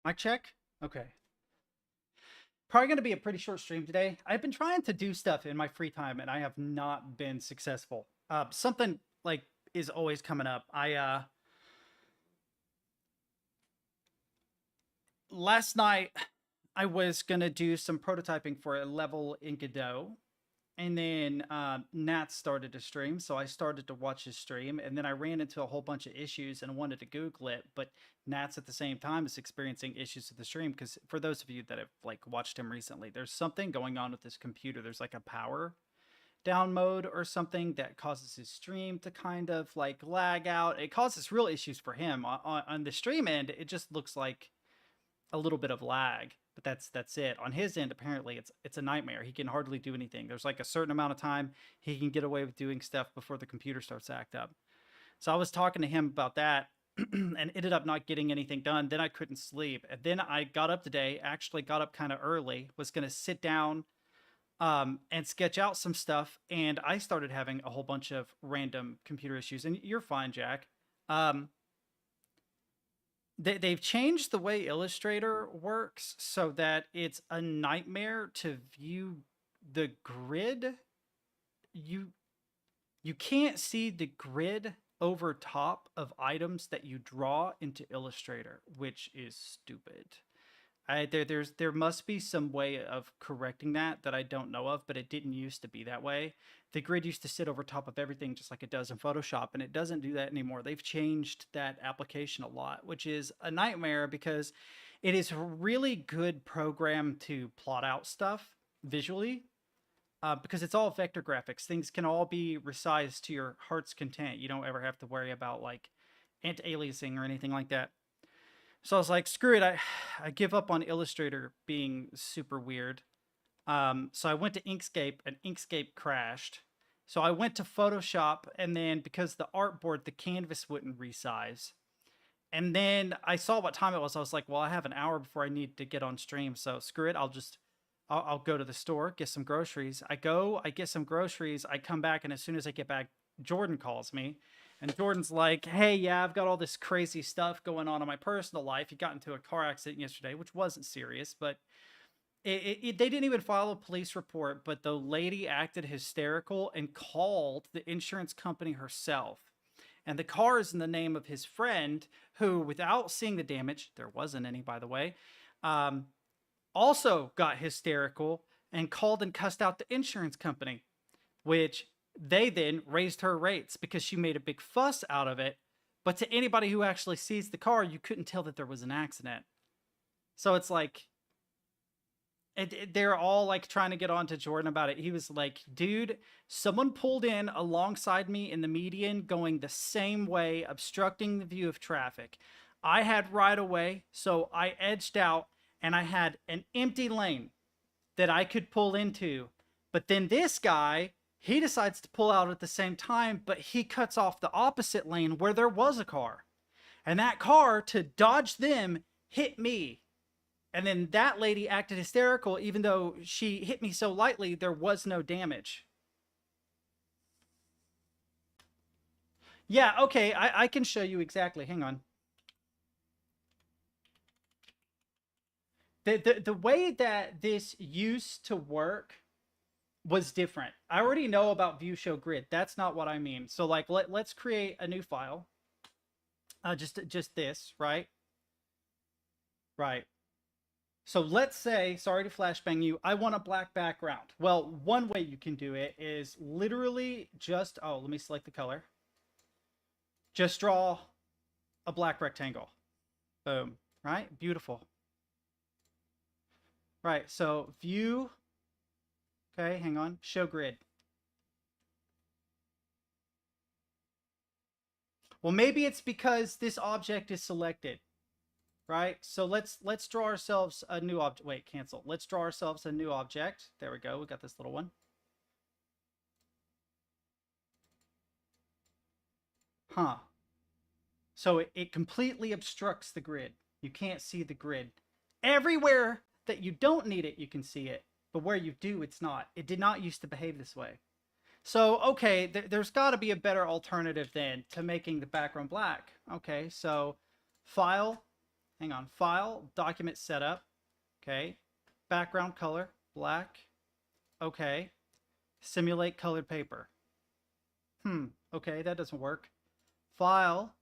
Mic check? Okay. Probably going to be a pretty short stream today. I've been trying to do stuff in my free time and I have not been successful. Something like is always coming up. Last night I was going to do some prototyping for a level in Godot. And then Nat started to stream, so I started to watch his stream, and then I ran into a whole bunch of issues and wanted to Google it, but Nat's at the same time is experiencing issues with the stream because for those of you that have like watched him recently, there's something going on with this computer. There's like a power down mode or something that causes his stream to kind of like lag out. It causes real issues for him on the stream end. It just looks like a little bit of lag, but that's it. On his end, apparently it's a nightmare. He can hardly do anything. There's like a certain amount of time he can get away with doing stuff before the computer starts to act up. So I was talking to him about that and ended up not getting anything done. Then I couldn't sleep. And then I got up today, actually got up kind of early, was going to sit down and sketch out some stuff. And I started having a whole bunch of random computer issues. And you're fine, Jack. They've changed the way Illustrator works so that it's a nightmare to view the grid. You can't see the grid over top of items that you draw into Illustrator, which is stupid. There must be some way of correcting that I don't know of, but it didn't used to be that way. The grid used to sit over top of everything just like it does in Photoshop, and it doesn't do that anymore. They've changed that application a lot, which is a nightmare because it is a really good program to plot out stuff visually because it's all vector graphics. Things can all be resized to your heart's content. You don't ever have to worry about like anti-aliasing or anything like that. So I was like, screw it. I give up on Illustrator being super weird. So I went to Inkscape and Inkscape crashed. So I went to Photoshop, and then because the artboard, the canvas wouldn't resize. And then I saw what time it was. I was like, well, I have an hour before I need to get on stream. So screw it. I'll go to the store, get some groceries. I get some groceries. I come back, and as soon as I get back, Jordan calls me. And Jordan's like, hey, yeah, I've got all this crazy stuff going on in my personal life. He got into a car accident yesterday, which wasn't serious, but they didn't even file a police report. But the lady acted hysterical and called the insurance company herself. And the car is in the name of his friend who, without seeing the damage, there wasn't any, by the way, also got hysterical and called and cussed out the insurance company, which they then raised her rates because she made a big fuss out of it. But to anybody who actually sees the car, you couldn't tell that there was an accident. So it's like, they're all like trying to get on to Jordan about it. He was like, dude, someone pulled in alongside me in the median going the same way, obstructing the view of traffic. I had right of way, so I edged out and I had an empty lane that I could pull into. But then this guy, he decides to pull out at the same time, but he cuts off the opposite lane where there was a car. And that car, to dodge them, hit me. And then that lady acted hysterical, even though she hit me so lightly, there was no damage. Yeah, okay, I can show you exactly. Hang on. The way that this used to work was different. I already know about view show grid. That's not what I mean. So like let's create a new file. Just this, right? Right. So let's say, sorry to flashbang you, I want a black background. Well, one way you can do it is literally just, oh, let me select the color. Just draw a black rectangle. Boom, right? Beautiful. Right, so view, okay, hang on, show grid. Well, maybe it's because this object is selected, right? So let's draw ourselves a new object. Wait, cancel. Let's draw ourselves a new object. There we go. We got this little one. Huh. So it completely obstructs the grid. You can't see the grid. Everywhere that you don't need it, you can see it. But where you do, it's not. It did not used to behave this way. So, okay, there's got to be a better alternative then to making the background black. Okay, so File, hang on, file, document setup. Okay. Background color, black. Okay. Simulate colored paper. Okay, that doesn't work. File,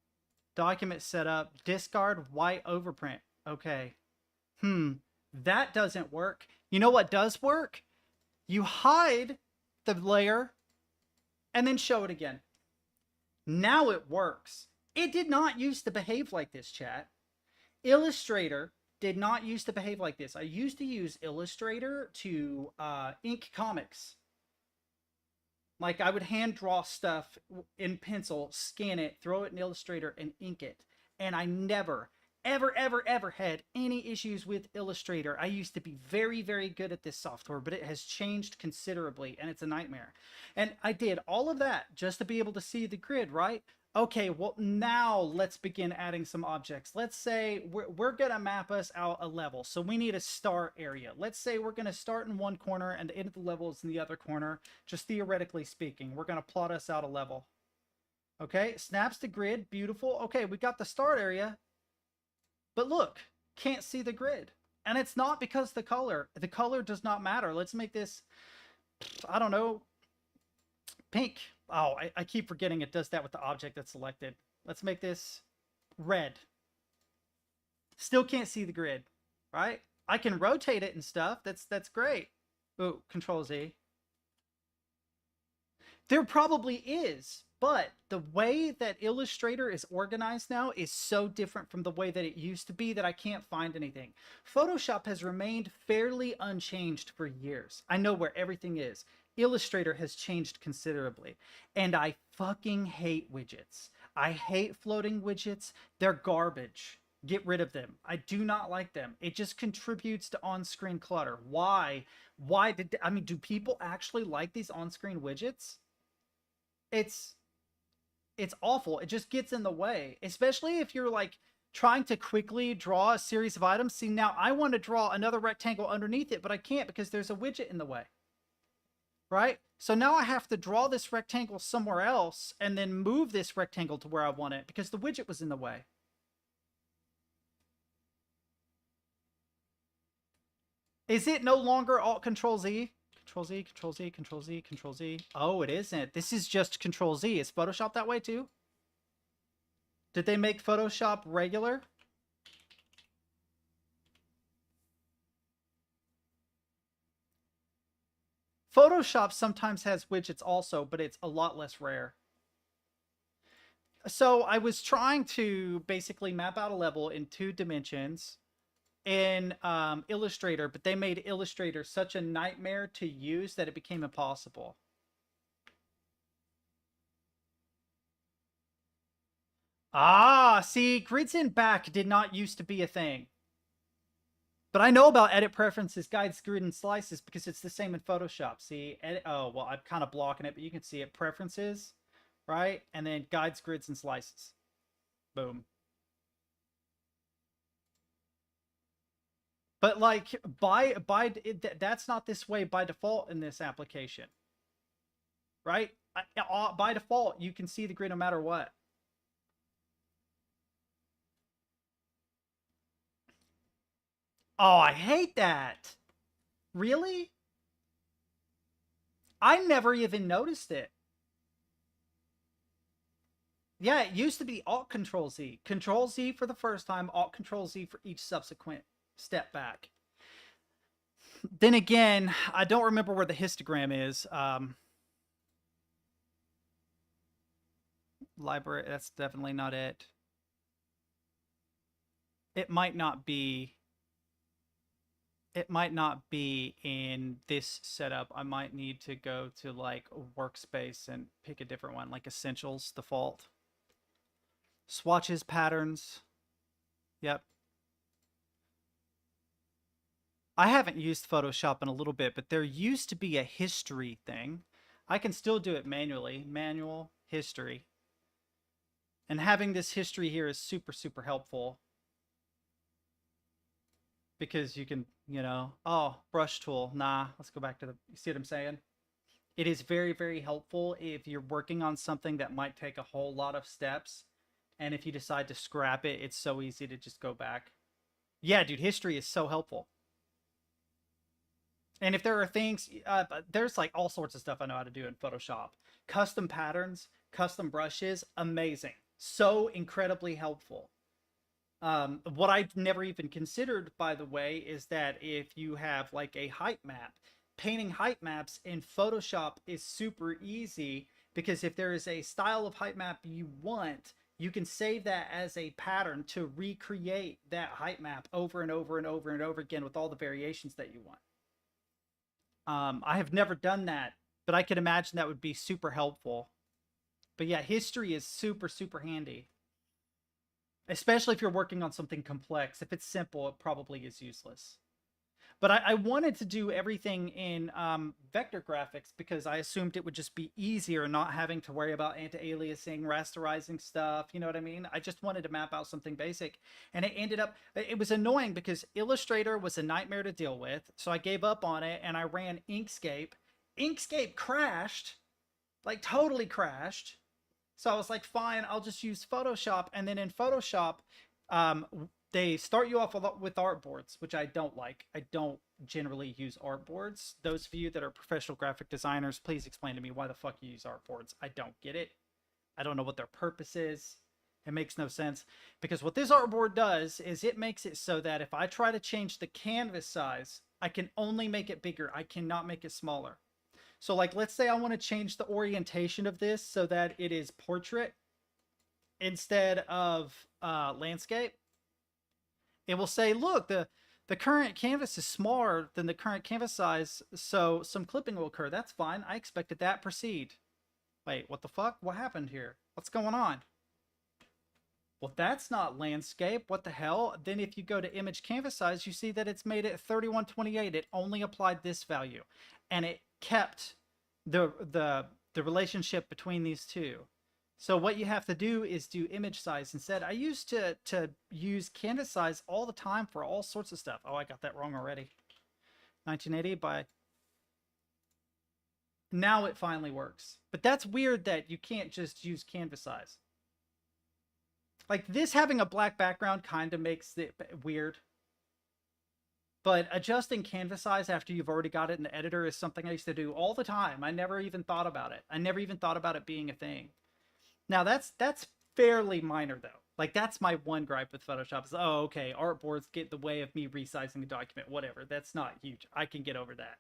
document setup, discard white overprint. Okay. That doesn't work. You know what does work? You hide the layer and then show it again. Now it works. It did not used to behave like this, chat. Illustrator did not used to behave like this. I used to use Illustrator to ink comics. Like I would hand draw stuff in pencil, scan it, throw it in Illustrator, and ink it. And I never, ever had any issues with Illustrator. I used to be very, very good at this software, but it has changed considerably and it's a nightmare. And I did all of that just to be able to see the grid, right? Okay, well, now let's begin adding some objects. Let's say we're going to map us out a level. So we need a start area. Let's say we're going to start in one corner and the end of the level is in the other corner. Just theoretically speaking, we're going to plot us out a level. Okay, snaps the grid. Beautiful. Okay, we got the start area. But look, can't see the grid. And it's not because the color does not matter. Let's make this, I don't know, pink. Oh, I keep forgetting it does that with the object that's selected. Let's make this red. Still can't see the grid, right? I can rotate it and stuff. That's great. Ooh, Control Z. There probably is, but the way that Illustrator is organized now is so different from the way that it used to be that I can't find anything. Photoshop has remained fairly unchanged for years. I know where everything is. Illustrator has changed considerably, and I fucking hate widgets. I hate floating widgets. They're garbage. Get rid of them. I do not like them. It just contributes to on-screen clutter. Why? Do people actually like these on-screen widgets? It's awful. It just gets in the way, especially if you're like trying to quickly draw a series of items. See, now I want to draw another rectangle underneath it, but I can't because there's a widget in the way. Right? So now I have to draw this rectangle somewhere else and then move this rectangle to where I want it because the widget was in the way. Is it no longer Alt Control Z? Control Z, Control Z, Control Z, Control Z. Oh, it isn't. This is just Control Z. Is Photoshop that way too? Did they make Photoshop regular? Photoshop sometimes has widgets also, but it's a lot less rare. So I was trying to basically map out a level in 2 dimensions in Illustrator, but they made Illustrator such a nightmare to use that it became impossible. Ah, see, grids in back did not used to be a thing. But I know about edit preferences, guides, grid, and slices because it's the same in Photoshop. See, edit, oh, well, I'm kind of blocking it, but you can see it. Preferences, right? And then guides, grids, and slices. Boom. But like that's not this way by default in this application, right? By default, you can see the grid no matter what. Oh, I hate that. Really? I never even noticed it. Yeah, it used to be Alt Control Z. Control Z for the first time, Alt Control Z for each subsequent step back. Then again, I don't remember where the histogram is. Library, that's definitely not it. It might not be in this setup. I might need to go to like workspace and pick a different one, like essentials default. Swatches, patterns. Yep. I haven't used Photoshop in a little bit, but there used to be a history thing. I can still do it manually. Manual, history. And having this history here is super, super helpful. Because you can, oh, brush tool. Nah, let's go back to you see what I'm saying? It is very, very helpful if you're working on something that might take a whole lot of steps. And if you decide to scrap it, it's so easy to just go back. Yeah, dude, history is so helpful. And if there are things, there's like all sorts of stuff I know how to do in Photoshop. Custom patterns, custom brushes, amazing. So incredibly helpful. What I've never even considered, by the way, is that if you have like a height map, painting height maps in Photoshop is super easy because if there is a style of height map you want, you can save that as a pattern to recreate that height map over and over and over and over again with all the variations that you want. I have never done that, but I can imagine that would be super helpful. But yeah, history is super, super handy, especially if you're working on something complex. If it's simple, it probably is useless. But I wanted to do everything in vector graphics because I assumed it would just be easier not having to worry about anti-aliasing, rasterizing stuff. You know what I mean? I just wanted to map out something basic. And it ended up, it was annoying because Illustrator was a nightmare to deal with. So I gave up on it and I ran Inkscape. Inkscape crashed, like totally crashed. So I was like, fine, I'll just use Photoshop. And then in Photoshop, um, they start you off with artboards, which I don't like. I don't generally use artboards. Those of you that are professional graphic designers, please explain to me why the fuck you use artboards. I don't get it. I don't know what their purpose is. It makes no sense because what this artboard does is it makes it so that if I try to change the canvas size, I can only make it bigger. I cannot make it smaller. So like, let's say I want to change the orientation of this so that it is portrait instead of landscape. It will say, look, the current canvas is smaller than the current canvas size, so some clipping will occur. That's fine. I expected that. Proceed. Wait, what the fuck? What happened here? What's going on? Well, that's not landscape. What the hell? Then if you go to image canvas size, you see that it's made it 3128. It only applied this value. And it kept the relationship between these two. So what you have to do is do image size instead. I used to use canvas size all the time for all sorts of stuff. Oh, I got that wrong already. 1980 by... Now it finally works. But that's weird that you can't just use canvas size. Like this having a black background kind of makes it weird. But adjusting canvas size after you've already got it in the editor is something I used to do all the time. I never even thought about it. I never even thought about it being a thing. Now that's fairly minor though. Like that's my one gripe with Photoshop is, oh, okay, artboards get in the way of me resizing a document, whatever. That's not huge. I can get over that.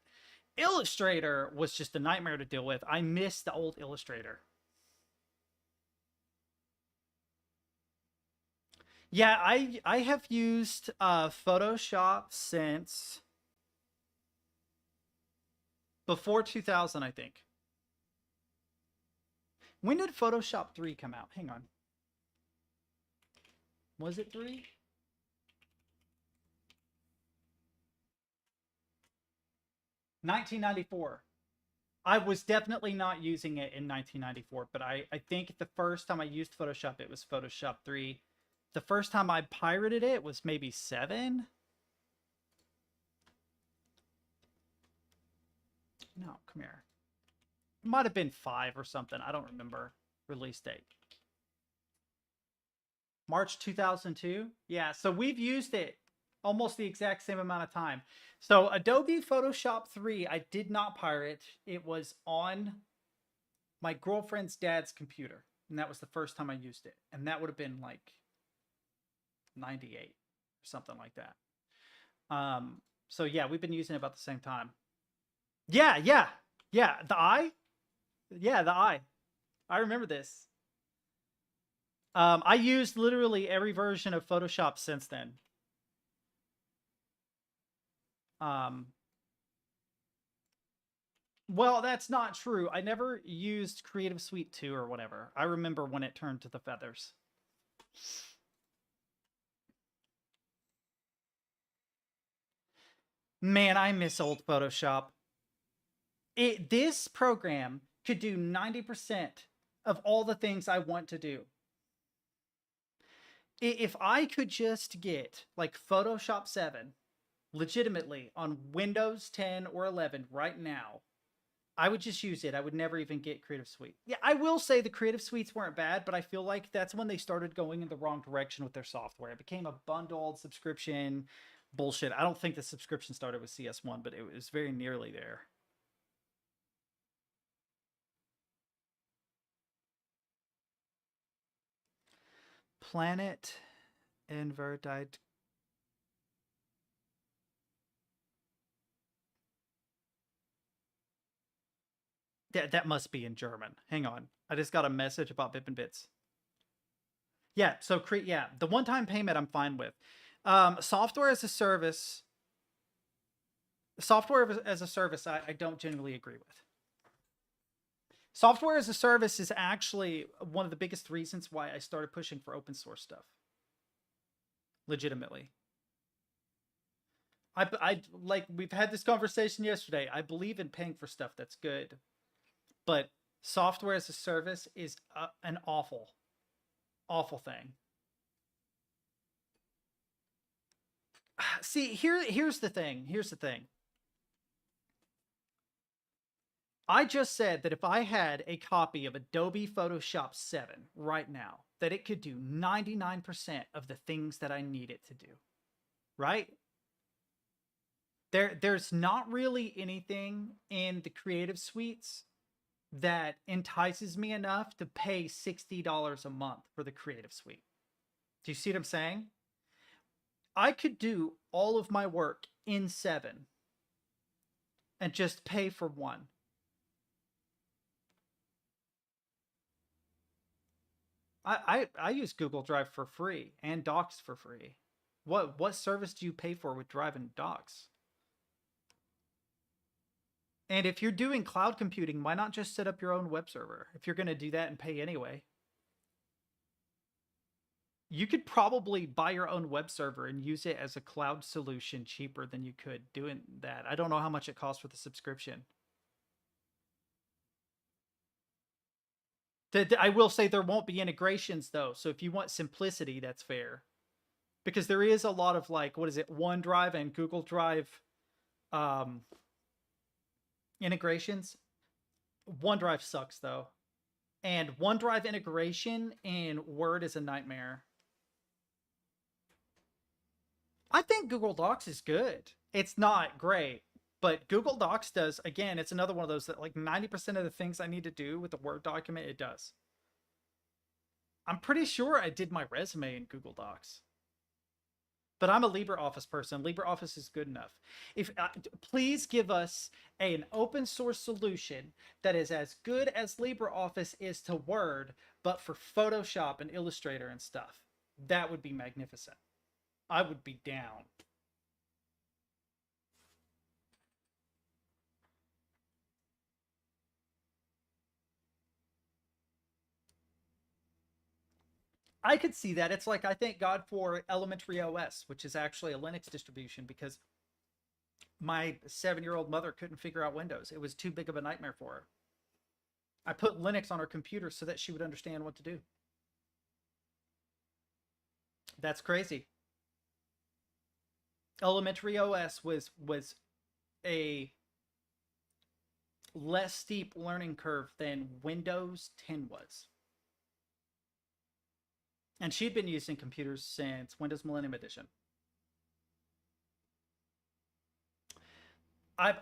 Illustrator was just a nightmare to deal with. I miss the old Illustrator. Yeah, I have used Photoshop since before 2000, I think. When did Photoshop 3 come out? Hang on. Was it 3? 1994. I was definitely not using it in 1994, but I think the first time I used Photoshop, it was Photoshop 3. The first time I pirated it was maybe 7. No, come here. It might have been 5 or something. I don't remember release date. March 2002. Yeah, so we've used it almost the exact same amount of time. So Adobe Photoshop 3, I did not pirate. It was on my girlfriend's dad's computer. And that was the first time I used it. And that would have been like 98 or something like that. So yeah, we've been using it about the same time. Yeah. The eye. Yeah, the eye. I remember this. I used literally every version of Photoshop since then. Well, that's not true. I never used Creative Suite 2 or whatever. I remember when it turned to the feathers. Man, I miss old Photoshop. This program could do 90% of all the things I want to do. If I could just get like Photoshop 7 legitimately on Windows 10 or 11 right now, I would just use it. I would never even get Creative Suite. Yeah, I will say the Creative Suites weren't bad, but I feel like that's when they started going in the wrong direction with their software. It became a bundled subscription bullshit. I don't think the subscription started with CS1, but it was very nearly there. Planet Invertite. That must be in German. Hang on. I just got a message about Bip and Bits. Yeah, so yeah, the one-time payment I'm fine with. Software as a service, I don't generally agree with. Software as a service is actually one of the biggest reasons why I started pushing for open source stuff. Legitimately. I like we've had this conversation yesterday. I believe in paying for stuff that's good, but software as a service is an awful, awful thing. See, here's the thing. Here's the thing. I just said that if I had a copy of Adobe Photoshop 7 right now, that it could do 99% of the things that I need it to do. Right? There's not really anything in the creative suites that entices me enough to pay $60 a month for the creative suite. Do you see what I'm saying? I could do all of my work in 7 and just pay for one. I use Google Drive for free and Docs for free. What service do you pay for with Drive and Docs? And if you're doing cloud computing, why not just set up your own web server if you're going to do that and pay anyway? You could probably buy your own web server and use it as a cloud solution cheaper than you could doing that. I don't know how much it costs for the subscription. I will say there won't be integrations though. So if you want simplicity, that's fair. Because there is a lot of like, what is it, OneDrive and Google Drive integrations. OneDrive sucks though. And OneDrive integration in Word is a nightmare. I think Google Docs is good. It's not great, but Google Docs does, again, it's another one of those that like 90% of the things I need to do with a Word document, it does. I'm pretty sure I did my resume in Google Docs. But I'm a LibreOffice person. LibreOffice is good enough. If please give us an open source solution that is as good as LibreOffice is to Word, but for Photoshop and Illustrator and stuff. That would be magnificent. I would be down. I could see that. It's like I thank God for Elementary OS, which is actually a Linux distribution, because my 7-year-old mother couldn't figure out Windows. It was too big of a nightmare for her. I put Linux on her computer so that she would understand what to do. That's crazy. Elementary OS was a less steep learning curve than Windows 10 was. And she'd been using computers since Windows Millennium Edition. I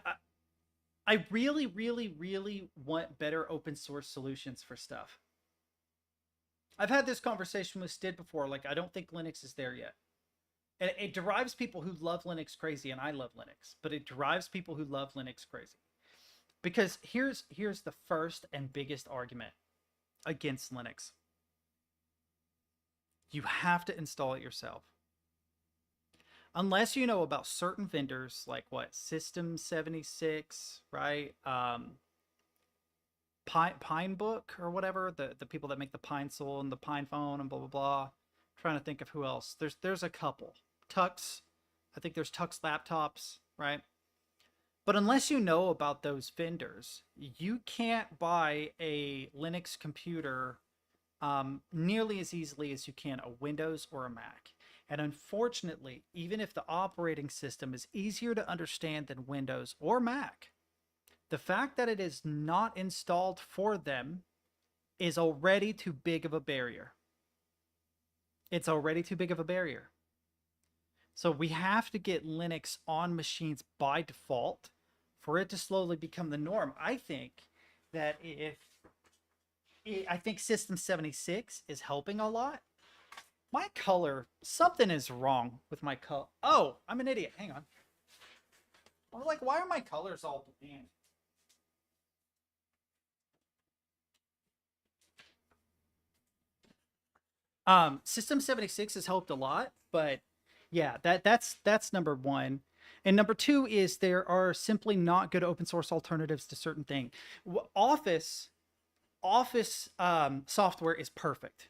I really, really, really want better open source solutions for stuff. I've had this conversation with Stid before. Like, I don't think Linux is there yet. And it drives people who love Linux crazy, and I love Linux, but it drives people who love Linux crazy. Because here's the first and biggest argument against Linux. You have to install it yourself. Unless you know about certain vendors like what, System 76, right? Pine Book or whatever, the people that make the Pine Soul and the Pine Phone and blah blah blah. I'm trying to think of who else. There's a couple. Tux, I think there's Tux laptops, right? But unless you know about those vendors, you can't buy a Linux computer nearly as easily as you can a Windows or a Mac. And unfortunately, even if the operating system is easier to understand than Windows or Mac, The fact that it is not installed for them is already too big of a barrier. It's already too big of a barrier. So we have to get Linux on machines by default for it to slowly become the norm. I think that I think System 76 is helping a lot. My color, something is wrong with my color. Oh, I'm an idiot. Hang on. I was like, why are my colors all bland? System 76 has helped a lot, but yeah, that's number one. And number two is there are simply not good open source alternatives to certain things. Office software is perfect.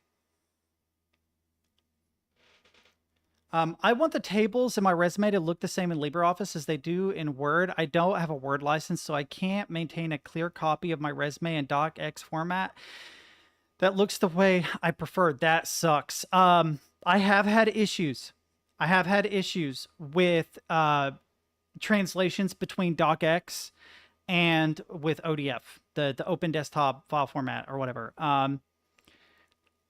I want the tables in my resume to look the same in LibreOffice as they do in Word. I don't have a Word license, so I can't maintain a clear copy of my resume in docx format that looks the way I prefer. That sucks. I have had issues. I have had issues with translations between docx and with ODF, the Open Desktop File Format or whatever.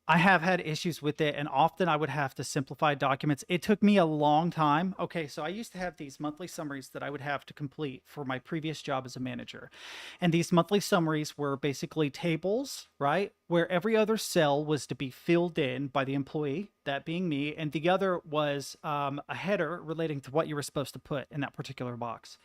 I have had issues with it, and often I would have to simplify documents. It took me a long time. Okay, so I used to have these monthly summaries that I would have to complete for my previous job as a manager. And these monthly summaries were basically tables, right? Where every other cell was to be filled in by the employee, that being me, and the other was a header relating to what you were supposed to put in that particular box.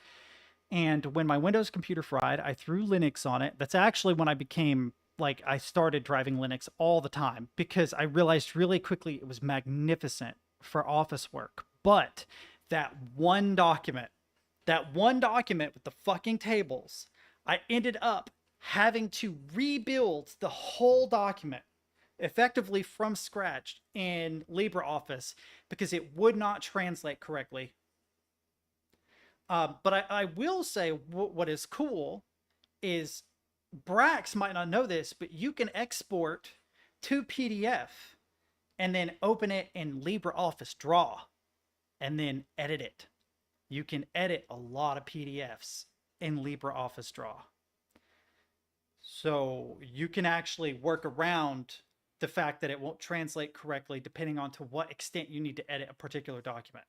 And when my Windows computer fried, I threw Linux on it. That's actually when I became like I started driving Linux all the time because I realized really quickly it was magnificent for office work. But that one document, with the fucking tables, I ended up having to rebuild the whole document effectively from scratch in LibreOffice because it would not translate correctly. But I will say what is cool is Brax might not know this, but you can export to PDF and then open it in LibreOffice Draw and then edit it. You can edit a lot of PDFs in LibreOffice Draw. So you can actually work around the fact that it won't translate correctly depending on to what extent you need to edit a particular document.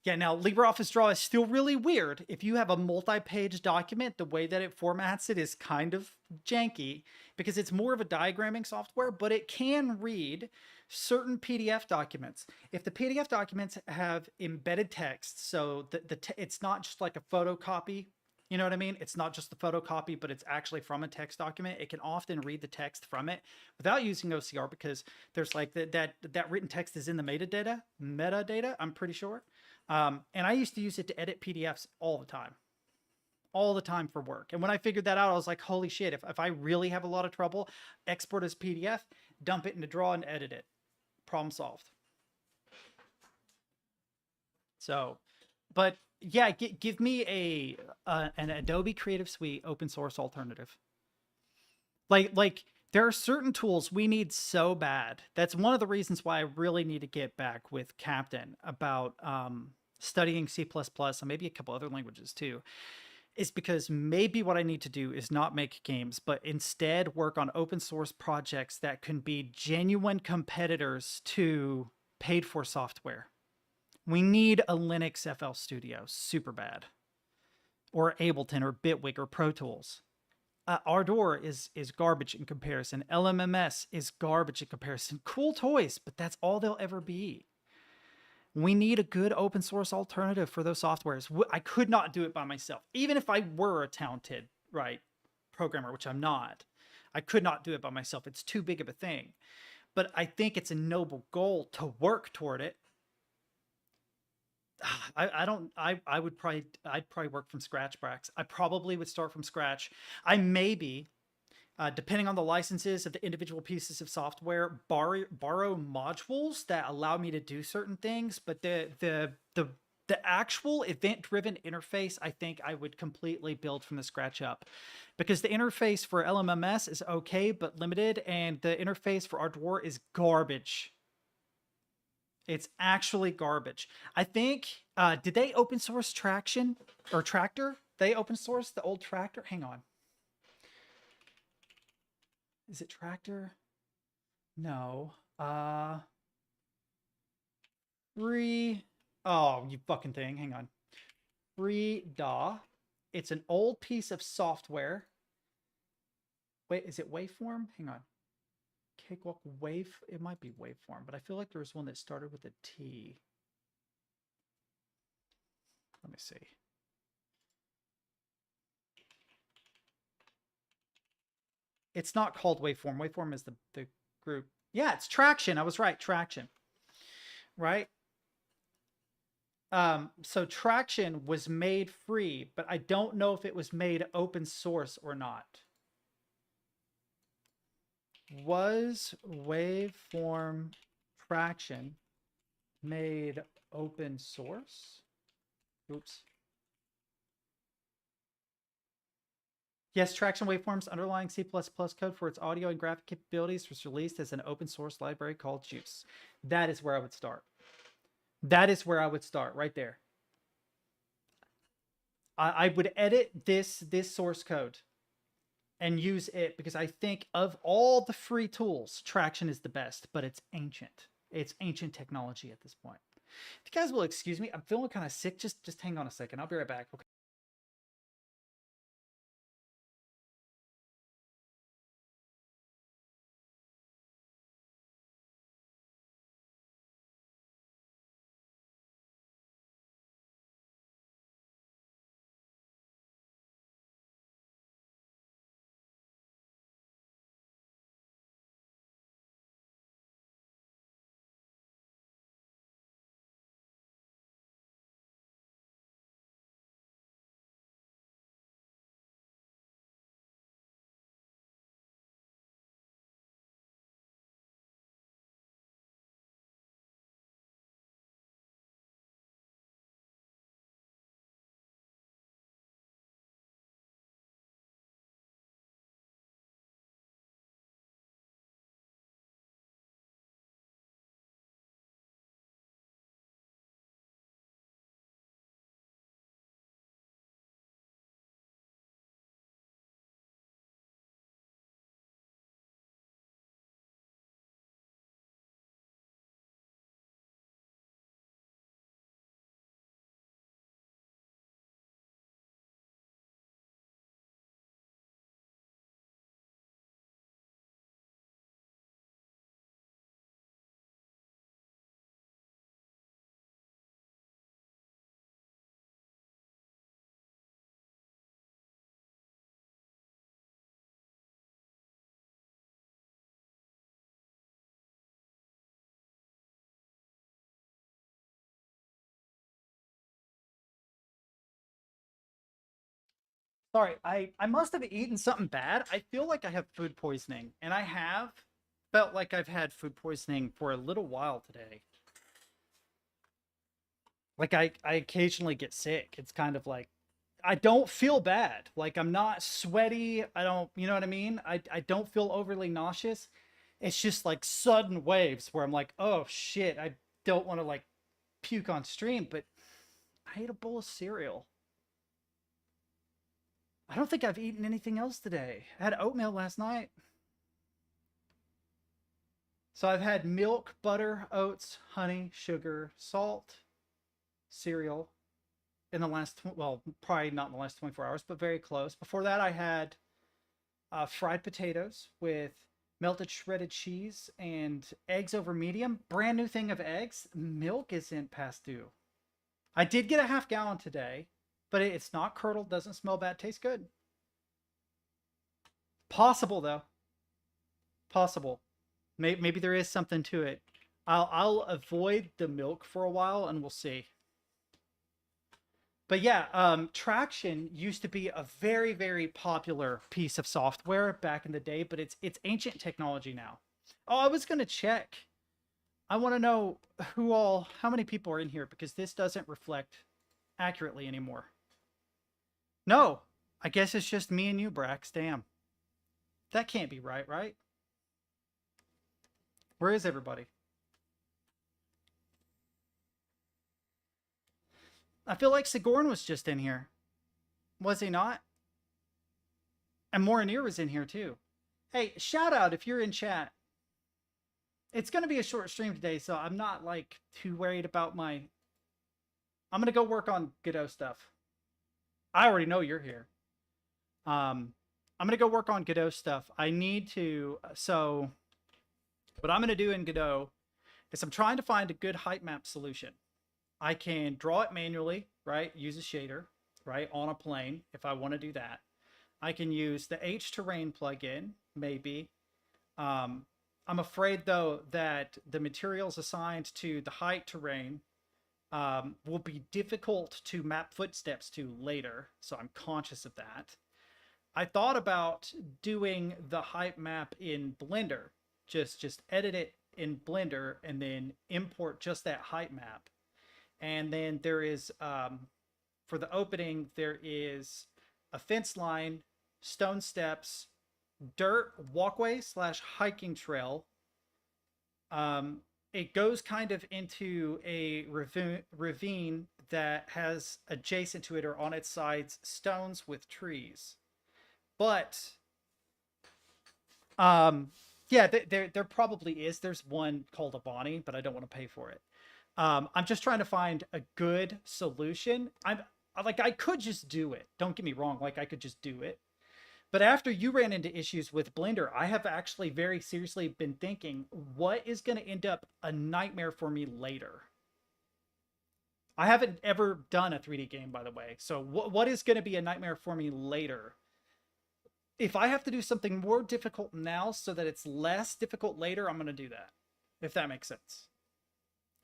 Yeah, now LibreOffice Draw is still really weird. If you have a multi-page document, the way that it formats it is kind of janky because it's more of a diagramming software, but it can read certain PDF documents. If the PDF documents have embedded text, so it's not just like a photocopy, you know what I mean? It's not just the photocopy, but it's actually from a text document. It can often read the text from it without using OCR because there's like that written text is in the metadata, I'm pretty sure. And I used to use it to edit PDFs all the time for work. And when I figured that out, I was like, holy shit, if I really have a lot of trouble, export as PDF, dump it into Draw and edit it. Problem solved. So, but yeah, give me an Adobe Creative Suite open source alternative. Like there are certain tools we need so bad. That's one of the reasons why I really need to get back with Captain about studying C++ and maybe a couple other languages too, is because maybe what I need to do is not make games, but instead work on open source projects that can be genuine competitors to paid for software. We need a Linux FL Studio super bad, or Ableton or Bitwig or Pro Tools. Ardour is garbage in comparison. LMMS is garbage in comparison. Cool toys, but that's all they'll ever be. We need a good open source alternative for those softwares. I could not do it by myself. Even if I were a talented, right, programmer, which I'm not, I could not do it by myself. It's too big of a thing. But I think it's a noble goal to work toward it. I'd probably work from scratch, Brax. I probably would start from scratch. I maybe, depending on the licenses of the individual pieces of software, borrow modules that allow me to do certain things. But the actual event-driven interface, I think I would completely build from the scratch up, because the interface for LMMS is okay but limited, and the interface for Ardour is garbage. It's actually garbage. I think, did they open source Traction or Tractor? they open sourced the old tractor? Hang on. Is it tractor? No. Free. Oh, you fucking thing. Hang on. Free DAW. It's an old piece of software. Wait, is it Waveform? Hang on. Cakewalk Wave. It might be Waveform, but I feel like there was one that started with a T. Let me see. It's not called Waveform. Waveform is the group. Yeah, it's Traction. I was right. Traction. Right? So Traction was made free, but I don't know if it was made open source or not. Was Waveform Traction made open source? Oops. Yes, Traction Waveform's underlying C++ code for its audio and graphic capabilities was released as an open source library called Juice. That is where I would start. That is where I would start, right there. I would edit this source code and use it because I think of all the free tools, Traction is the best, but it's ancient. It's ancient technology at this point. If you guys will excuse me, I'm feeling kind of sick. Just hang on a second. I'll be right back. Okay. Sorry, I must have eaten something bad. I feel like I have food poisoning, and I have felt like I've had food poisoning for a little while today. Like I occasionally get sick. It's kind of like I don't feel bad. Like I'm not sweaty. I don't, you know what I mean? I don't feel overly nauseous. It's just like sudden waves where I'm like, "Oh shit, I don't want to like puke on stream, but I ate a bowl of cereal. I don't think I've eaten anything else today. I had oatmeal last night. So I've had milk, butter, oats, honey, sugar, salt, cereal in the last, well, probably not in the last 24 hours, but very close. Before that, I had fried potatoes with melted shredded cheese and eggs over medium. Brand new thing of eggs. Milk isn't past due. I did get a half gallon today, but it's not curdled, doesn't smell bad, tastes good. Possible though. Possible. Maybe there is something to it. I'll avoid the milk for a while and we'll see. But yeah, Traction used to be a very, very popular piece of software back in the day, but it's ancient technology now. Oh, I was gonna check. I want to know how many people are in here because this doesn't reflect accurately anymore. No, I guess it's just me and you, Brax. Damn. That can't be right, right? Where is everybody? I feel like Sigourn was just in here. Was he not? And Morinir was in here too. Hey, shout out if you're in chat. It's going to be a short stream today, so I'm not like too worried about my. I'm going to go work on Godot stuff. I already know you're here. I'm going to go work on Godot stuff. I need to. So, what I'm going to do in Godot is I'm trying to find a good height map solution. I can draw it manually, right? Use a shader, right? On a plane if I want to do that. I can use the H terrain plugin, maybe. I'm afraid, though, that the materials assigned to the height terrain will be difficult to map footsteps to later, so I'm conscious of that. I thought about doing the height map in Blender, just edit it in Blender and then import just that height map. And then there is, for the opening, there is a fence line, stone steps, dirt walkway / hiking trail. It goes kind of into a ravine that has adjacent to it or on its sides stones with trees. But yeah, there probably is. There's one called a Bonnie, but I don't want to pay for it. I'm just trying to find a good solution. I could just do it. Don't get me wrong. Like I could just do it. But after you ran into issues with Blender, I have actually very seriously been thinking, what is going to end up a nightmare for me later? I haven't ever done a 3D game, by the way. So what is going to be a nightmare for me later? If I have to do something more difficult now so that it's less difficult later, I'm going to do that. If that makes sense.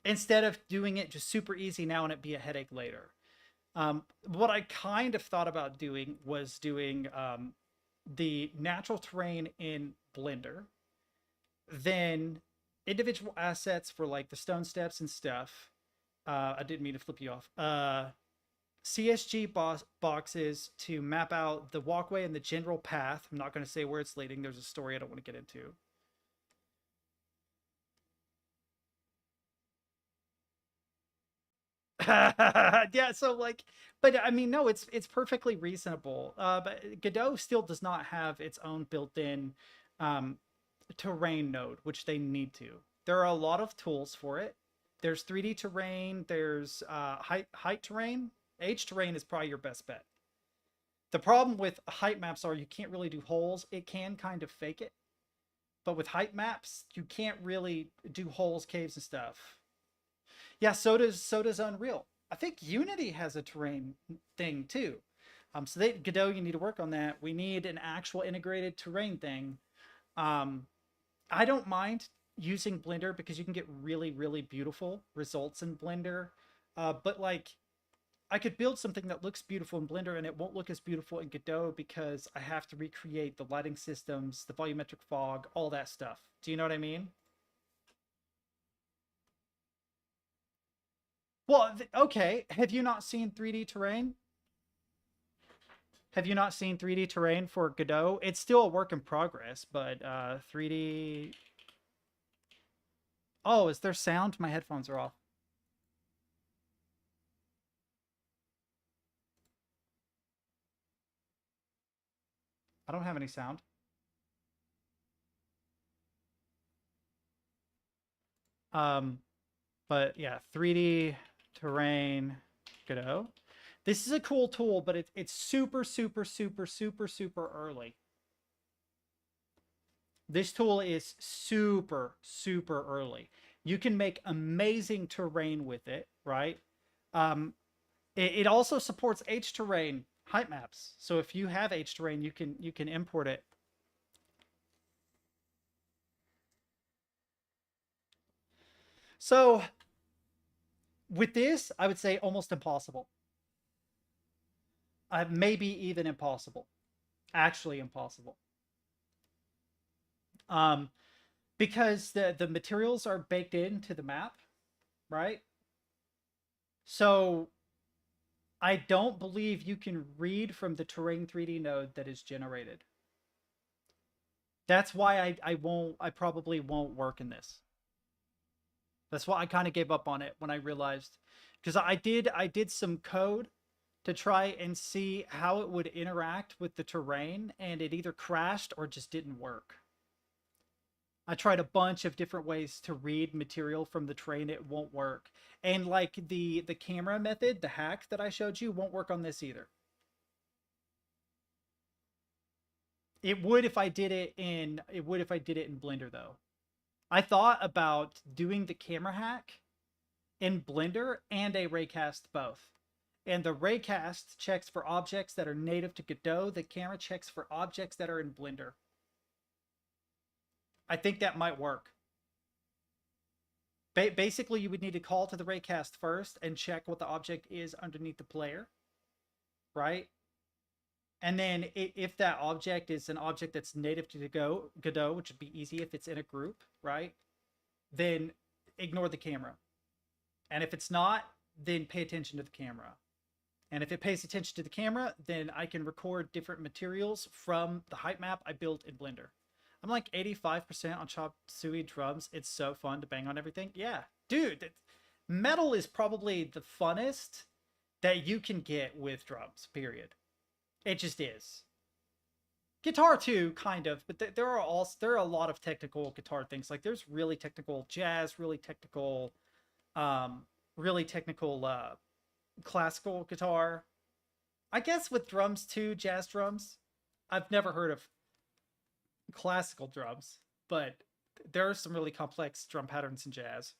Instead of doing it just super easy now and it be a headache later. What I kind of thought about doing was doing the natural terrain in Blender, then individual assets for like the stone steps and stuff. I didn't mean to flip you off. CSG boxes to map out the walkway and the general path. I'm not going to say where it's leading. There's a story I don't want to get into. Yeah, so like, but I mean, no, it's perfectly reasonable. But Godot still does not have its own built-in terrain node, which they need to. There are a lot of tools for it. There's 3D terrain. There's height terrain. H terrain is probably your best bet. The problem with height maps are you can't really do holes. It can kind of fake it, but with height maps, you can't really do holes, caves, and stuff. Yeah, so does Unreal. I think Unity has a terrain thing too. So Godot, you need to work on that. We need an actual integrated terrain thing. I don't mind using Blender because you can get really, really beautiful results in Blender. But like, I could build something that looks beautiful in Blender and it won't look as beautiful in Godot because I have to recreate the lighting systems, the volumetric fog, all that stuff. Do you know what I mean? Well, okay. Have you not seen 3D terrain? Have you not seen 3D terrain for Godot? It's still a work in progress, but 3D. Oh, is there sound? My headphones are off. I don't have any sound. But yeah, 3D terrain Godot. This is a cool tool, but it's super, super, super, super, super early. This tool is super, super early. You can make amazing terrain with it, right? It also supports H terrain height maps. So if you have H terrain, you can import it. So with this, I would say almost impossible. Maybe even impossible. Actually impossible. Because the materials are baked into the map, right? So I don't believe you can read from the terrain 3D node that is generated. That's why I probably won't work in this. That's why I kind of gave up on it when I realized, because I did some code to try and see how it would interact with the terrain, and it either crashed or just didn't work. I tried a bunch of different ways to read material from the terrain. It won't work. And like the camera method, the hack that I showed you, won't work on this either. It would if I did it in Blender though. I thought about doing the camera hack in Blender and a raycast both. And the raycast checks for objects that are native to Godot. The camera checks for objects that are in Blender. I think that might work. Basically, you would need to call to the raycast first and check what the object is underneath the player, right? And then if that object is an object that's native to Godot, which would be easy if it's in a group, right? Then ignore the camera. And if it's not, then pay attention to the camera. And if it pays attention to the camera, then I can record different materials from the height map I built in Blender. I'm like 85% on chop suey drums. It's so fun to bang on everything. Yeah, dude, metal is probably the funnest that you can get with drums, period. It just is. Guitar too, kind of, but there are a lot of technical guitar things. Like there's really technical jazz, really technical classical guitar. I guess with drums too, jazz drums. I've never heard of classical drums, but there are some really complex drum patterns in jazz.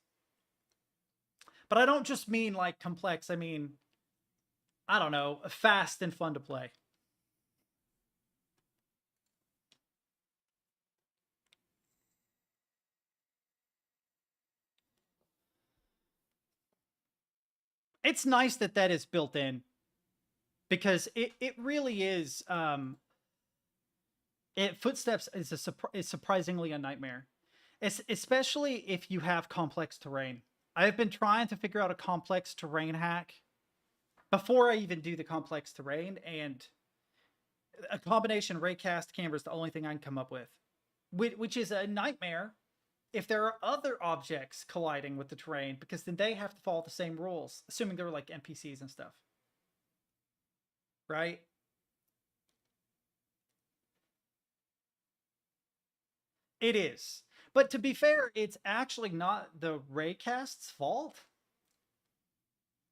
But I don't just mean like complex, I mean, I don't know, fast and fun to play. It's nice that that is built in, because it really is footsteps is surprisingly a nightmare, especially if you have complex terrain. I've been trying to figure out a complex terrain hack before I even do the complex terrain, and a combination raycast camera is the only thing I can come up with, which is a nightmare if there are other objects colliding with the terrain, because then they have to follow the same rules, assuming they're like NPCs and stuff. Right? It is. But to be fair, it's actually not the raycast's fault.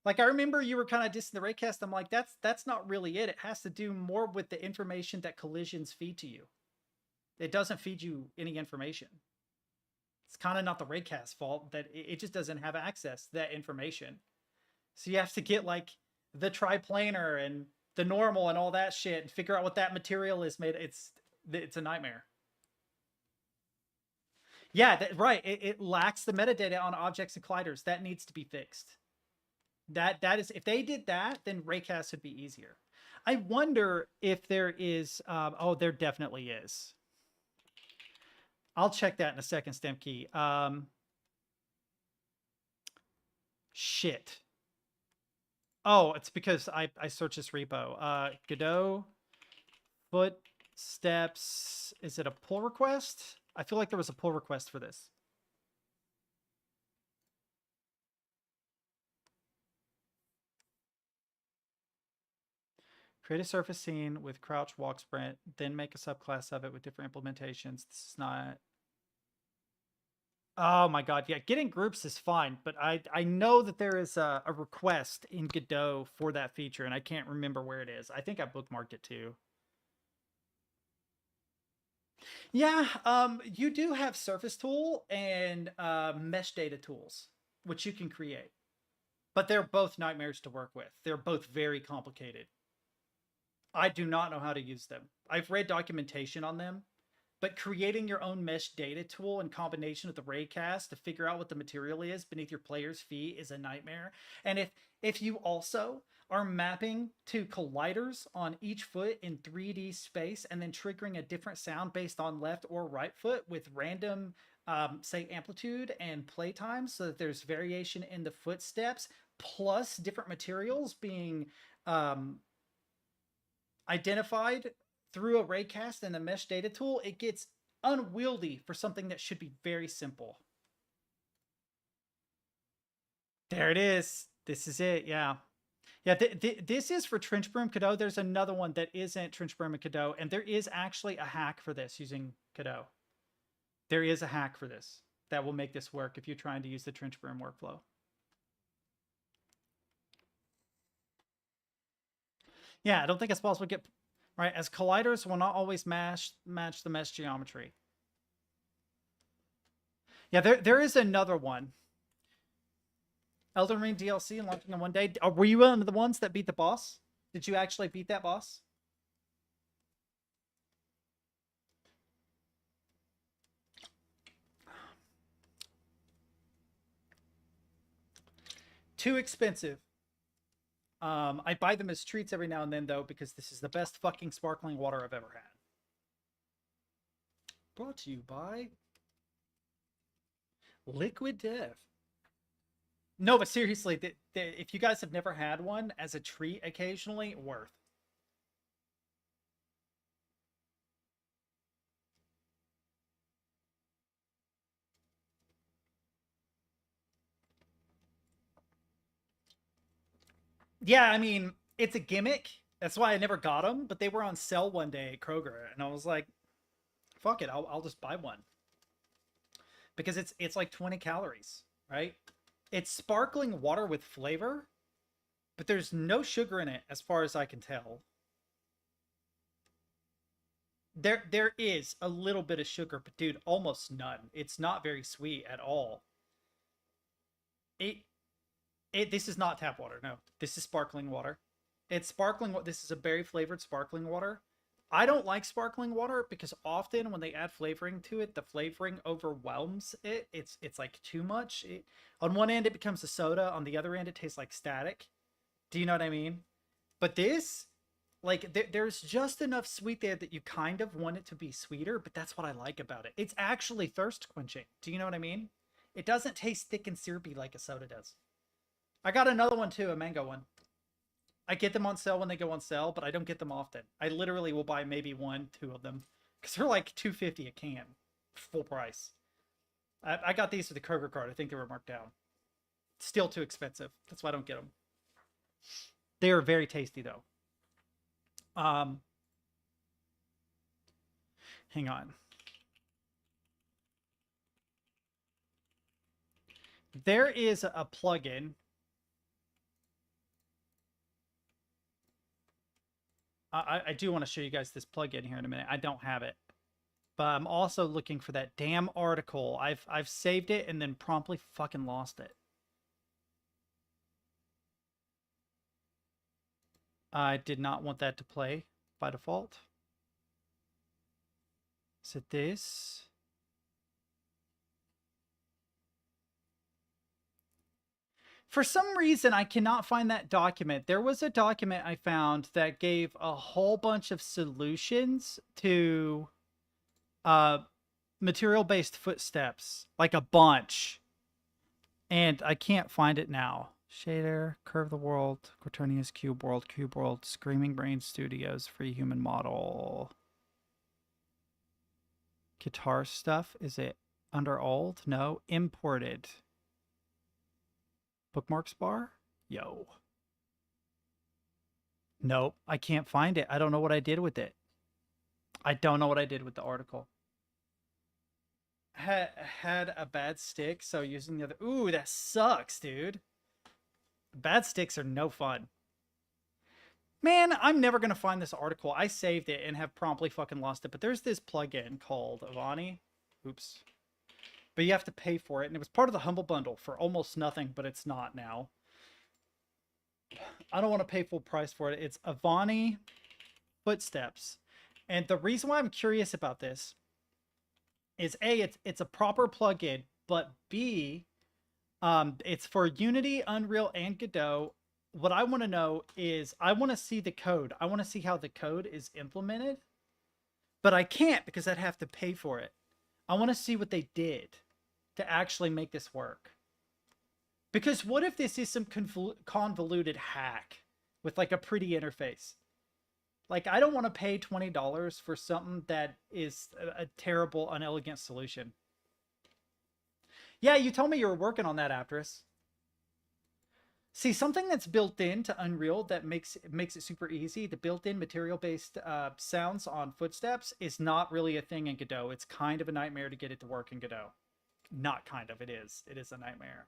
Like I remember you were kind of dissing the raycast. I'm like, that's not really it. It has to do more with the information that collisions feed to you. It doesn't feed you any information. It's kind of not the raycast's fault that it just doesn't have access to that information. So you have to get like the triplanar and the normal and all that shit and figure out what that material is made. It's a nightmare. Yeah, right. It lacks the metadata on objects and colliders. That needs to be fixed. That is, if they did that, then raycast would be easier. I wonder if there is. Oh, there definitely is. I'll check that in a second, Stemkey. Shit. Oh, it's because I searched this repo. Godot footsteps. Is it a pull request? I feel like there was a pull request for this. Create a surface scene with crouch, walk, sprint, then make a subclass of it with different implementations. This is not... Oh my god, yeah, getting groups is fine, but I know that there is a request in Godot for that feature, and I can't remember where it is. I think I bookmarked it too. Yeah, you do have Surface Tool and Mesh Data tools, which you can create. But they're both nightmares to work with. They're both very complicated. I do not know how to use them. I've read documentation on them, but creating your own mesh data tool in combination with the raycast to figure out what the material is beneath your player's feet is a nightmare. And if you also are mapping to colliders on each foot in 3D space and then triggering a different sound based on left or right foot with random, say, amplitude and play time, so that there's variation in the footsteps, plus different materials being identified through a raycast and a mesh data tool, it gets unwieldy for something that should be very simple. There it is. This is it, yeah. Yeah, this is for Trench Broom Cadeau. There's another one that isn't Trench Broom and Cadeau, and there is actually a hack for this using Cadeau. There is a hack for this that will make this work if you're trying to use the Trench Broom workflow. Yeah, I don't think it's possible to get right as colliders will not always match the mesh geometry. Yeah, there is another one. Elden Ring DLC and launching in one day. Were you one of the ones that beat the boss? Did you actually beat that boss? Too expensive. I buy them as treats every now and then, though, because this is the best fucking sparkling water I've ever had. Brought to you by Liquid Death. No, but seriously, if you guys have never had one as a treat occasionally, worth. Yeah, I mean, it's a gimmick. That's why I never got them, but they were on sale one day at Kroger, and I was like, fuck it, I'll just buy one. Because it's like 20 calories, right? It's sparkling water with flavor, but there's no sugar in it as far as I can tell. There is a little bit of sugar, but dude, almost none. It's not very sweet at all. It this is not tap water. No, this is sparkling water. It's sparkling. This is a berry flavored sparkling water. I don't like sparkling water because often when they add flavoring to it, the flavoring overwhelms it. It's like too much. On one end, it becomes a soda. On the other end, it tastes like static. Do you know what I mean? But this, like, there's just enough sweet there that you kind of want it to be sweeter, but that's what I like about it. It's actually thirst quenching. Do you know what I mean? It doesn't taste thick and syrupy like a soda does. I got another one too, a mango one. I get them on sale when they go on sale, but I don't get them often. I literally will buy maybe one, two of them because they're like $2.50 a can, full price. I got these with the Kroger card. I think they were marked down. Still too expensive. That's why I don't get them. They are very tasty though. Hang on. There is a plugin. I do want to show you guys this plugin here in a minute. I don't have it, but I'm also looking for that damn article. I've saved it and then promptly fucking lost it. I did not want that to play by default. Is it this? For some reason, I cannot find that document. There was a document I found that gave a whole bunch of solutions to material-based footsteps, like a bunch. And I can't find it now. Shader, Curve the World, Quaternius Cube World, Screaming Brain Studios, Free Human Model. Guitar stuff, is it under old? No, imported. Bookmarks bar? Yo. Nope, I can't find it. I don't know what I did with it. I don't know what I did with the article. Had a bad stick, so using the other... Ooh, that sucks, dude. Bad sticks are no fun. Man, I'm never going to find this article. I saved it and have promptly fucking lost it. But there's this plugin called Avani. Oops. But you have to pay for it. And it was part of the Humble Bundle for almost nothing, but it's not now. I don't want to pay full price for it. It's Avani Footsteps. And the reason why I'm curious about this is A, it's a proper plugin, but B, it's for Unity, Unreal, and Godot. What I want to know is I want to see the code. I want to see how the code is implemented, but I can't because I'd have to pay for it. I want to see what they did to actually make this work. Because what if this is some convoluted hack with like a pretty interface? Like, I don't want to pay $20 for something that is a terrible, unelegant solution. Yeah, you told me you were working on that, Aptris. See, something that's built into Unreal that makes it super easy. The built-in material-based sounds on footsteps is not really a thing in Godot. It's kind of a nightmare to get it to work in Godot. Not kind of, it is. It is a nightmare.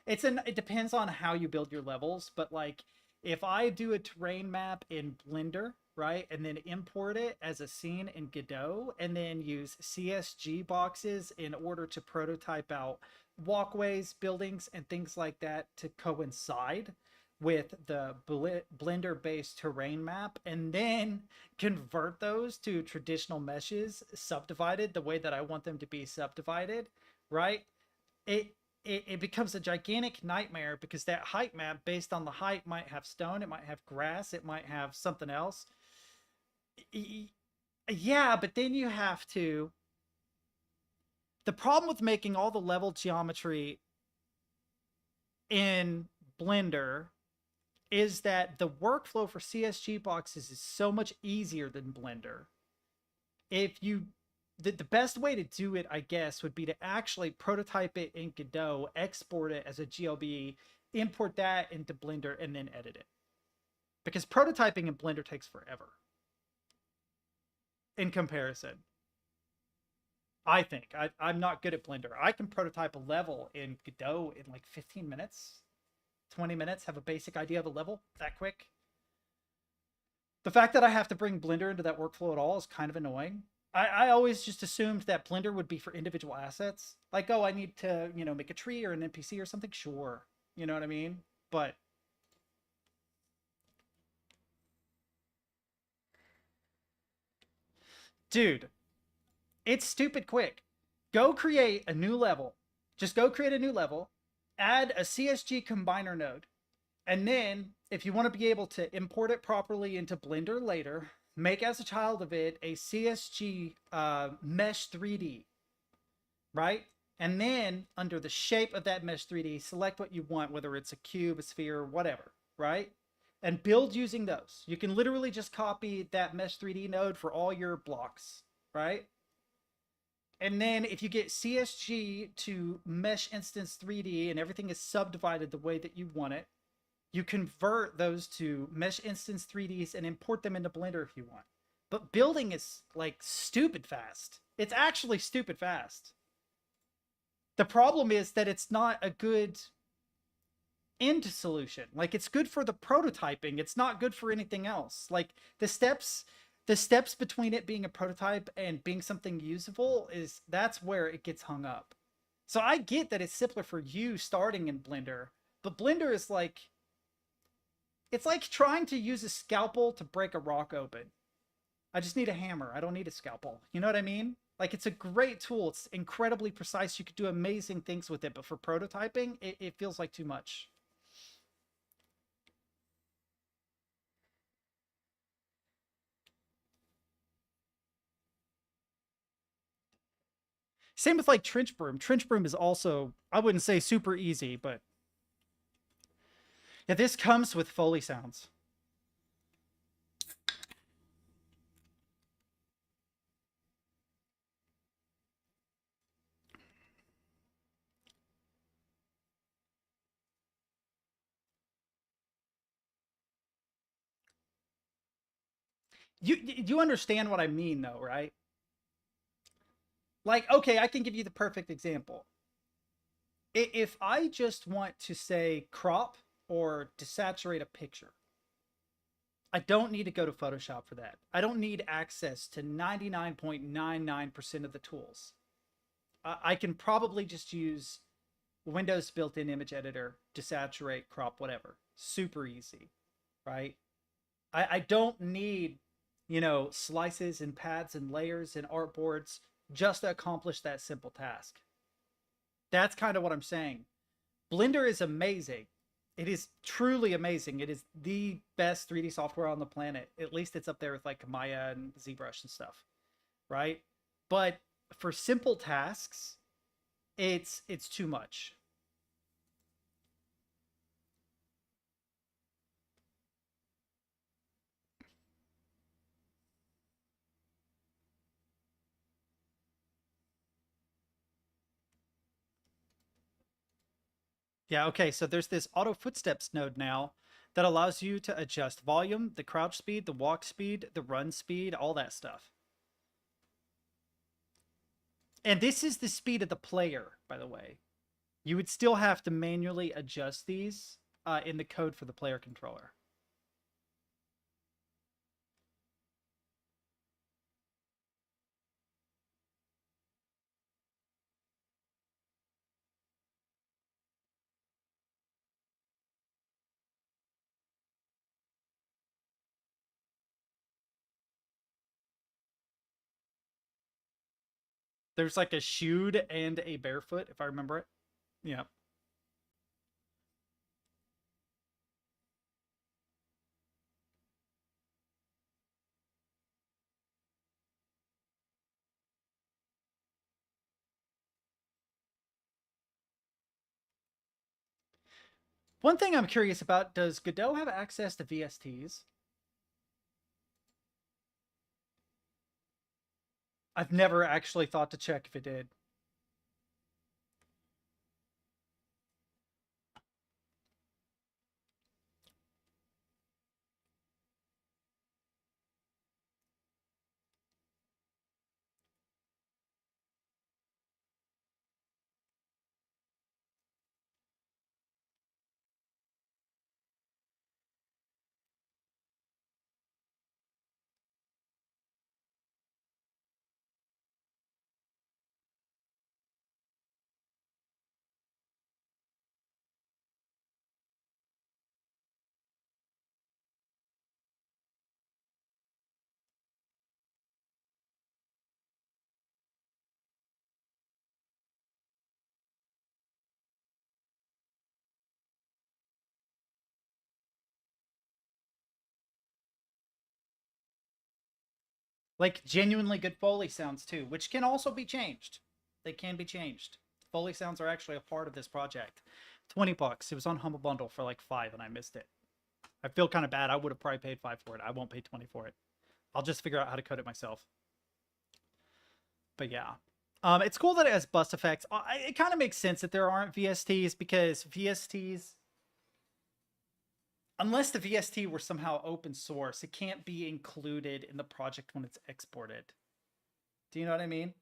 It depends on how you build your levels, but like if I do a terrain map in Blender, right, and then import it as a scene in Godot, and then use CSG boxes in order to prototype out walkways, buildings, and things like that to coincide with the Blender-based terrain map, and then convert those to traditional meshes subdivided the way that I want them to be subdivided, right? It it becomes a gigantic nightmare because that height map, based on the height, might have stone, it might have grass, it might have something else. Yeah, but then you have to. The problem with making all the level geometry in Blender is that the workflow for CSG boxes is so much easier than Blender. If you the best way to do it, I guess, would be to actually prototype it in Godot, export it as a GLB, import that into Blender, and then edit it. Because prototyping in Blender takes forever in comparison. I think. I'm not good at Blender. I can prototype a level in Godot in like 15 minutes, 20 minutes, have a basic idea of a level that quick. The fact that I have to bring Blender into that workflow at all is kind of annoying. I always just assumed that Blender would be for individual assets. Like, oh, I need to, make a tree or an NPC or something. Sure. You know what I mean? But, dude, it's stupid quick. Go create a new level. Just go create a new level, add a CSG combiner node, and then if you want to be able to import it properly into Blender later, make as a child of it a CSG mesh 3D, right? And then under the shape of that mesh 3D, select what you want, whether it's a cube, a sphere, whatever, right? And build using those. You can literally just copy that mesh 3D node for all your blocks, right? And then if you get CSG to mesh instance 3D and everything is subdivided the way that you want it, you convert those to mesh instance 3Ds and import them into Blender if you want. But building is like stupid fast. It's actually stupid fast. The problem is that it's not a good end solution. Like it's good for the prototyping. It's not good for anything else. Like the steps between it being a prototype and being something usable that's where it gets hung up. So I get that it's simpler for you starting in Blender, but Blender is like it's like trying to use a scalpel to break a rock open. I just need a hammer. I don't need a scalpel. You know what I mean? Like it's a great tool. It's incredibly precise. You could do amazing things with it, but for prototyping, it feels like too much. Same with like trench broom. Trench broom is also, I wouldn't say super easy, but yeah, this comes with Foley sounds. You understand what I mean though, right? Like, okay, I can give you the perfect example. If I just want to say crop or desaturate a picture, I don't need to go to Photoshop for that. I don't need access to 99.99% of the tools. I can probably just use Windows built-in image editor, desaturate, crop, whatever. Super easy, right? I don't need, slices and paths and layers and artboards just to accomplish that simple task. That's kind of what I'm saying. Blender is amazing. It is truly amazing. It is the best 3D software on the planet. At least it's up there with like Maya and ZBrush and stuff, right? But for simple tasks, it's too much. Yeah, okay, so there's this auto footsteps node now that allows you to adjust volume, the crouch speed, the walk speed, the run speed, all that stuff. And this is the speed of the player, by the way. You would still have to manually adjust these in the code for the player controller. There's like a shoed and a barefoot, if I remember it. Yeah. One thing I'm curious about, does Godot have access to VSTs? I've never actually thought to check if it did. Like genuinely good Foley sounds too, which can also be changed. They can be changed. Foley sounds are actually a part of this project. $20. It was on Humble Bundle for like 5 and I missed it. I feel kind of bad. I would have probably paid 5 for it. I won't pay 20 for it. I'll just figure out how to code it myself. But yeah. It's cool that it has bus effects. It kind of makes sense that there aren't VSTs because VSTs, unless the VST were somehow open source, it can't be included in the project when it's exported. Do you know what I mean?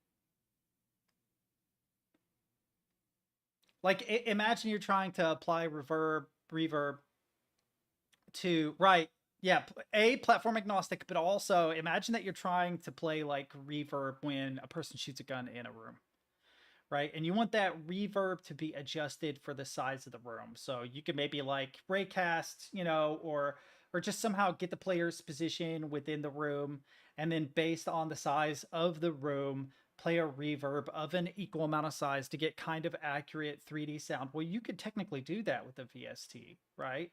Like, imagine you're trying to apply reverb to, right, yeah, platform agnostic, but also imagine that you're trying to play like reverb when a person shoots a gun in a room, right? And you want that reverb to be adjusted for the size of the room. So you can maybe like raycast, or just somehow get the player's position within the room, and then based on the size of the room, play a reverb of an equal amount of size to get kind of accurate 3D sound. Well, you could technically do that with a VST, right?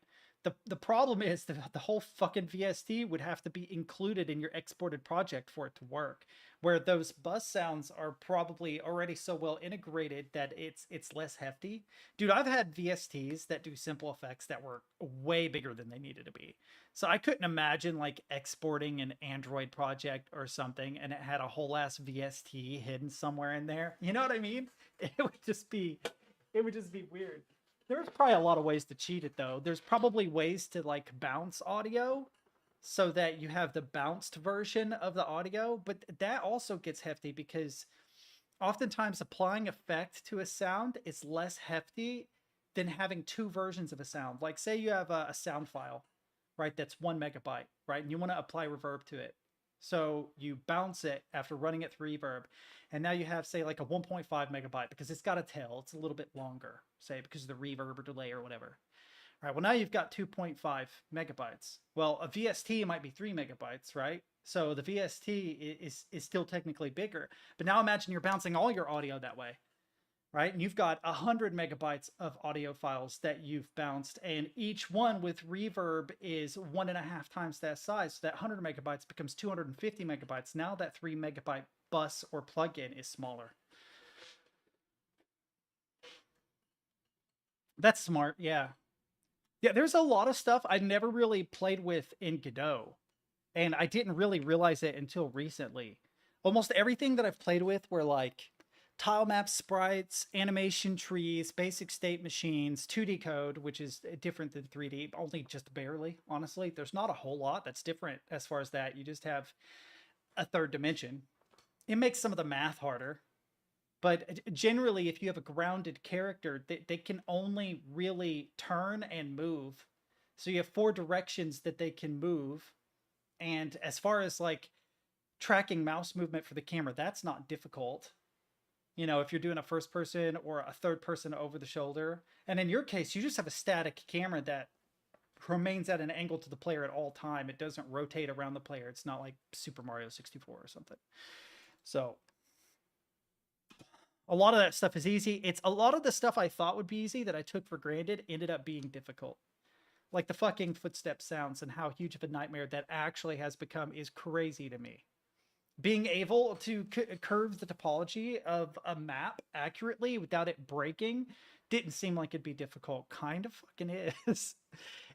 The problem is that the whole fucking VST would have to be included in your exported project for it to work, where those bus sounds are probably already so well integrated that it's less hefty. Dude, I've had VSTs that do simple effects that were way bigger than they needed to be. So I couldn't imagine like exporting an Android project or something and it had a whole ass VST hidden somewhere in there. You know what I mean? It would just be weird. There's probably a lot of ways to cheat it though. There's probably ways to like bounce audio so that you have the bounced version of the audio, but that also gets hefty because oftentimes applying effect to a sound is less hefty than having two versions of a sound. Like say you have a sound file, right? That's 1 MB, right? And you want to apply reverb to it. So you bounce it after running it through reverb. And now you have say like a 1.5 MB because it's got a tail. It's a little bit longer, say because of the reverb or delay or whatever. All right, well, now you've got 2.5 MB. Well, a VST might be 3 MB, right? So the VST is still technically bigger. But now imagine you're bouncing all your audio that way, right? And you've got 100 MB of audio files that you've bounced, and each one with reverb is 1.5 times that size. So that 100 MB becomes 250 MB. Now that 3 MB bus or plugin is smaller. That's smart, yeah. Yeah, there's a lot of stuff I never really played with in Godot, and I didn't really realize it until recently. Almost everything that I've played with were like tile maps, sprites, animation trees, basic state machines, 2D code, which is different than 3D, only just barely, honestly. There's not a whole lot that's different as far as that. You just have a third dimension. It makes some of the math harder. But generally, if you have a grounded character, they can only really turn and move. So you have 4 directions that they can move. And as far as like tracking mouse movement for the camera, that's not difficult. You know, if you're doing a first person or a third person over the shoulder. And in your case, you just have a static camera that remains at an angle to the player at all time. It doesn't rotate around the player. It's not like Super Mario 64 or something. So a lot of that stuff is easy. It's a lot of the stuff I thought would be easy that I took for granted ended up being difficult. Like the fucking footstep sounds and how huge of a nightmare that actually has become is crazy to me. Being able to curve the topology of a map accurately without it breaking didn't seem like it'd be difficult. Kind of fucking is.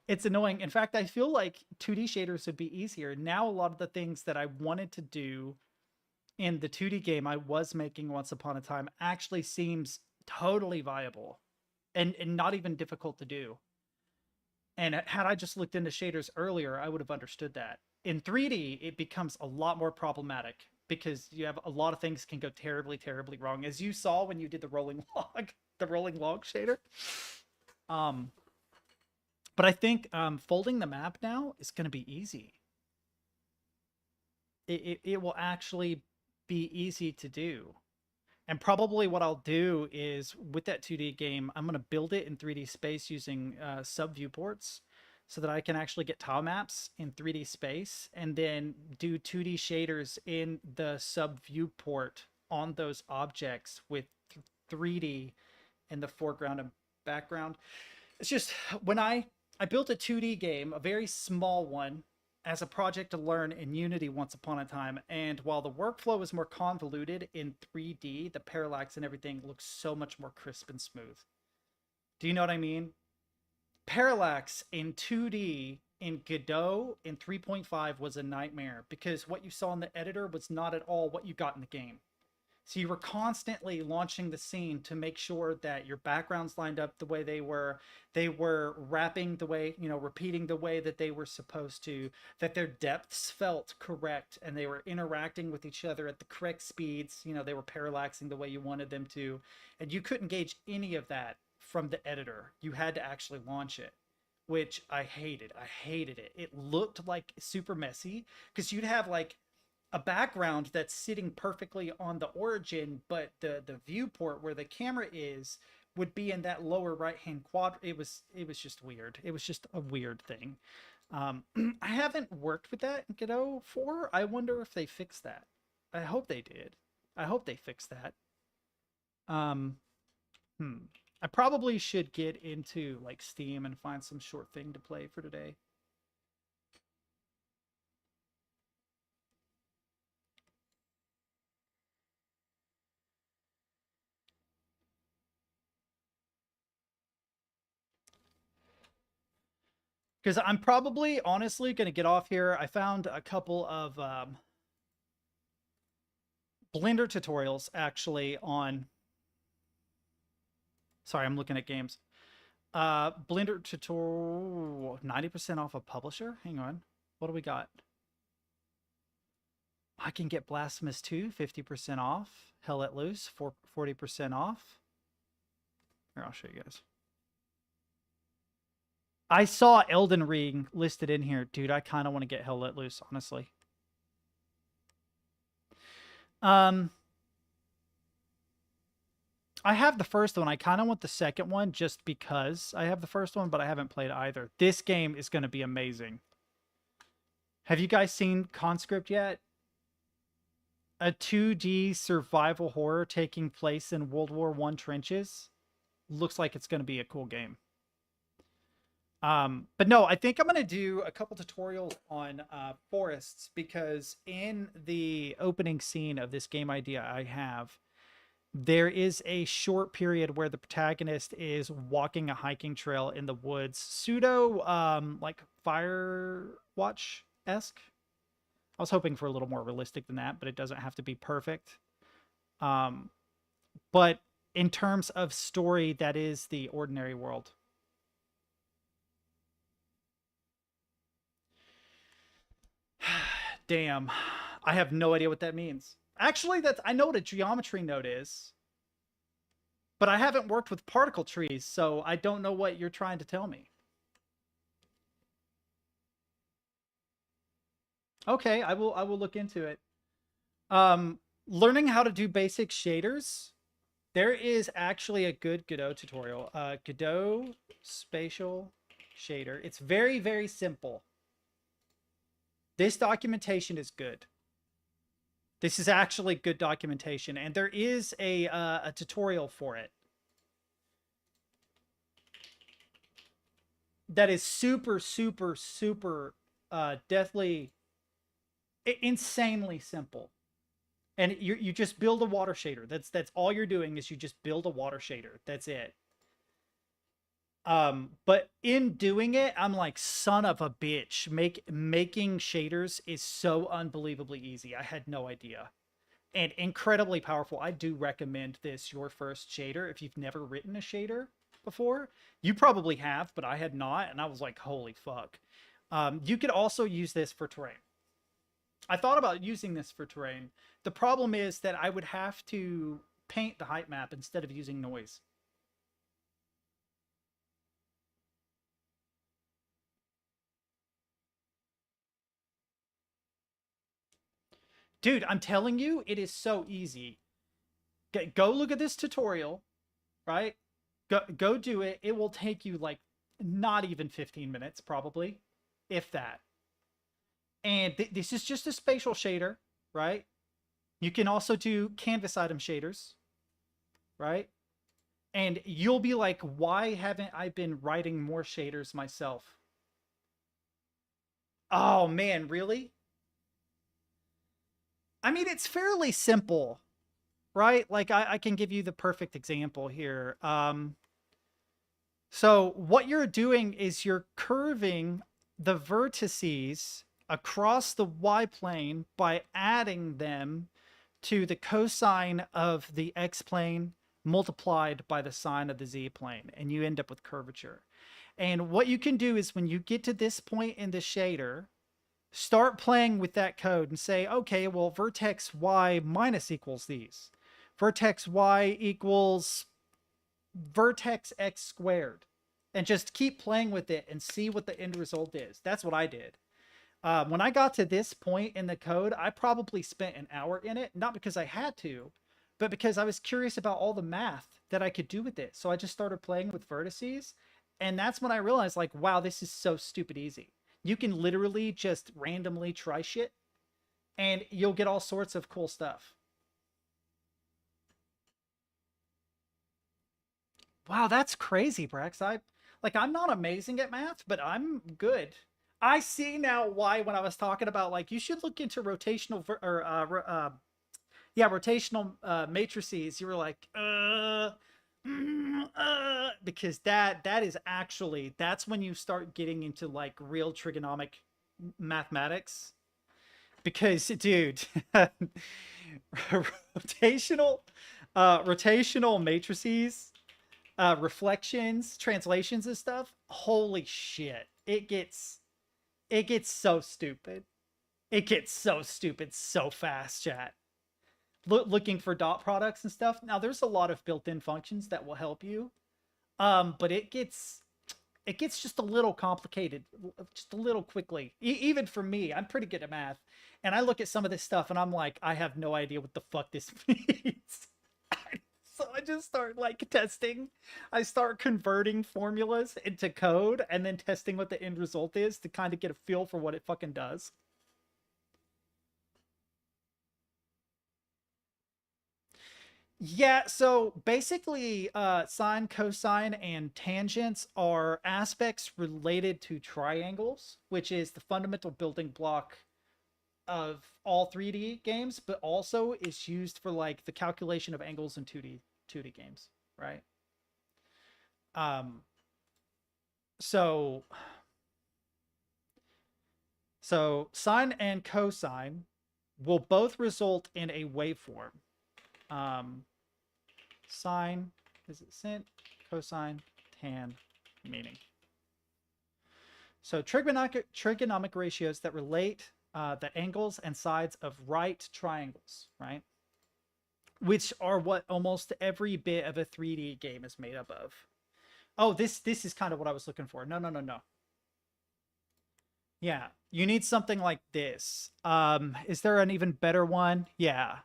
It's annoying. In fact, I feel like 2D shaders would be easier. Now a lot of the things that I wanted to do in the 2D game I was making once upon a time actually seems totally viable and not even difficult to do. And had I just looked into shaders earlier, I would have understood that. In 3D, it becomes a lot more problematic because you have a lot of things can go terribly, terribly wrong. As you saw when you did the rolling log shader. But I think folding the map now is going to be easy. It will actually be easy to do. And probably what I'll do is with that 2D game, I'm going to build it in 3D space using sub viewports so that I can actually get tile maps in 3D space and then do 2D shaders in the sub viewport on those objects with 3D in the foreground and background. It's just when I built a 2D game, a very small one, as a project to learn in Unity once upon a time. And while the workflow is more convoluted in 3D, the parallax and everything looks so much more crisp and smooth. Do you know what I mean? Parallax in 2D in Godot in 3.5 was a nightmare because what you saw in the editor was not at all what you got in the game. So you were constantly launching the scene to make sure that your backgrounds lined up the way they were wrapping the way, you know, repeating the way that they were supposed to, that their depths felt correct and they were interacting with each other at the correct speeds, you know, they were parallaxing the way you wanted them to, and you couldn't gauge any of that from the editor. You had to actually launch it, which I hated. I hated it. It looked like super messy because you'd have like a background that's sitting perfectly on the origin, but the viewport where the camera is would be in that lower right hand quadrant. It was just weird. It was just a weird thing. I haven't worked with that in Godot 4. I wonder if they fixed that. I hope they did. I hope they fixed that. I probably should get into like Steam and find some short thing to play for today. Because I'm probably honestly going to get off here. I found a couple of Blender tutorials actually on. Sorry, I'm looking at games. Blender tutorial 90% off a publisher. Hang on. What do we got? I can get Blasphemous 2 50% off. Hell Let Loose 40% off. Here, I'll show you guys. I saw Elden Ring listed in here. Dude, I kind of want to get Hell Let Loose, honestly. I have the first one. I kind of want the second one just because I have the first one, but I haven't played either. This game is going to be amazing. Have you guys seen Conscript yet? A 2D survival horror taking place in World War I trenches. Looks like it's going to be a cool game. But no, I think I'm going to do a couple tutorials on forests because in the opening scene of this game idea I have, there is a short period where the protagonist is walking a hiking trail in the woods, pseudo like Firewatch-esque. I was hoping for a little more realistic than that, but it doesn't have to be perfect. but in terms of story, that is the ordinary world. Damn. I have no idea what that means. Actually, that's I know what a geometry node is, but I haven't worked with particle trees, so I don't know what you're trying to tell me. Okay, I will look into it. Learning how to do basic shaders. There is actually a good Godot tutorial. Godot spatial shader. It's very, very simple. This documentation is good. This is actually good documentation, and there is a tutorial for it that is super, super, super deathly, insanely simple. And you just build a water shader. That's all you're doing is you just build a water shader. That's it. But in doing it, I'm like, son of a bitch. Making shaders is so unbelievably easy. I had no idea. And incredibly powerful. I do recommend this your first shader if you've never written a shader before. You probably have, but I had not, and I was like, holy fuck. You could also use this for terrain. I thought about using this for terrain. The problem is that I would have to paint the height map instead of using noise. Dude, I'm telling you, it is so easy. Go look at this tutorial, right? Go do it. It will take you like not even 15 minutes, probably, if that. And this is just a spatial shader, right? You can also do canvas item shaders, right? And you'll be like, why haven't I been writing more shaders myself? Oh man, really? I mean, it's fairly simple, right? Like I can give you the perfect example here. So what you're doing is you're curving the vertices across the y-plane by adding them to the cosine of the x-plane multiplied by the sine of the z-plane, and you end up with curvature. And what you can do is when you get to this point in the shader, start playing with that code and say, okay, well, vertex y minus equals these. Vertex y equals vertex x squared. And just keep playing with it and see what the end result is. That's what I did. When I got to this point in the code, I probably spent an hour in it, not because I had to, but because I was curious about all the math that I could do with it. So I just started playing with vertices. And that's when I realized, like, wow, this is so stupid easy. You can literally just randomly try shit and you'll get all sorts of cool stuff. Wow, that's crazy, Brex. I'm not amazing at math, but I'm good. I see now why when I was talking about like you should look into rotational rotational matrices. You were like, because that is actually that's when you start getting into like real trigonomic mathematics. Because, dude, rotational matrices, reflections, translations, and stuff. Holy shit! It gets so stupid. It gets so stupid so fast, chat. Looking for dot products and stuff. Now, there's a lot of built-in functions that will help you, but it gets just a little complicated, just a little quickly. Even for me, I'm pretty good at math, and I look at some of this stuff and I'm like, I have no idea what the fuck this means. So I just start like testing. I start converting formulas into code and then testing what the end result is to kind of get a feel for what it fucking does. Yeah, so basically, sine, cosine, and tangents are aspects related to triangles, which is the fundamental building block of all 3D games, but also is used for like the calculation of angles in 2D games, right? Um, so so sine and cosine will both result in a waveform. Um, sine, is it sint, cosine, tan, meaning. So trigonomic ratios that relate the angles and sides of right triangles, right? Which are what almost every bit of a 3D game is made up of. Oh, this is kind of what I was looking for. No. Yeah, you need something like this. Is there an even better one? Yeah.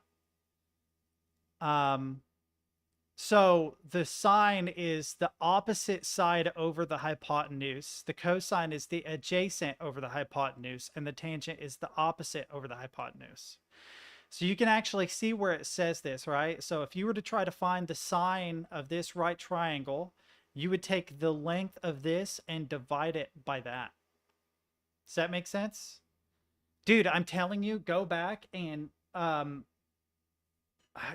So the sine is the opposite side over the hypotenuse. The cosine is the adjacent over the hypotenuse, and the tangent is the opposite over the hypotenuse. So you can actually see where it says this, right? So if you were to try to find the sine of this right triangle, you would take the length of this and divide it by that. Does that make sense? Dude, I'm telling you, go back and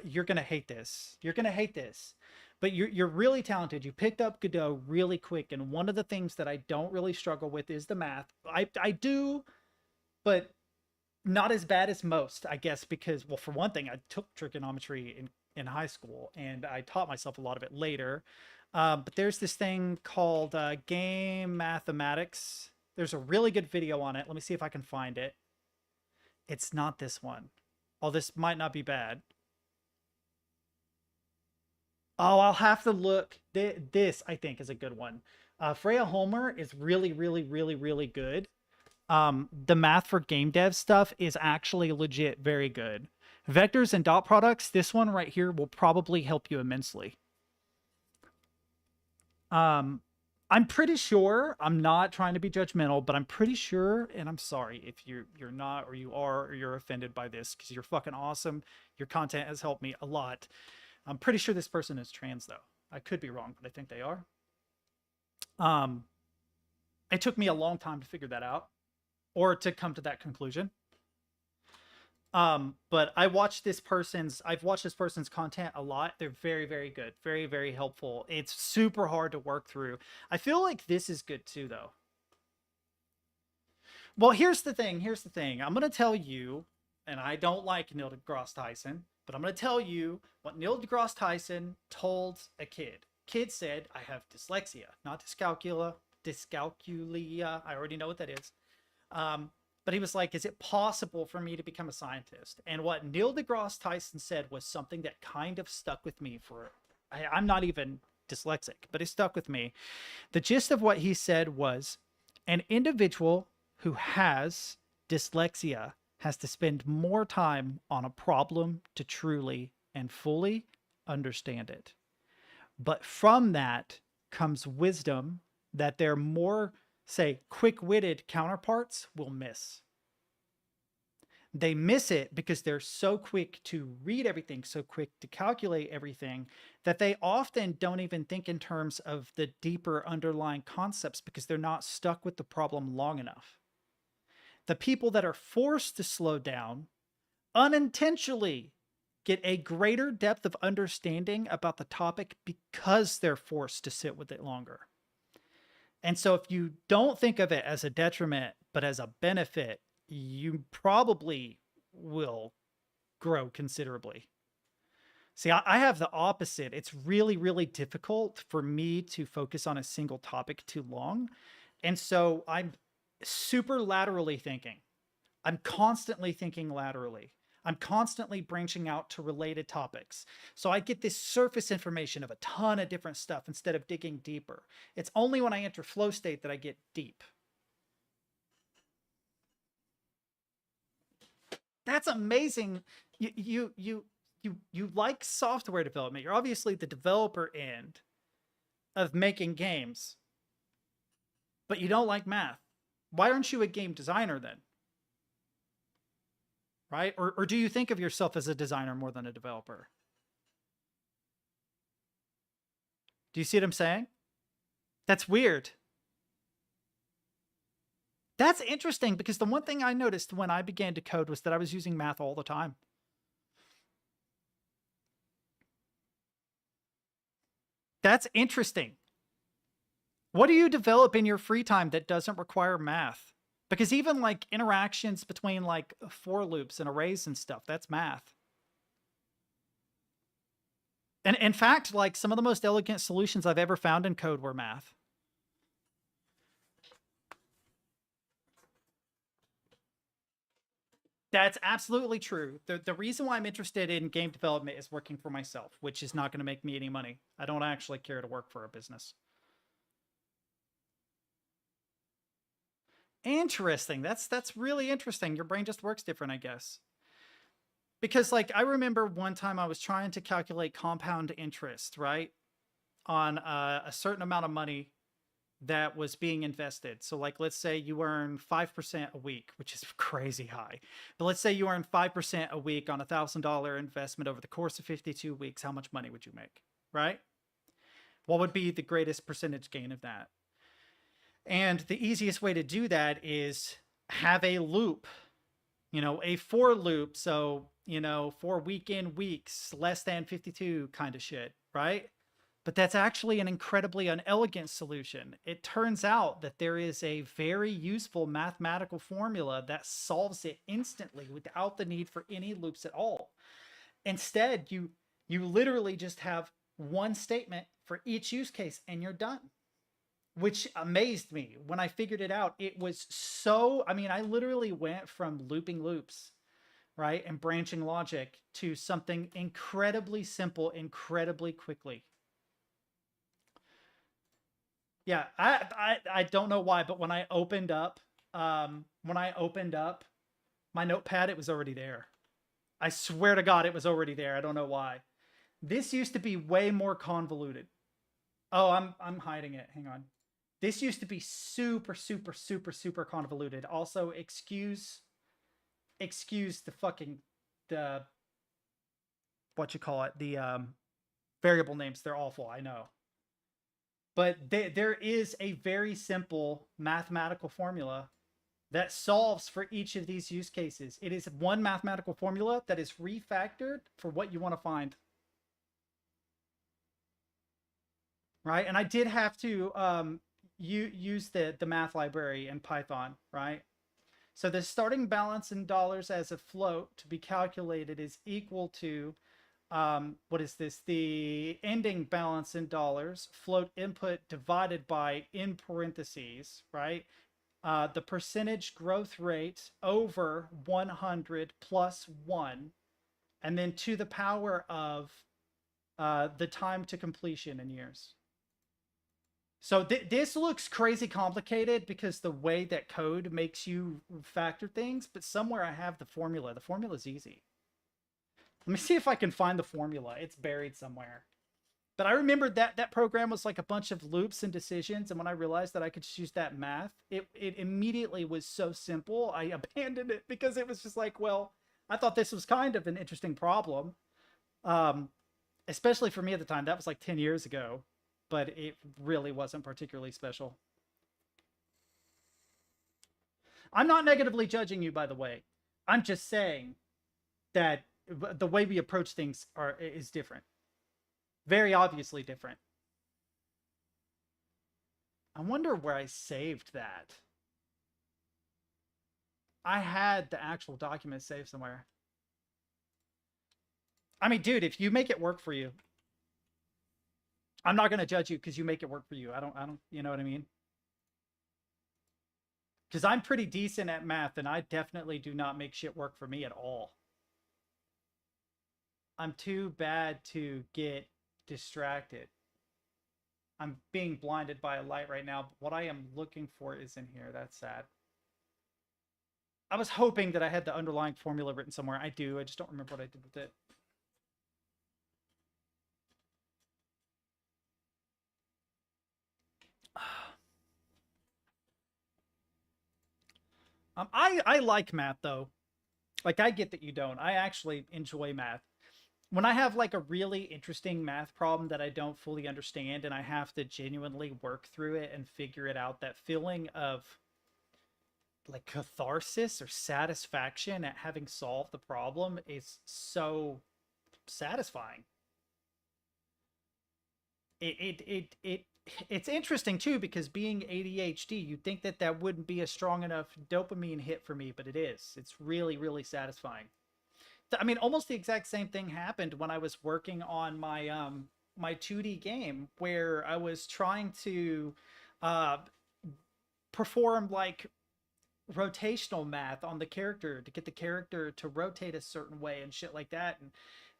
you're gonna hate this. You're gonna hate this. But you're really talented. You picked up Godot really quick, and one of the things that I don't really struggle with is the math. I do, but not as bad as most, I guess, because, well, for one thing, I took trigonometry in high school, and I taught myself a lot of it later. But there's this thing called game mathematics. There's a really good video on it. Let me see if I can find it. It's not this one. Oh, this might not be bad. Oh, I'll have to look. This, I think, is a good one. Freya Homer is really, really, really, really good. The math for game dev stuff is actually legit very good. Vectors and dot products, this one right here will probably help you immensely. I'm pretty sure, I'm not trying to be judgmental, but I'm pretty sure, and I'm sorry if you're not, or you are, or you're offended by this, because you're fucking awesome. Your content has helped me a lot. I'm pretty sure this person is trans, though. I could be wrong, but I think they are. It took me a long time to figure that out, or to come to that conclusion. But I've watched this person's content a lot. They're very, very good. Very, very helpful. It's super hard to work through. I feel like this is good too, though. Well, here's the thing. I'm going to tell you, and I don't like Neil deGrasse Tyson, but I'm going to tell you what Neil deGrasse Tyson told a kid. Kid said, I have dyslexia, not dyscalculia. I already know what that is. But he was like, is it possible for me to become a scientist? And what Neil deGrasse Tyson said was something that kind of stuck with me I'm not even dyslexic, but it stuck with me. The gist of what he said was, an individual who has dyslexia has to spend more time on a problem to truly and fully understand it. But from that comes wisdom that their more, say, quick-witted counterparts will miss. They miss it because they're so quick to read everything, so quick to calculate everything, that they often don't even think in terms of the deeper underlying concepts because they're not stuck with the problem long enough. The people that are forced to slow down unintentionally get a greater depth of understanding about the topic because they're forced to sit with it longer. And so if you don't think of it as a detriment, but as a benefit, you probably will grow considerably. See, I have the opposite. It's really, really difficult for me to focus on a single topic too long. And so I'm super laterally thinking. I'm constantly thinking laterally. I'm constantly branching out to related topics. So I get this surface information of a ton of different stuff instead of digging deeper. It's only when I enter flow state that I get deep. That's amazing. You like software development. You're obviously the developer end of making games, but you don't like math. Why aren't you a game designer then? Right? Or do you think of yourself as a designer more than a developer? Do you see what I'm saying? That's weird. That's interesting because the one thing I noticed when I began to code was that I was using math all the time. That's interesting. What do you develop in your free time that doesn't require math? Because even like interactions between like for loops and arrays and stuff, that's math. And in fact, like some of the most elegant solutions I've ever found in code were math. That's absolutely true. The reason why I'm interested in game development is working for myself, which is not going to make me any money. I don't actually care to work for a business. Interesting. That's really interesting. Your brain just works different, I guess. Because like I remember one time I was trying to calculate compound interest, right? On a certain amount of money that was being invested. So like let's say you earn 5% a week, which is crazy high. But let's say you earn 5% a week on $1,000 investment over the course of 52 weeks, how much money would you make? Right? What would be the greatest percentage gain of that? And the easiest way to do that is have a loop, a for loop. So, for weekend weeks, less than 52 kind of shit, right? But that's actually an incredibly unelegant solution. It turns out that there is a very useful mathematical formula that solves it instantly without the need for any loops at all. Instead, you literally just have one statement for each use case and you're done. Which amazed me when I figured it out. It was so, I mean, I literally went from looping loops, right, and branching logic to something incredibly simple, incredibly quickly. Yeah, I don't know why, but when I opened up my notepad, it was already there. I swear to God, it was already there. I don't know why. This used to be way more convoluted. Oh, I'm hiding it. Hang on. This used to be super, super, super, super convoluted. Also, excuse the fucking the what you call it, the variable names. They're awful. I know. But there is a very simple mathematical formula that solves for each of these use cases. It is one mathematical formula that is refactored for what you want to find. Right? And I did have to use the math library in Python, right? So the starting balance in dollars as a float to be calculated is equal to what is this? The ending balance in dollars, float input divided by in parentheses, right? The percentage growth rate over 100 plus 1, and then to the power of the time to completion in years. So this looks crazy complicated because the way that code makes you factor things, but somewhere I have the formula. The formula is easy. Let me see if I can find the formula. It's buried somewhere. But I remembered that program was like a bunch of loops and decisions, and when I realized that I could just use that math, it immediately was so simple. I abandoned it because it was just like, well, I thought this was kind of an interesting problem. Um, Especially for me at the time. That was like 10 years ago, but it really wasn't particularly special. I'm not negatively judging you, by the way. I'm just saying that the way we approach things is different. Very obviously different. I wonder where I saved that. I had the actual document saved somewhere. I mean, dude, if you make it work for you, I'm not going to judge you because you make it work for you. I don't, you know what I mean? Because I'm pretty decent at math and I definitely do not make shit work for me at all. I'm too bad to get distracted. I'm being blinded by a light right now, but what I am looking for is in here. That's sad. I was hoping that I had the underlying formula written somewhere. I do. I just don't remember what I did with it. I like math though. Like I get that you don't. I actually enjoy math. When I have like a really interesting math problem that I don't fully understand and I have to genuinely work through it and figure it out, that feeling of like catharsis or satisfaction at having solved the problem is so satisfying. It it's interesting too because being ADHD, you'd think that that wouldn't be a strong enough dopamine hit for me, but it is. It's really satisfying. I mean, almost the exact same thing happened when I was working on my 2D game where I was trying to uh perform like rotational math on the character to get the character to rotate a certain way and shit like that, and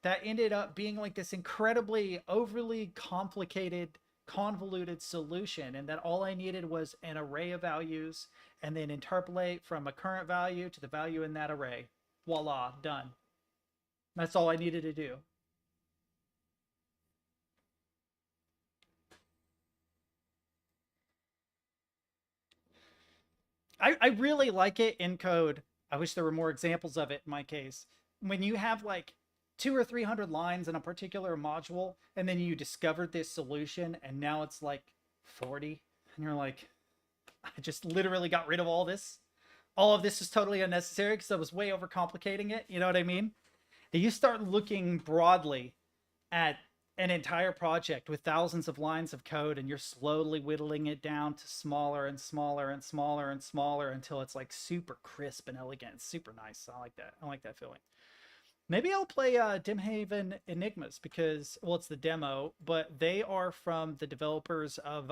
that ended up being like this incredibly overly complicated convoluted solution, and that all I needed was an array of values and then interpolate from a current value to the value in that array. Voila, done. That's all I needed to do. I really like it in code. I wish there were more examples of it in my case. When you have like 200 or 300 lines in a particular module, and then you discovered this solution, and now it's like 40, and you're like, I just literally got rid of all this. All of this is totally unnecessary because I was way overcomplicating it. You know what I mean? And you start looking broadly at an entire project with thousands of lines of code, and you're slowly whittling it down to smaller and smaller and smaller and smaller until it's like super crisp and elegant. It's super nice. I like that. I like that feeling. Maybe I'll play Dimhaven Enigmas because, well, it's the demo, but they are from the developers of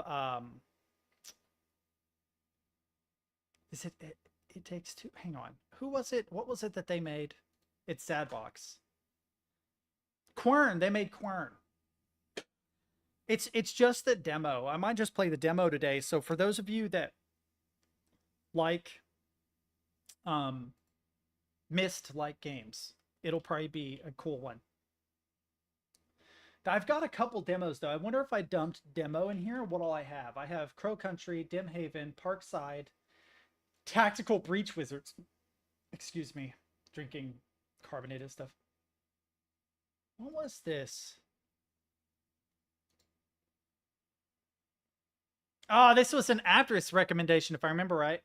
is it takes two? Hang on. Who was it? What was it that they made? It's Sadbox. Quern. They made Quern. It's just the demo. I might just play the demo today. So for those of you that like Myst like games, it'll probably be a cool one. I've got a couple demos though. I wonder if I dumped demo in here, what all I have. I have Crow Country, Dimhaven, Parkside, Tactical Breach Wizards. Excuse me, drinking carbonated stuff. What was this? Oh, this was an Aptris recommendation, if I remember right.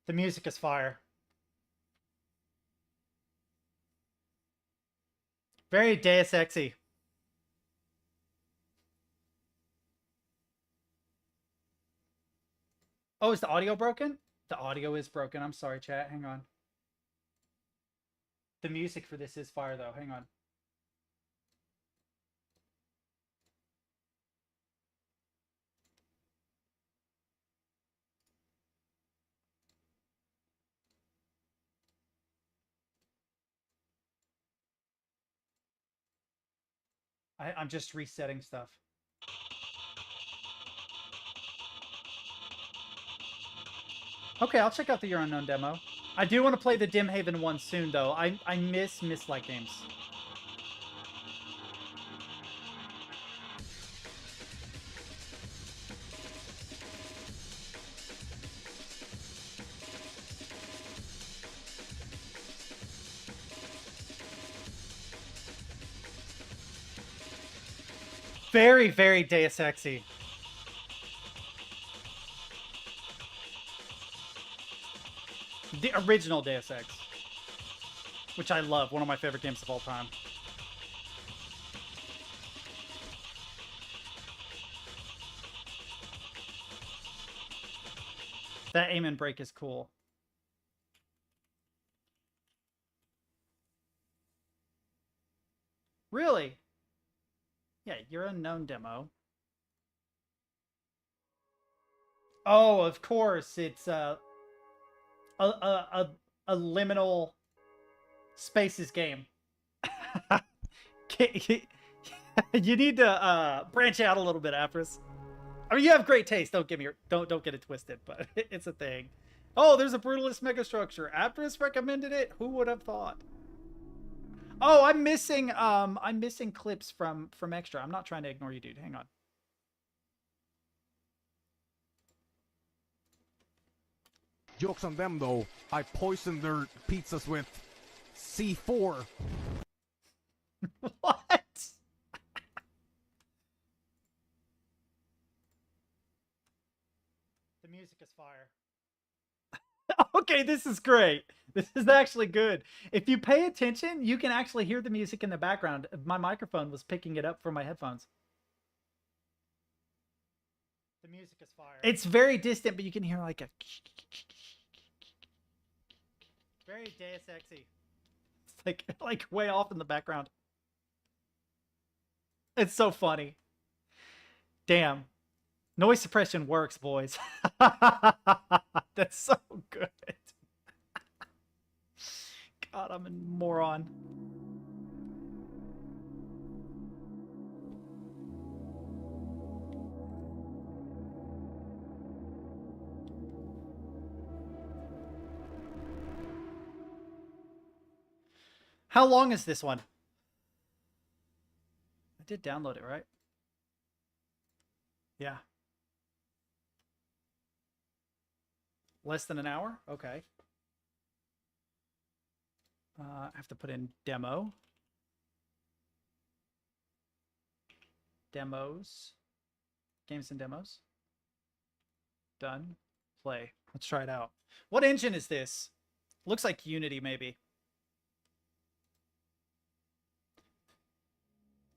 The music is fire. Very Deus Exy. Oh, is the audio broken? The audio is broken. I'm sorry, chat. Hang on. The music for this is fire, though. Hang on. I'm just resetting stuff. Okay, I'll check out the Year Unknown demo. I do want to play the Dimhaven one soon, though. I miss Myst-like games. Very, very Deus Exy. The original Deus Ex. Which I love. One of my favorite games of all time. That aim and break is cool. Really? Yeah, Year Unknown demo. Oh, of course. It's a liminal spaces game. You need to branch out a little bit, Apris. I mean, you have great taste. Don't get it twisted, but it's a thing. Oh, there's a brutalist megastructure. Apris recommended it. Who would have thought? Oh, I'm missing clips from extra. I'm not trying to ignore you, dude. Hang on. Jokes on them, though. I poisoned their pizzas with C4. What? The music is fire. Okay, this is great. This is actually good. If you pay attention, you can actually hear the music in the background. My microphone was picking it up from my headphones. The music is fire. It's very distant, but you can hear like a very Deus Exy. It's like way off in the background. It's so funny. Damn. Noise suppression works, boys. That's so good. God, I'm a moron. How long is this one? I did download it, right? Yeah. Less than an hour? Okay. I have to put in demo. Demos. Games and demos. Done. Play. Let's try it out. What engine is this? Looks like Unity, maybe.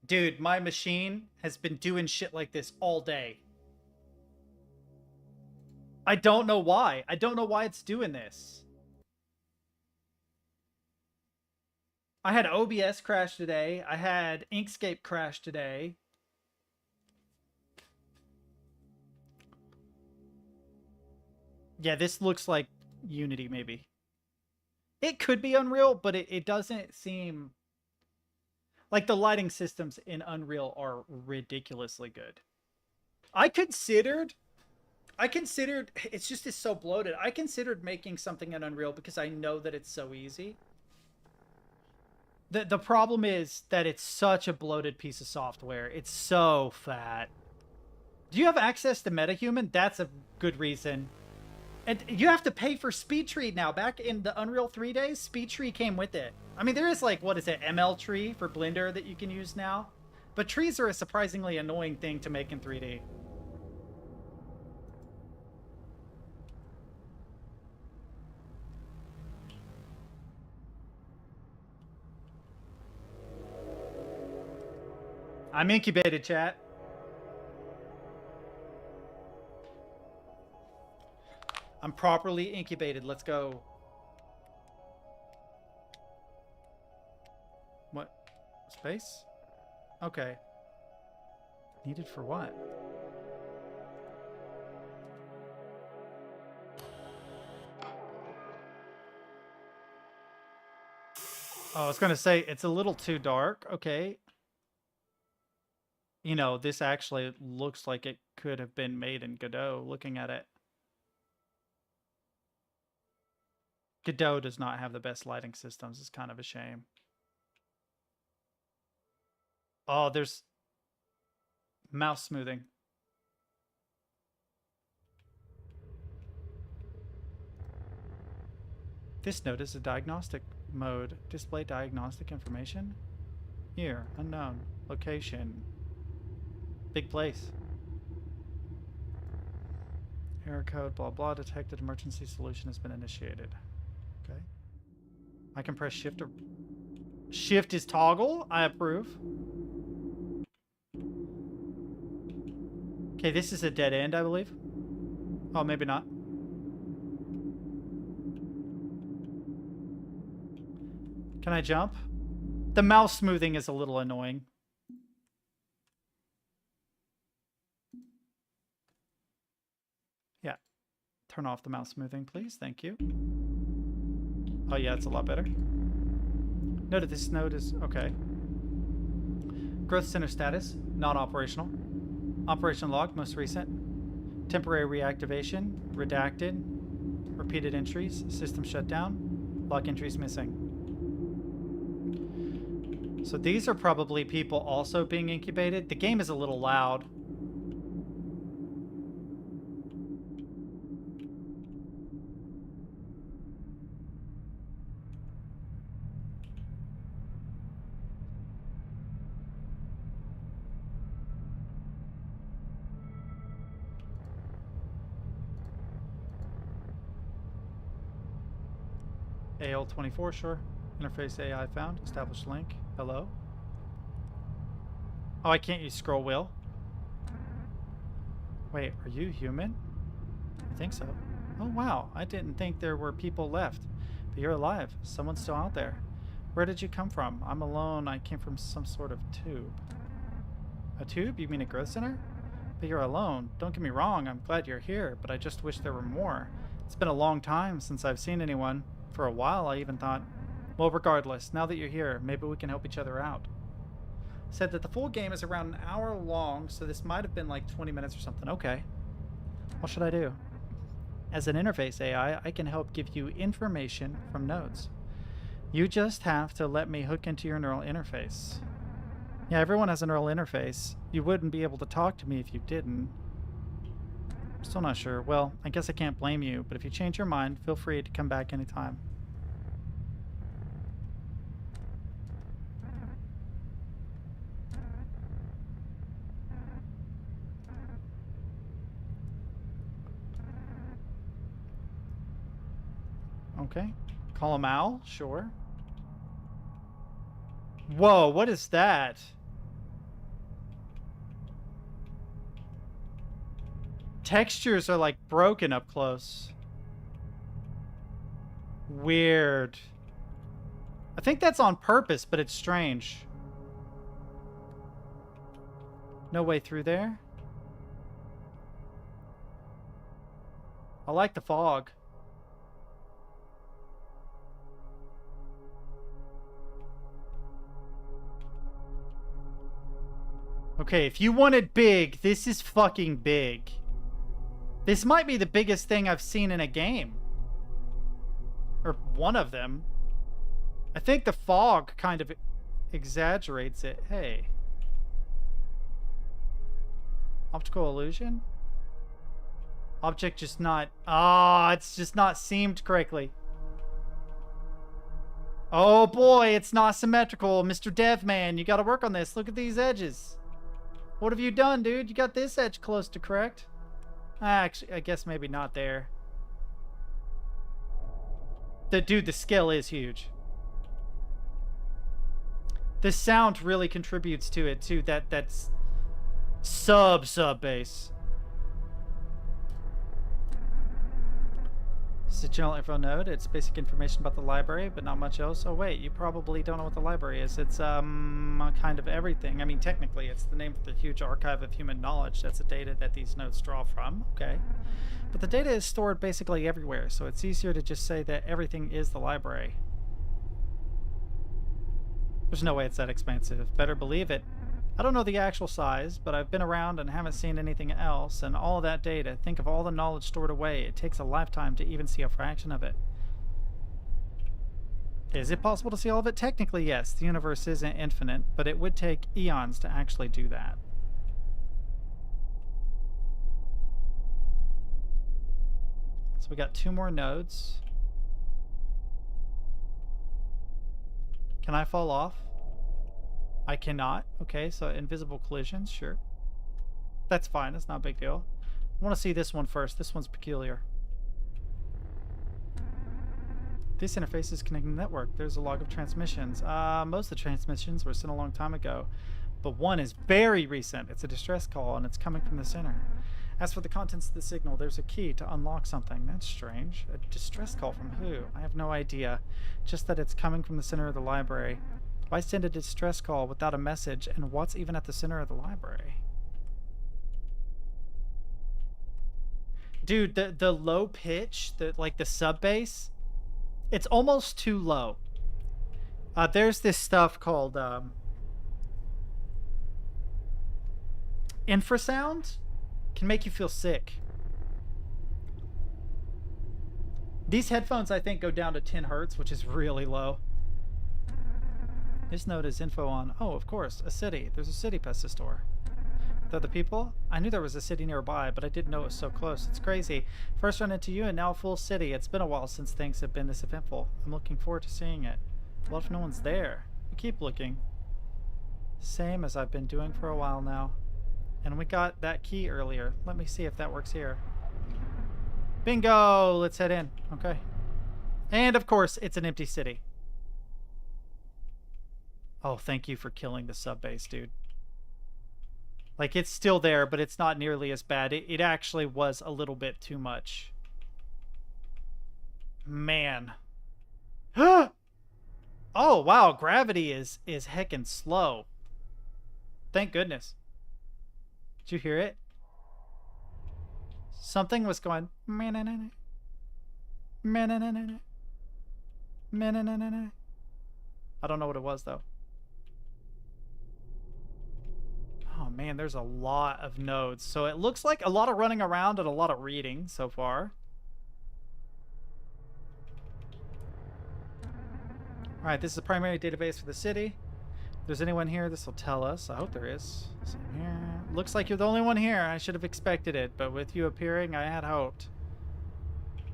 Dude, my machine has been doing shit like this all day. I don't know why. I don't know why it's doing this. I had OBS crash today. I had Inkscape crash today. Yeah, this looks like Unity, maybe. It could be Unreal, but it doesn't seem... Like, the lighting systems in Unreal are ridiculously good. I considered... It's just it's so bloated. I considered making something in Unreal because I know that it's so easy. The problem is that it's such a bloated piece of software. It's so fat. Do you have access to MetaHuman? That's a good reason. And you have to pay for SpeedTree now. Back in the Unreal 3 days, SpeedTree came with it. I mean, there is like, what is it, ML Tree for Blender that you can use now. But trees are a surprisingly annoying thing to make in 3D. I'm incubated, chat. I'm properly incubated. Let's go. What? Space? Okay. Needed for what? Oh, I was gonna say, it's a little too dark. Okay. You know, this actually looks like it could have been made in Godot, looking at it. Godot does not have the best lighting systems. It's kind of a shame. Oh, there's mouse smoothing. This node is a diagnostic mode. Display diagnostic information. Here, unknown. Location. Big place. Error code, blah, blah. Detected emergency solution has been initiated. Okay. I can press shift or... Shift is toggle. I approve. Okay, this is a dead end, I believe. Oh, maybe not. Can I jump? The mouse smoothing is a little annoying. Yeah. Turn off the mouse smoothing, please. Thank you. Oh, yeah, it's a lot better. Note this node is... Okay. Growth center status. Not operational. Operation log, most recent. Temporary reactivation. Redacted. Repeated entries. System shutdown. Log entries missing. So these are probably people also being incubated. The game is a little loud. AL24, sure. Interface AI found. Established link. Hello? Oh, I can't use scroll wheel. Wait, are you human? I think so. Oh, wow. I didn't think there were people left. But you're alive. Someone's still out there. Where did you come from? I'm alone. I came from some sort of tube. A tube? You mean a growth center? But you're alone. Don't get me wrong. I'm glad you're here, but I just wish there were more. It's been a long time since I've seen anyone. For a while, I even thought, well, regardless, now that you're here, maybe we can help each other out. Said that the full game is around an hour long, so this might have been like 20 minutes or something. Okay. What should I do? As an interface AI, I can help give you information from nodes. You just have to let me hook into your neural interface. Yeah, everyone has a neural interface. You wouldn't be able to talk to me if you didn't. I'm still not sure. Well, I guess I can't blame you, but if you change your mind, feel free to come back anytime. Okay. Call him Al? Sure. Whoa, what is that? Textures are like broken up close. Weird. I think that's on purpose, but it's strange. No way through there. I like the fog. Okay, if you wanted big, this is fucking big. This might be the biggest thing I've seen in a game. Or one of them. I think the fog kind of exaggerates it. Hey. Optical illusion? Object just not... Ah, it's just not seamed correctly. Oh boy, it's not symmetrical. Mr. Devman, you gotta work on this. Look at these edges. What have you done, dude? You got this edge close to correct. Actually, I guess maybe not there. Dude, the scale is huge. The sound really contributes to it, too. That's sub bass. This is a general info node. It's basic information about the library, but not much else. Oh wait, you probably don't know what the library is. It's kind of everything. I mean, technically, it's the name for the huge archive of human knowledge. That's the data that these nodes draw from. Okay, but the data is stored basically everywhere, so it's easier to just say that everything is the library. There's no way it's that expansive. Better believe it. I don't know the actual size, but I've been around and haven't seen anything else, and all of that data, think of all the knowledge stored away. It takes a lifetime to even see a fraction of it. Is it possible to see all of it? Technically, yes. The universe isn't infinite, but it would take eons to actually do that. So we got 2 more nodes. Can I fall off? I cannot. Okay, so invisible collisions, sure. That's fine, that's not a big deal. I want to see this one first. This one's peculiar. This interface is connecting the network. There's a log of transmissions. Most of the transmissions were sent a long time ago, but one is very recent. It's a distress call, and it's coming from the center. As for the contents of the signal, there's a key to unlock something. That's strange. A distress call from who? I have no idea. Just that it's coming from the center of the library. Why send a distress call without a message, and what's even at the center of the library? Dude, the low pitch, like the sub bass, it's almost too low. There's this stuff called infrasound. Can make you feel sick. These headphones, I think, go down to 10 hertz, which is really low. This node is info on, oh, of course, a city. There's a city pest store. The other people? I knew there was a city nearby, but I didn't know it was so close. It's crazy. First run into you and now a full city. It's been a while since things have been this eventful. I'm looking forward to seeing it. What if no one's there? We keep looking. Same as I've been doing for a while now. And we got that key earlier. Let me see if that works here. Bingo! Let's head in. Okay. And of course, it's an empty city. Oh, thank you for killing the sub base, dude. Like, it's still there, but it's not nearly as bad. It actually was a little bit too much. Man. Oh, wow. Gravity is heckin' slow. Thank goodness. Did you hear it? Something was going... I don't know what it was, though. Oh, man, there's a lot of nodes. So it looks like a lot of running around and a lot of reading so far. All right, this is the primary database for the city. If there's anyone here, this will tell us. I hope there is. Here. Looks like you're the only one here. I should have expected it, but with you appearing, I had hoped.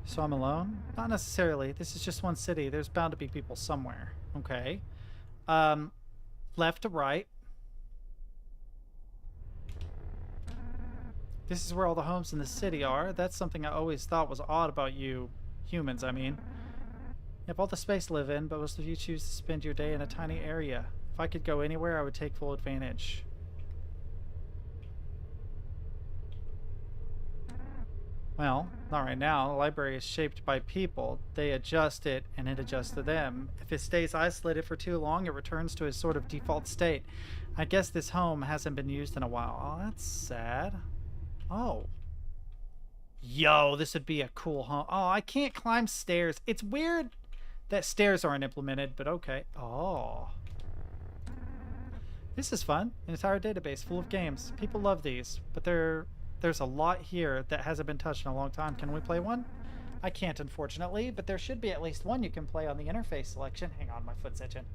So I'm alone? Not necessarily. This is just one city. There's bound to be people somewhere. Okay. Left to right. This is where all the homes in the city are. That's something I always thought was odd about you humans, I mean. You have all the space to live in, but most of you choose to spend your day in a tiny area. If I could go anywhere, I would take full advantage. Well, not right now. The library is shaped by people. They adjust it, and it adjusts to them. If it stays isolated for too long, it returns to its sort of default state. I guess this home hasn't been used in a while. Oh, that's sad. Oh. Yo, this would be a cool home. Oh, I can't climb stairs. It's weird that stairs aren't implemented, but okay. Oh. This is fun. An entire database full of games. People love these, but there's a lot here that hasn't been touched in a long time. Can we play one? I can't, unfortunately, but there should be at least one you can play on the interface selection. Hang on, my foot's itching.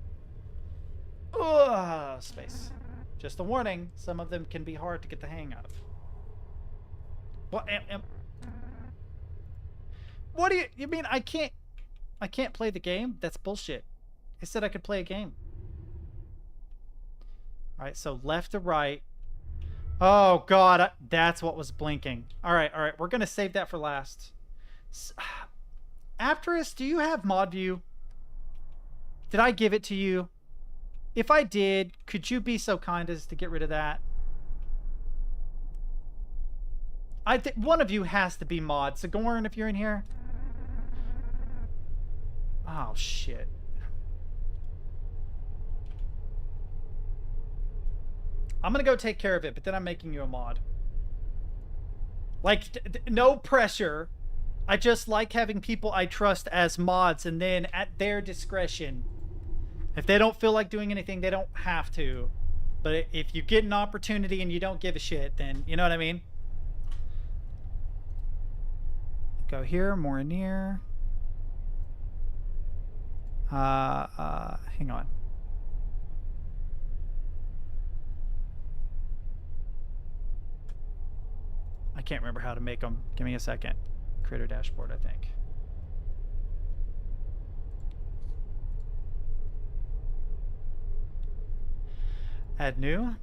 Ugh, space. Just a warning, some of them can be hard to get the hang of. What do you mean I can't play the game? That's bullshit. I said I could play a game. All right, so left to right. Oh god, that's what was blinking. All right, we're gonna save that for last. Apterus, do you have mod view? Did I give it to you? If I did, could you be so kind as to get rid of that? I think one of you has to be mod. Sigourney, if you're in here. Oh, shit. I'm gonna go take care of it, but then I'm making you a mod. Like, no pressure. I just like having people I trust as mods, and then at their discretion. If they don't feel like doing anything, they don't have to. But if you get an opportunity and you don't give a shit, then you know what I mean? Go here, more near. Hang on. I can't remember how to make them. Give me a second. Creator dashboard, I think. Add new.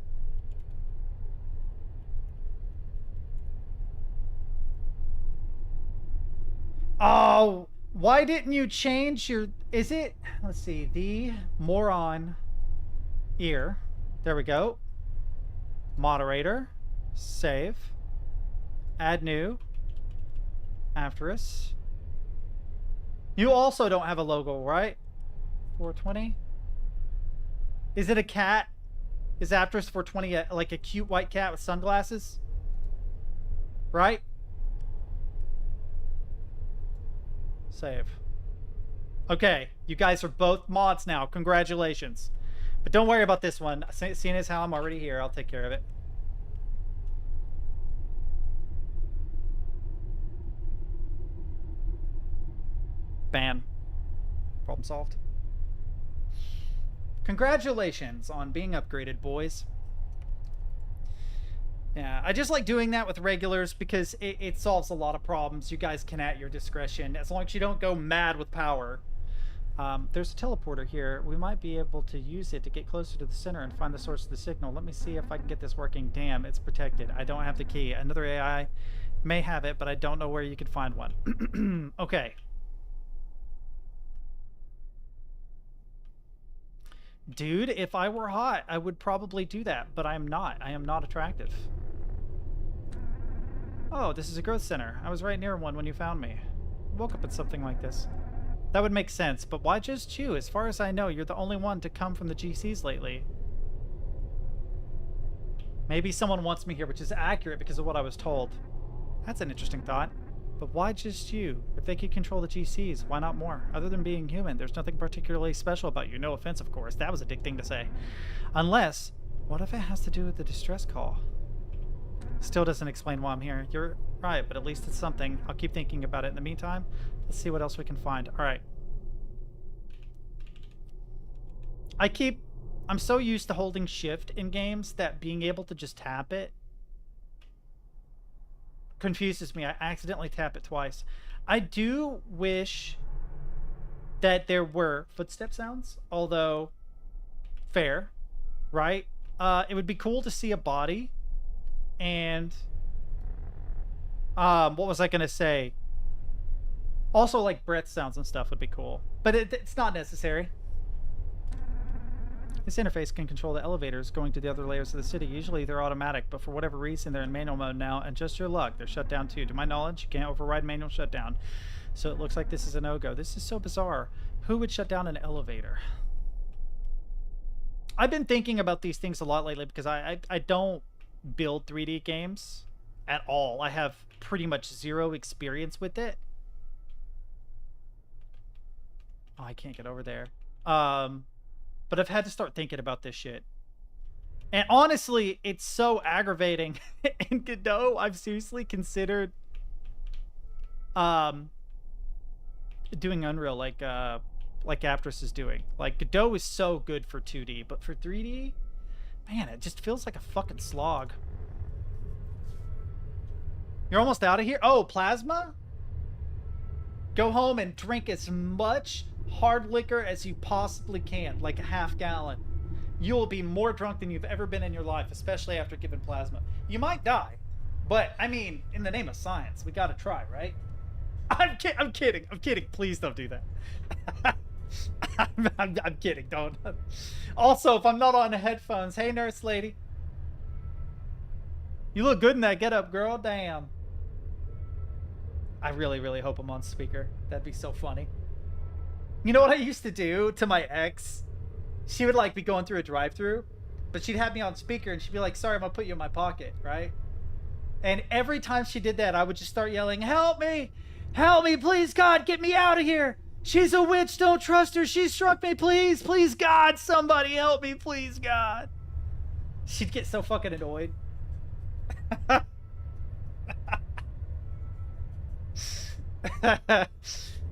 Oh, why didn't you change your... Is it... Let's see. The moron ear. There we go. Moderator. Save. Add new. Apterus. You also don't have a logo, right? 420. Is it a cat? Is Apterus 420 like a cute white cat with sunglasses? Right? Save. Okay, you guys are both mods now. Congratulations. But don't worry about this one. Seeing as how I'm already here, I'll take care of it. Ban. Problem solved. Congratulations on being upgraded, boys. Yeah, I just like doing that with regulars because it solves a lot of problems. You guys can at your discretion, as long as you don't go mad with power. There's a teleporter here. We might be able to use it to get closer to the center and find the source of the signal. Let me see if I can get this working. Damn, it's protected. I don't have the key. Another AI may have it, but I don't know where you could find one. Okay. Dude, if I were hot, I would probably do that, but I'm not. I am not attractive. Oh, this is a growth center. I was right near one when you found me. I woke up at something like this. That would make sense, but why just you? As far as I know, you're the only one to come from the GCs lately. Maybe someone wants me here, which is accurate because of what I was told. That's an interesting thought. But why just you? If they could control the GCs, why not more? Other than being human, there's nothing particularly special about you. No offense, of course. That was a dick thing to say. Unless, what if it has to do with the distress call? Still doesn't explain why I'm here. You're right, but at least it's something. I'll keep thinking about it. In the meantime, let's see what else we can find. All right. I'm so used to holding shift in games that being able to just tap it confuses me. I accidentally tap it twice. I do wish that there were footstep sounds, although fair, right? It would be cool to see a body. And what was I gonna say? Also, like breath sounds and stuff would be cool, but it's not necessary. This interface can control the elevators going to the other layers of the city. Usually they're automatic, but for whatever reason they're in manual mode now, and just your luck, they're shut down too. To my knowledge, you can't override manual shutdown. So it looks like this is a no-go. This is so bizarre. Who would shut down an elevator? I've been thinking about these things a lot lately because I don't build 3D games at all. I have pretty much zero experience with it. Oh, I can't get over there. But I've had to start thinking about this shit. And honestly, it's so aggravating. In Godot, I've seriously considered doing Unreal like Aptris is doing. Like, Godot is so good for 2D, but for 3D, man, it just feels like a fucking slog. You're almost out of here? Oh, plasma? Go home and drink as much hard liquor as you possibly can, like a half gallon. You will be more drunk than you've ever been in your life, especially after giving plasma. You might die, but I mean, in the name of science, we gotta try, right? I'm kidding. Please don't do that. I'm kidding. Don't. Also, if I'm not on the headphones, hey, nurse lady. You look good in that getup, girl. Damn. I really, really hope I'm on speaker. That'd be so funny. You know what I used to do to my ex? She would like be going through a drive-thru, but she'd have me on speaker and she'd be like, sorry, I'm gonna put you in my pocket, right? And every time she did that, I would just start yelling, help me! Help me, please, God, get me out of here! She's a witch, don't trust her, she struck me, please, please, God, somebody help me, please, God. She'd get so fucking annoyed.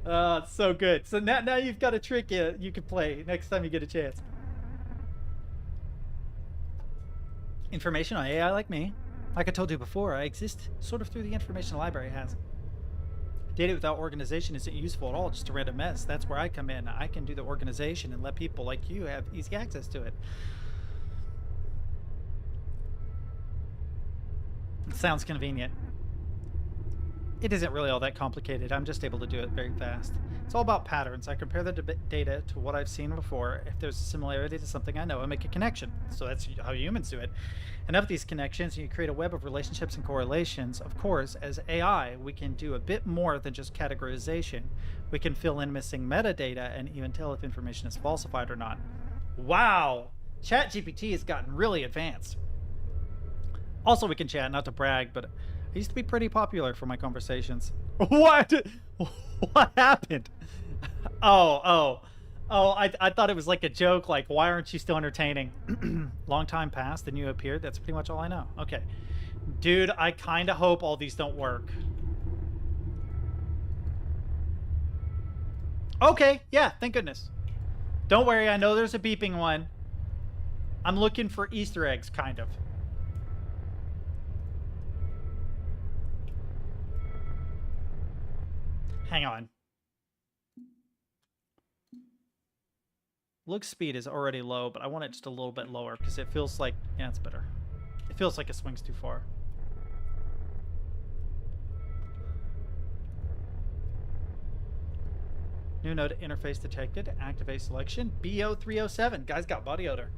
Oh, it's so good. So now you've got a trick you can play next time you get a chance. Information on AI like me. Like I told you before, I exist sort of through the information the library has. Data without organization isn't useful at all, just a random mess. That's where I come in. I can do the organization and let people like you have easy access to it. It sounds convenient. It isn't really all that complicated. I'm just able to do it very fast. It's all about patterns. I compare the data to what I've seen before. If there's a similarity to something I know, I make a connection. So that's how humans do it. And of these connections, you create a web of relationships and correlations. Of course, as AI, we can do a bit more than just categorization. We can fill in missing metadata and even tell if information is falsified or not. Wow! ChatGPT has gotten really advanced. Also, we can chat, not to brag, but I used to be pretty popular for my conversations. What? What happened? Oh, I thought it was like a joke, like, why aren't you still entertaining? Long time passed, and you appeared. That's pretty much all I know. Okay. Dude, I kind of hope all these don't work. Okay, yeah, thank goodness. Don't worry, I know there's a beeping one. I'm looking for Easter eggs, kind of. Hang on. Look speed is already low, but I want it just a little bit lower because it feels like, yeah, it's better. It feels like it swings too far. New node interface detected. Activate selection. BO307. Guy's got body odor.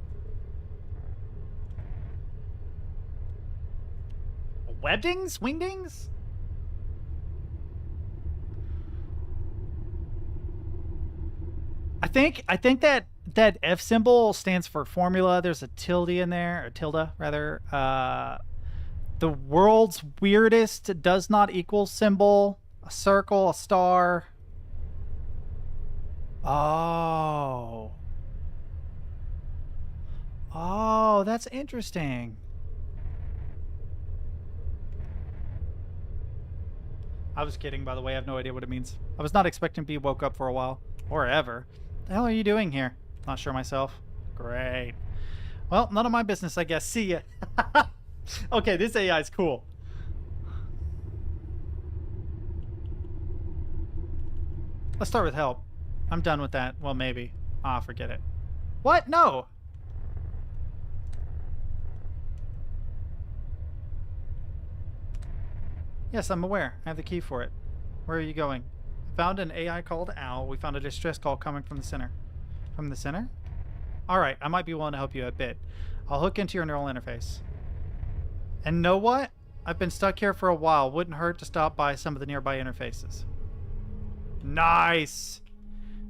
Webdings? Wingdings? I think that F symbol stands for formula. There's a tilde in there, or tilde rather. The world's weirdest does not equal symbol. A circle, a star. Oh. Oh, that's interesting. I was kidding, by the way. I have no idea what it means. I was not expecting to be woke up for a while. Or ever. The hell are you doing here? Not sure myself. Great. Well, none of my business, I guess. See ya. Okay, this AI is cool. Let's start with help. I'm done with that. Well, maybe. Ah, forget it. What? No! Yes, I'm aware. I have the key for it. Where are you going? I found an AI called Owl. We found a distress call coming from the center. From the center? Alright, I might be willing to help you a bit. I'll hook into your neural interface. And know what? I've been stuck here for a while. Wouldn't hurt to stop by some of the nearby interfaces. Nice!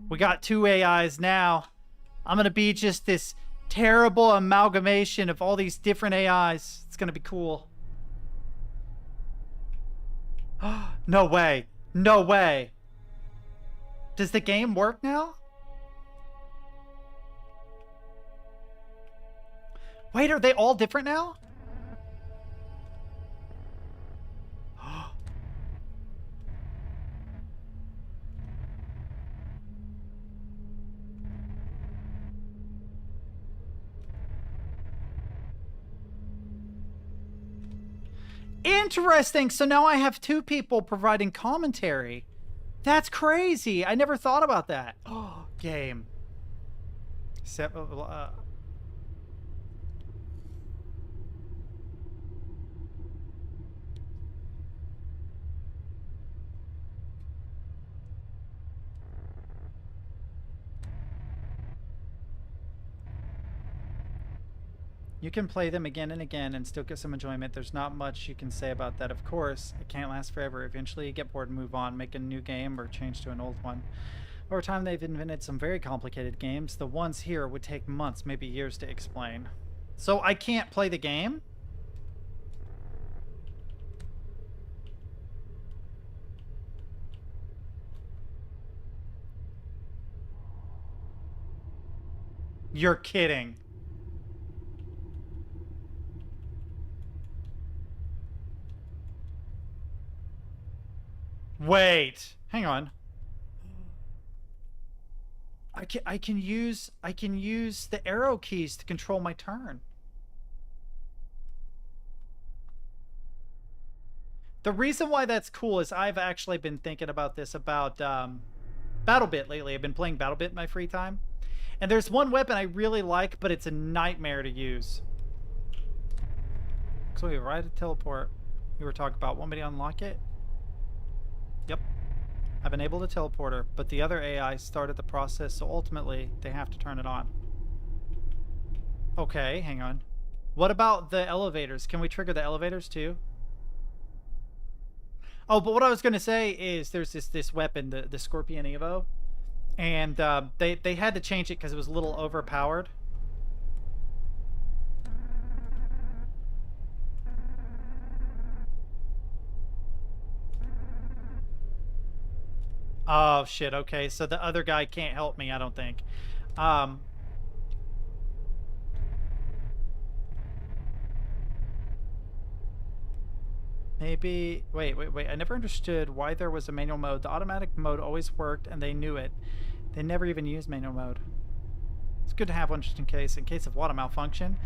We got 2 AIs now. I'm gonna be just this terrible amalgamation of all these different AIs. It's gonna be cool. No way. No way. Does the game work now? Wait, are they all different now? Interesting. So now I have 2 people providing commentary. That's crazy. I never thought about that. Oh, game. You can play them again and again and still get some enjoyment. There's not much you can say about that, of course. It can't last forever. Eventually you get bored and move on, make a new game, or change to an old one. Over time, they've invented some very complicated games. The ones here would take months, maybe years to explain. So I can't play the game? You're kidding. Wait, hang on. I can use the arrow keys to control my turn. The reason why that's cool is I've actually been thinking about this about BattleBit lately. I've been playing BattleBit in my free time. And there's one weapon I really like, but it's a nightmare to use. So we right at teleport. You were talking about. Want me to unlock it? Yep. I've enabled a teleporter, but the other AI started the process, so ultimately they have to turn it on. Okay, hang on. What about the elevators? Can we trigger the elevators too? Oh, but what I was going to say is there's this weapon, the Scorpion Evo, and they had to change it because it was a little overpowered. Oh, shit. Okay, so the other guy can't help me, I don't think. Maybe... Wait. I never understood why there was a manual mode. The automatic mode always worked, and they knew it. They never even used manual mode. It's good to have one just in case. In case of what, a malfunction?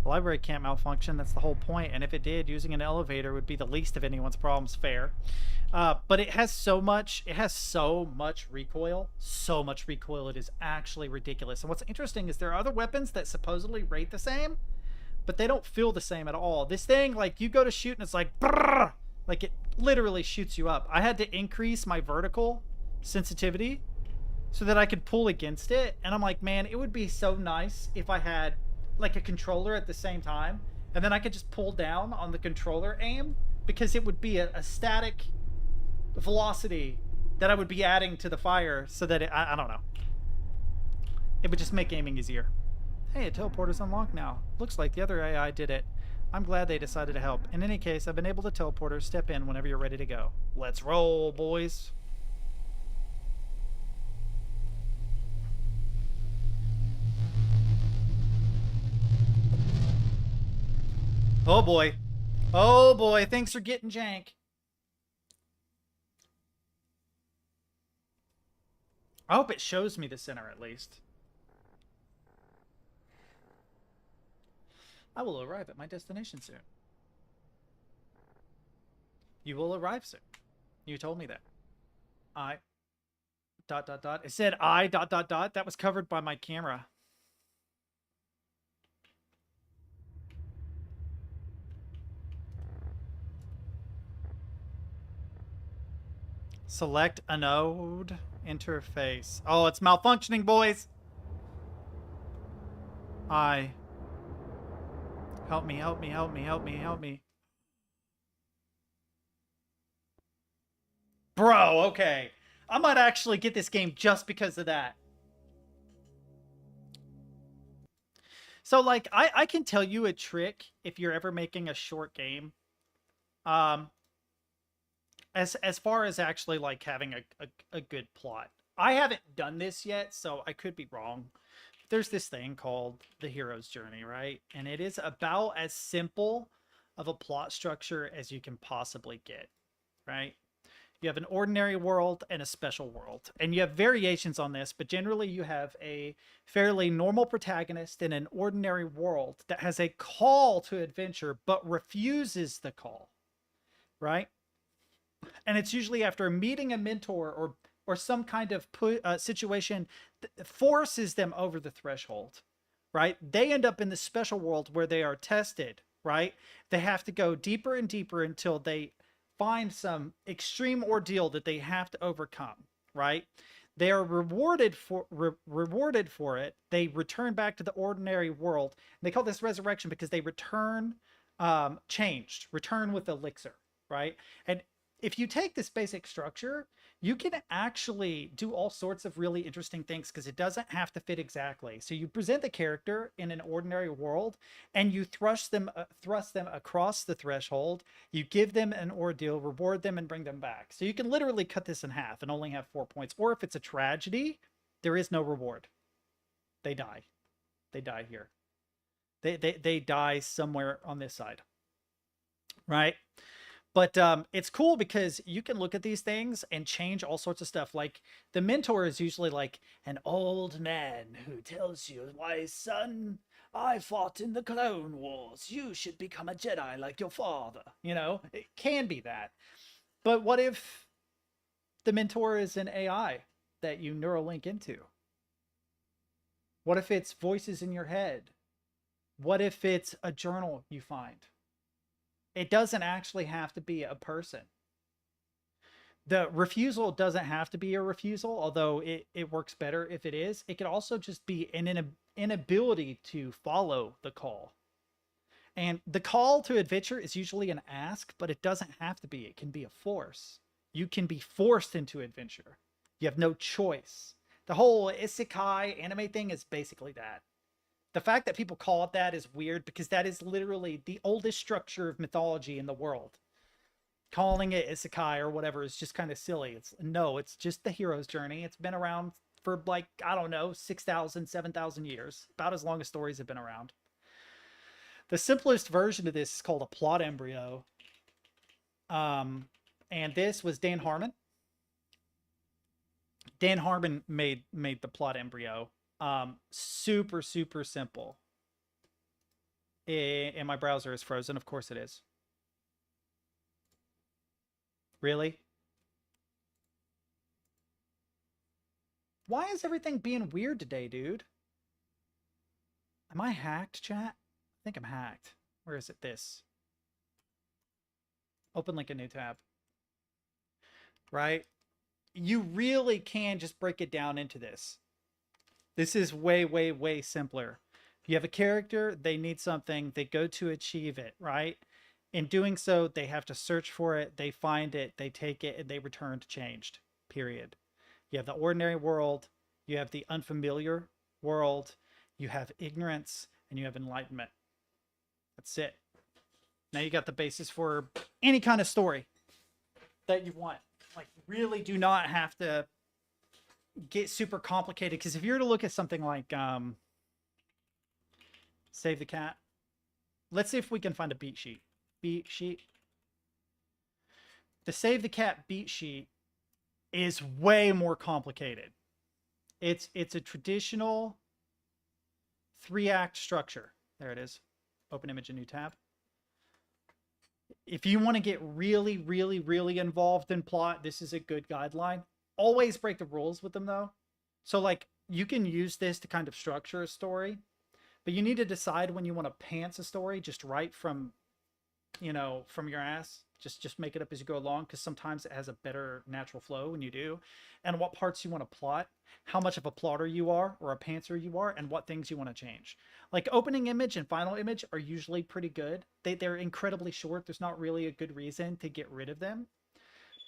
The library can't malfunction. That's the whole point. And if it did, using an elevator would be the least of anyone's problems. Fair. But it has so much recoil. So much recoil. It is actually ridiculous. And what's interesting is there are other weapons that supposedly rate the same, but they don't feel the same at all. This thing, like, you go to shoot and it's like, brrr, like it literally shoots you up. I had to increase my vertical sensitivity so that I could pull against it. And I'm like, man, it would be so nice if I had like a controller at the same time, and then I could just pull down on the controller aim, because it would be a static velocity that I would be adding to the fire, so that I don't know. It would just make aiming easier. Hey, a teleporter's unlocked now. Looks like the other AI did it. I'm glad they decided to help. In any case, I've been able to teleporter. Step in whenever you're ready to go. Let's roll, boys. Oh boy. Oh boy, things are getting jank. I hope it shows me the center at least. I will arrive at my destination soon. You will arrive soon. You told me that. I... ... It said I... ... That was covered by my camera. Select a node interface. Oh, it's malfunctioning, boys. I... Help me, help me, help me, help me, help me. Bro, okay. I might actually get this game just because of that. So, like, I can tell you a trick if you're ever making a short game. As far as actually, like, having a good plot. I haven't done this yet, so I could be wrong. There's this thing called the hero's journey, right? And it is about as simple of a plot structure as you can possibly get, right? You have an ordinary world and a special world. And you have variations on this, but generally you have a fairly normal protagonist in an ordinary world that has a call to adventure, but refuses the call, right? And it's usually after meeting a mentor or some kind of situation that forces them over the threshold, right? They end up in the special world where they are tested, right? They have to go deeper and deeper until they find some extreme ordeal that they have to overcome, right? They are rewarded for it. They return back to the ordinary world. And they call this resurrection because they return changed, return with elixir, right? And if you take this basic structure, you can actually do all sorts of really interesting things because it doesn't have to fit exactly. So you present the character in an ordinary world and you thrust them across the threshold. You give them an ordeal, reward them, and bring them back. So you can literally cut this in half and only have 4 points. Or if it's a tragedy, there is no reward. They die. They die here. They die somewhere on this side, right? But it's cool because you can look at these things and change all sorts of stuff. Like the mentor is usually like an old man who tells you, why, son, I fought in the Clone Wars. You should become a Jedi like your father. You know, it can be that. But what if the mentor is an AI that you Neuralink into? What if it's voices in your head? What if it's a journal you find? It doesn't actually have to be a person. The refusal doesn't have to be a refusal, although it works better if it is. It could also just be an inability to follow the call. And the call to adventure is usually an ask, but it doesn't have to be. It can be a force. You can be forced into adventure. You have no choice. The whole isekai anime thing is basically that. The fact that people call it that is weird because that is literally the oldest structure of mythology in the world. Calling it isekai or whatever is just kind of silly. It's just the hero's journey. It's been around for like, I don't know, 6,000, 7,000 years. About as long as stories have been around. The simplest version of this is called a plot embryo. And this was Dan Harmon. Dan Harmon made the plot embryo. Super simple. And my browser is frozen. Of course it is. Really? Why is everything being weird today, dude? Am I hacked, chat? I think I'm hacked. Where is it? This. Open link a new tab. Right? you really can just break it down into this. This is way, way, way simpler. If you have a character, they need something, they go to achieve it, right? In doing so, they have to search for it, they find it, they take it, and they return to changed. Period. You have the ordinary world, you have the unfamiliar world, you have ignorance, and you have enlightenment. That's it. Now you got the basis for any kind of story that you want. Like, really do not have to get super complicated, because if you were to look at something like Save the Cat, let's see if we can find a beat sheet. Beat sheet. The Save the Cat beat sheet is way more complicated. It's a traditional 3-act structure. There it is. Open image, a new tab. If you want to get really, really, really involved in plot, this is a good guideline. Always break the rules with them, though. So, like, you can use this to kind of structure a story, but you need to decide when you want to pants a story just right from, you know, from your ass. Just make it up as you go along, because sometimes it has a better natural flow when you do. And what parts you want to plot, how much of a plotter you are or a pantser you are, and what things you want to change. Like, opening image and final image are usually pretty good. They're incredibly short. There's not really a good reason to get rid of them.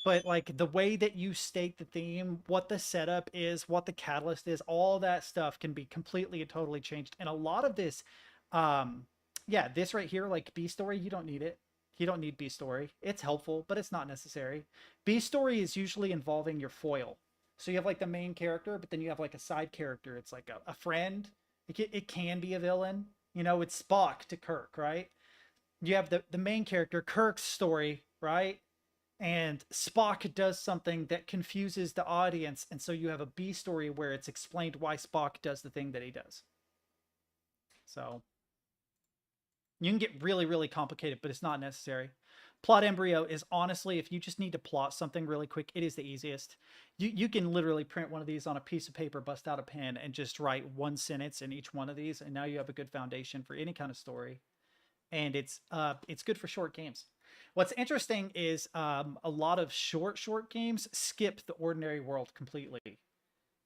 But, like, the way that you state the theme, what the setup is, what the catalyst is, all that stuff can be completely and totally changed. And a lot of this, yeah, this right here, like B story, you don't need it. You don't need B story. It's helpful, but it's not necessary. B story is usually involving your foil. So you have like the main character, but then you have like a side character. It's like a friend. It can be a villain. You know, it's Spock to Kirk, right? You have the main character, Kirk's story, right? And Spock does something that confuses the audience. And so you have a B story where it's explained why Spock does the thing that he does. So you can get really, really complicated, but it's not necessary. Plot embryo is honestly, if you just need to plot something really quick, it is the easiest. You can literally print one of these on a piece of paper, bust out a pen, and just write one sentence in each one of these, and now you have a good foundation for any kind of story. And it's good for short games. What's interesting is a lot of short games skip the ordinary world completely.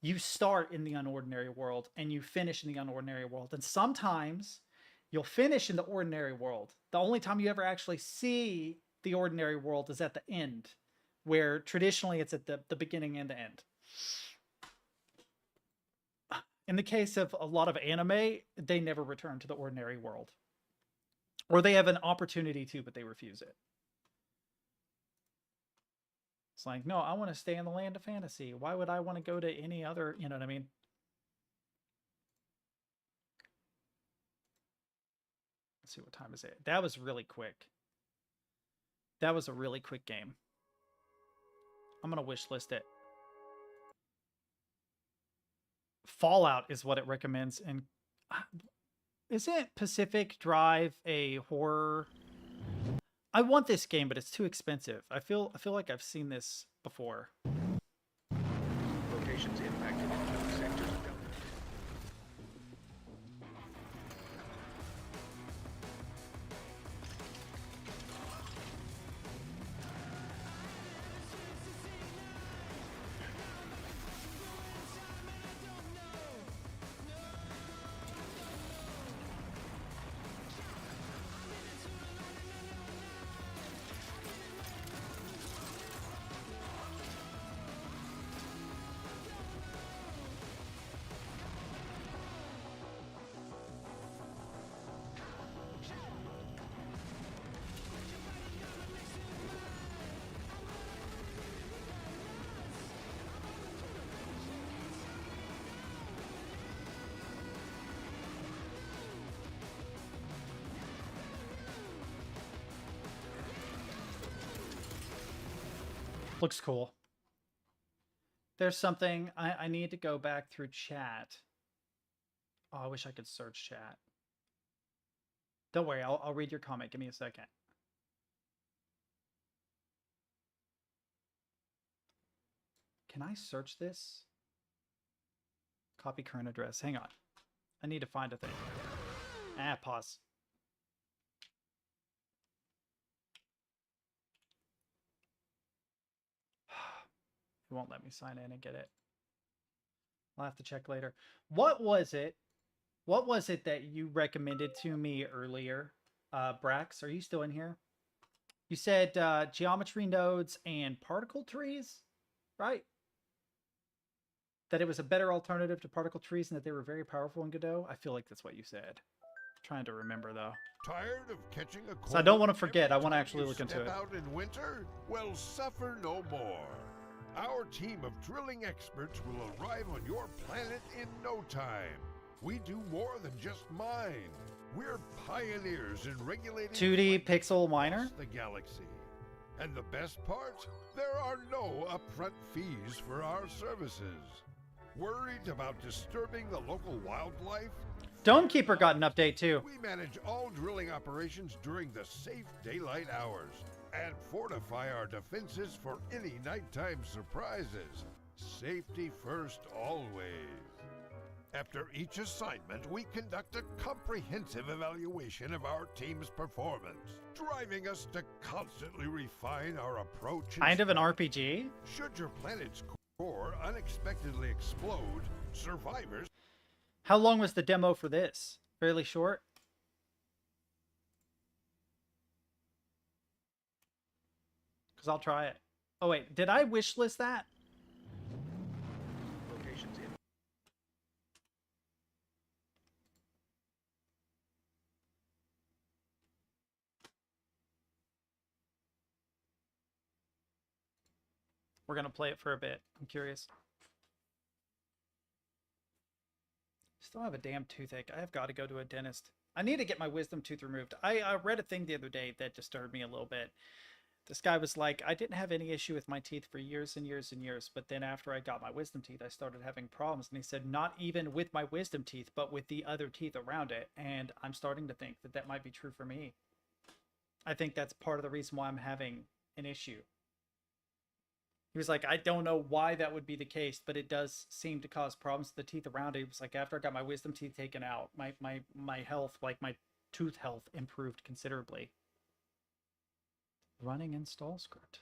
You start in the unordinary world and you finish in the unordinary world, and sometimes you'll finish in the ordinary world. The only time you ever actually see the ordinary world is at the end, where traditionally it's at the beginning and the end. In the case of a lot of anime, they never return to the ordinary world. Or they have an opportunity to, but they refuse it. It's like, no, I want to stay in the land of fantasy. Why would I want to go to any other, you know what I mean? Let's see, what time is it? That was really quick. That was a really quick game. I'm going to wish list it. Fallout is what it recommends. And isn't Pacific Drive a horror? I want this game, but it's too expensive. I feel like I've seen this before. Locations impacted in known sectors of government. Looks cool. There's something I need to go back through chat. Oh, I wish I could search chat. Don't worry, I'll read your comment. Give me a second. Can I search this? Copy current address. Hang on. I need to find a thing. Pause. won't let me sign in and get it. I'll have to check later. What was it? What was it that you recommended to me earlier? Brax, are you still in here? You said geometry nodes and particle trees, right? That it was a better alternative to particle trees and that they were very powerful in Godot? I feel like that's what you said. I'm trying to remember, though. Tired of catching a cold? So I don't want to forget. every I want to time actually you look into step it. out in winter? Well, suffer no more. Our team of drilling experts will arrive on your planet in no time. We do more than just mine. We're pioneers in regulating 2D flight pixel miner? across the galaxy. And the best part? There are no upfront fees for our services. Worried about disturbing the local wildlife? Domekeeper got an update too. We manage all drilling operations during the safe daylight hours and fortify our defenses for any nighttime surprises. Safety first always. After each assignment, we conduct a comprehensive evaluation of our team's performance, driving us to constantly refine our approach. Kind of an RPG? Should your planet's core unexpectedly explode, survivors... How long was the demo for this? Fairly short? Because I'll try it. Oh wait, did I wishlist that? Locations in. We're going to play it for a bit. I'm curious. Still have a damn toothache. I have got to go to a dentist. I need to get my wisdom tooth removed. I read a thing the other day that disturbed me a little bit. This guy was like, I didn't have any issue with my teeth for years and years and years, but then after I got my wisdom teeth, I started having problems. And he said, not even with my wisdom teeth, but with the other teeth around it. And I'm starting to think that that might be true for me. I think that's part of the reason why I'm having an issue. He was like, I don't know why that would be the case, but it does seem to cause problems with the teeth around it. He was like, after I got my wisdom teeth taken out, my health, like my tooth health, improved considerably. Running install script.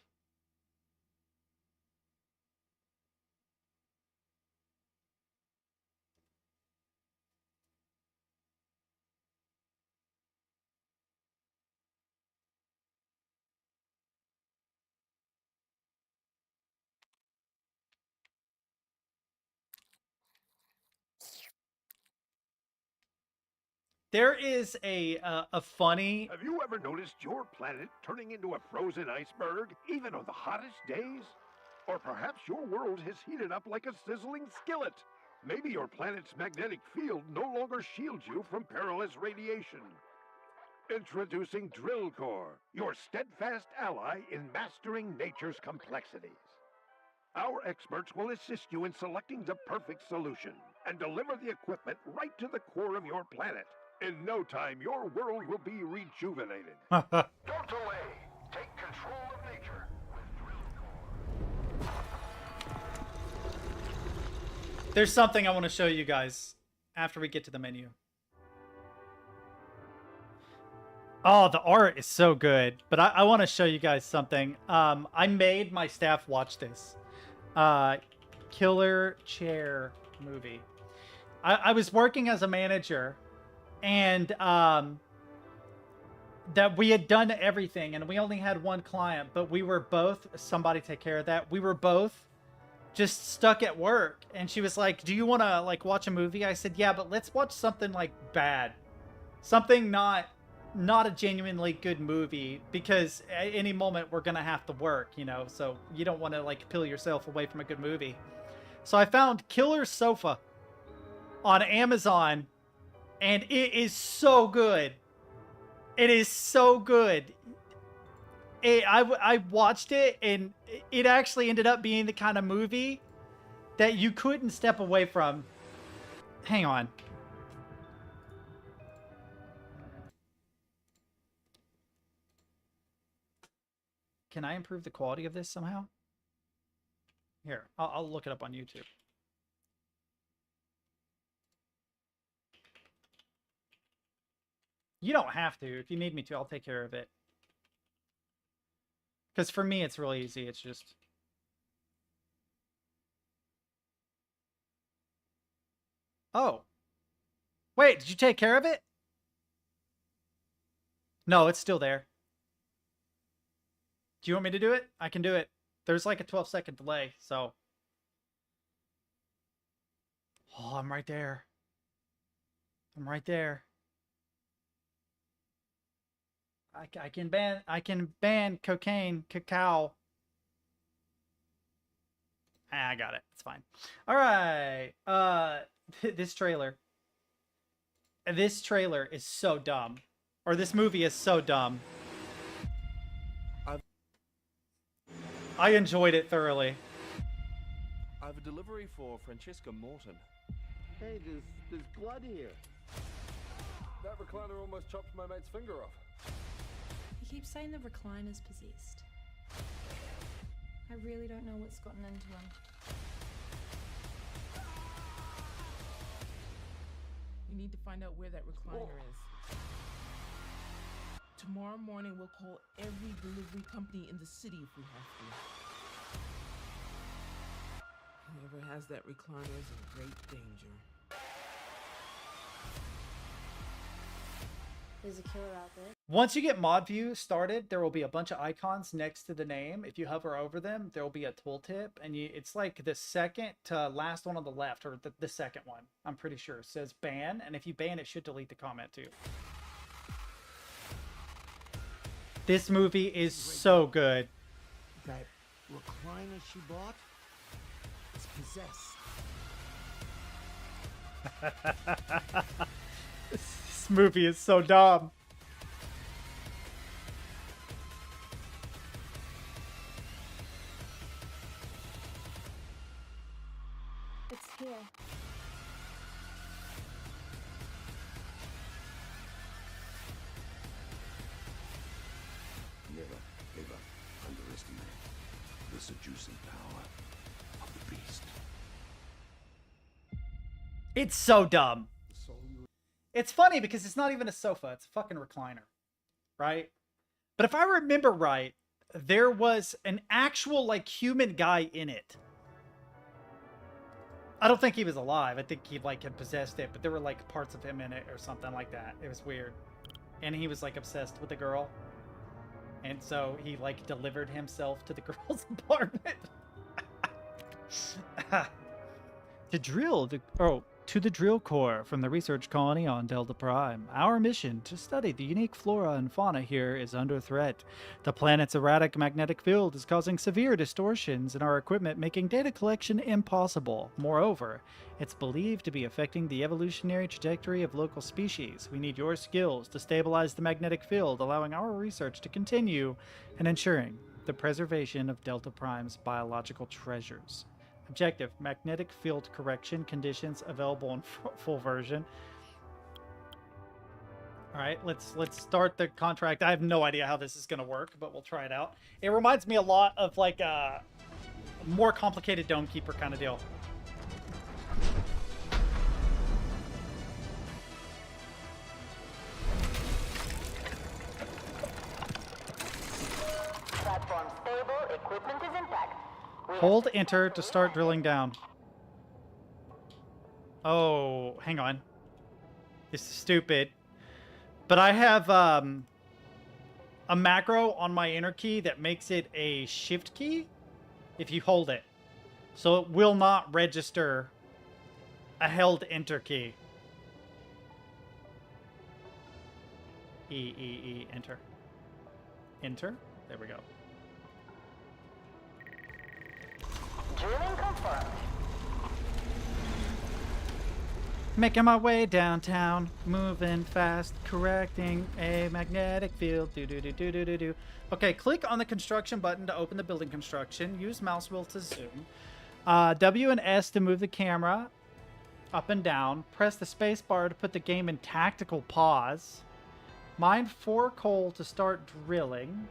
There is a funny... Have you ever noticed your planet turning into a frozen iceberg, even on the hottest days? Or perhaps your world has heated up like a sizzling skillet. Maybe your planet's magnetic field no longer shields you from perilous radiation. Introducing Drill Core, your steadfast ally in mastering nature's complexities. Our experts will assist you in selecting the perfect solution and deliver the equipment right to the core of your planet. In no time, your world will be rejuvenated. Don't delay. Take control of nature with Drill Core. There's something I want to show you guys after we get to the menu. Oh, the art is so good. But I want to show you guys something. I made my staff watch this. Killer Chair movie. I was working as a manager, and that we had done everything, and we only had one client, but we were both... Somebody take care of that. We were both just stuck at work, and she was like, do you want to like watch a movie? I said, yeah, but let's watch something like bad. Something not a genuinely good movie, because at any moment we're gonna have to work, you know, so you don't want to like peel yourself away from a good movie. So I found Killer Sofa on Amazon, and it is so good. It is so good. I watched it, and it actually ended up being the kind of movie that you couldn't step away from. Hang on. Can I improve the quality of this somehow? Here, I'll look it up on YouTube. You don't have to. If you need me to, I'll take care of it. Because for me, it's really easy. It's just... Oh. Wait, did you take care of it? No, it's still there. Do you want me to do it? I can do it. There's like a 12-second delay, so. Oh, I'm right there. I'm right there. I can ban cocaine, cacao. I got it. It's fine. All right. This trailer. This trailer is so dumb. Or this movie is so dumb. I enjoyed it thoroughly. I have a delivery for Francesca Morton. Hey, there's blood here. That recliner almost chopped my mate's finger off. He keeps saying the recliner's possessed. I really don't know what's gotten into him. We need to find out where that recliner is. Tomorrow morning, we'll call every delivery company in the city if we have to. Whoever has that recliner is in great danger. There's a killer out there. Once you get mod view started, there will be a bunch of icons next to the name. If you hover over them, there will be a tooltip, and it's like the second to last one on the left, or the second one. I'm pretty sure it says ban, and if you ban, it should delete the comment too. This movie is so good. That recliner she bought is possessed. This movie is so dumb. It's here. Never, ever underestimate the seducing power of the beast. It's so dumb. It's funny because it's not even a sofa. It's a fucking recliner. Right? But if I remember right, there was an actual, like, human guy in it. I don't think he was alive. I think he, like, had possessed it. But there were, like, parts of him in it or something like that. It was weird. And he was, like, obsessed with the girl. And so he, like, delivered himself to the girl's apartment. To the drill core from the research colony on Delta Prime. Our mission to study the unique flora and fauna here is under threat. The planet's erratic magnetic field is causing severe distortions in our equipment, making data collection impossible. Moreover, it's believed to be affecting the evolutionary trajectory of local species. We need your skills to stabilize the magnetic field, allowing our research to continue and ensuring the preservation of Delta Prime's biological treasures. Objective: magnetic field correction conditions available in full version. All right, let's start the contract. I have no idea how this is going to work, but we'll try it out. It reminds me a lot of like a more complicated Dome Keeper kind of deal. Platform stable, equipment is intact. Hold enter to start drilling down. Oh, hang on. This is stupid. But I have a macro on my enter key that makes it a shift key if you hold it. So it will not register a held enter key. E, enter. Enter. There we go. Drilling confirmed. Making my way downtown, moving fast, correcting a magnetic field. Do. Okay, click on the construction button to open the building construction. Use mouse wheel to zoom. W and S to move the camera up and down. Press the space bar to put the game in tactical pause. Mine 4 coal to start drilling.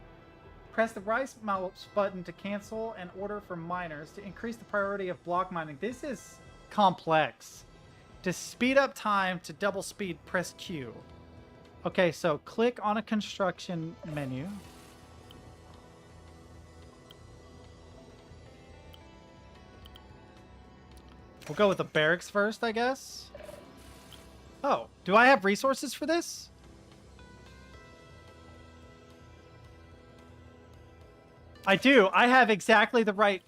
Press the right mouse button to cancel an order for miners to increase the priority of block mining. This is complex. To speed up time to double speed, press Q. Okay, so click on a construction menu. We'll go with the barracks first, I guess. Oh, do I have resources for this? I do. I have exactly the right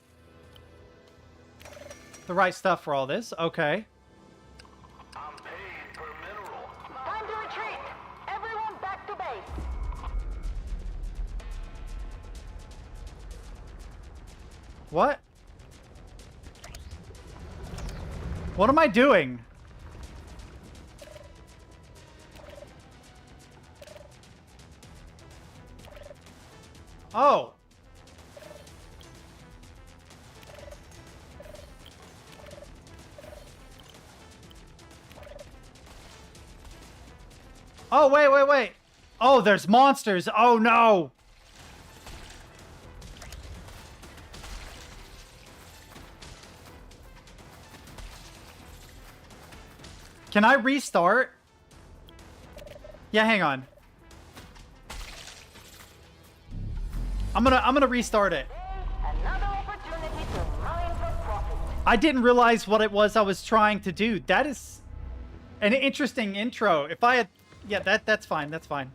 stuff for all this. Okay. Time to retreat. Everyone back to base. What? What am I doing? Oh. Oh, wait, wait, wait. Oh, there's monsters. Oh, no. Can I restart? Yeah, hang on. I'm gonna restart it. Another opportunity to mine for profit. I didn't realize what it was I was trying to do. That is an interesting intro. If I had... Yeah, that's fine. That's fine.